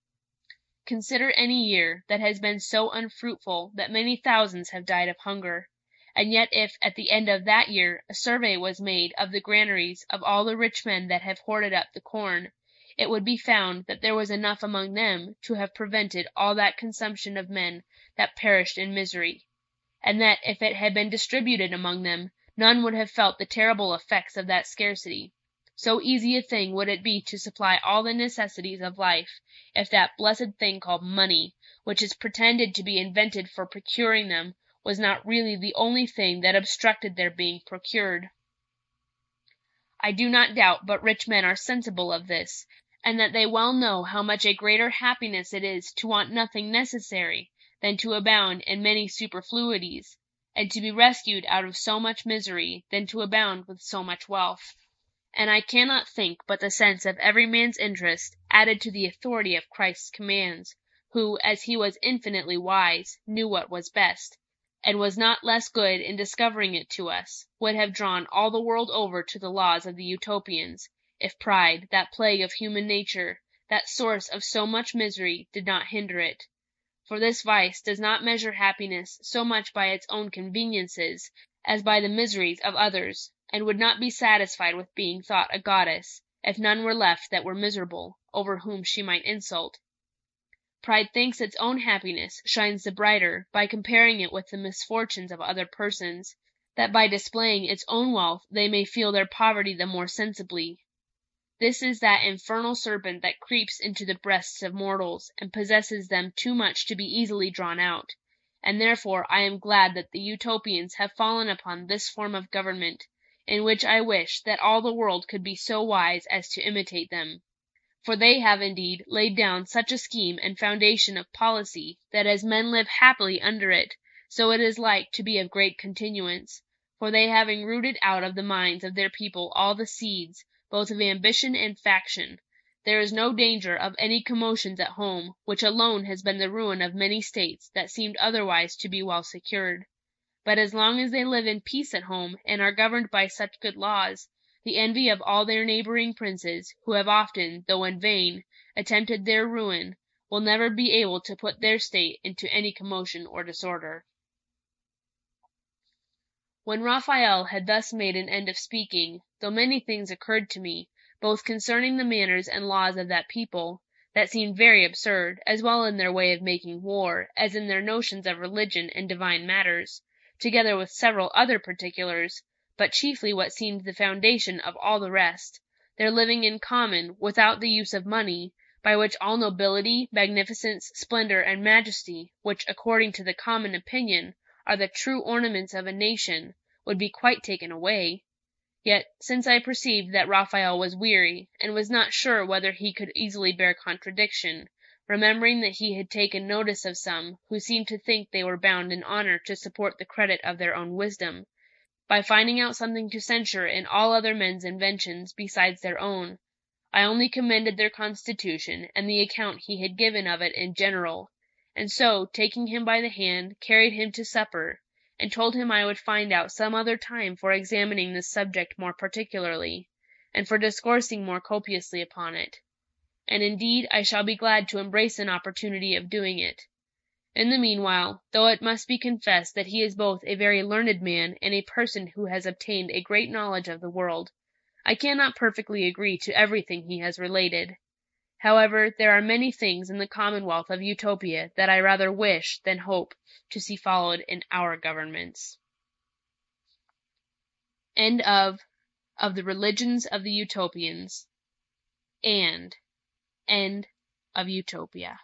Consider any year that has been so unfruitful that many thousands have died of hunger, and yet if, at the end of that year, a survey was made of the granaries of all the rich men that have hoarded up the corn, it would be found that there was enough among them to have prevented all that consumption of men that perished in misery, and that if it had been distributed among them, none would have felt the terrible effects of that scarcity. So easy a thing would it be to supply all the necessities of life, if that blessed thing called money, which is pretended to be invented for procuring them, was not really the only thing that obstructed their being procured. I do not doubt but rich men are sensible of this, and that they well know how much a greater happiness it is to want nothing necessary than to abound in many superfluities, and to be rescued out of so much misery than to abound with so much wealth. And I cannot think but the sense of every man's interest, added to the authority of Christ's commands, who, as he was infinitely wise, knew what was best, and was not less good in discovering it to us, would have drawn all the world over to the laws of the Utopians, if pride, that plague of human nature, that source of so much misery, did not hinder it. For this vice does not measure happiness so much by its own conveniences as by the miseries of others, and would not be satisfied with being thought a goddess, if none were left that were miserable, over whom she might insult. Pride thinks its own happiness shines the brighter by comparing it with the misfortunes of other persons, that by displaying its own wealth they may feel their poverty the more sensibly. This is that infernal serpent that creeps into the breasts of mortals, and possesses them too much to be easily drawn out, and therefore I am glad that the Utopians have fallen upon this form of government, in which I wish that all the world could be so wise as to imitate them. For they have indeed laid down such a scheme and foundation of policy, that as men live happily under it, so it is like to be of great continuance, for they having rooted out of the minds of their people all the seeds, both of ambition and faction, there is no danger of any commotions at home, which alone has been the ruin of many states that seemed otherwise to be well secured. But as long as they live in peace at home, and are governed by such good laws, the envy of all their neighboring princes, who have often, though in vain, attempted their ruin, will never be able to put their state into any commotion or disorder. When Raphael had thus made an end of speaking, though many things occurred to me, both concerning the manners and laws of that people, that seemed very absurd, as well in their way of making war, as in their notions of religion and divine matters, together with several other particulars, but chiefly what seemed the foundation of all the rest, their living in common, without the use of money, by which all nobility, magnificence, splendor, and majesty, which, according to the common opinion, are the true ornaments of a nation, would be quite taken away. Yet, since I perceived that Raphael was weary, and was not sure whether he could easily bear contradiction, remembering that he had taken notice of some who seemed to think they were bound in honor to support the credit of their own wisdom, by finding out something to censure in all other men's inventions besides their own, I only commended their constitution and the account he had given of it in general, and so, taking him by the hand, carried him to supper, and told him I would find out some other time for examining this subject more particularly, and for discoursing more copiously upon it. And indeed I shall be glad to embrace an opportunity of doing it. In the meanwhile, though it must be confessed that he is both a very learned man and a person who has obtained a great knowledge of the world, I cannot perfectly agree to everything he has related. However, there are many things in the commonwealth of Utopia that I rather wish than hope to see followed in our governments. End of the Religions of the Utopians, and End of Utopia.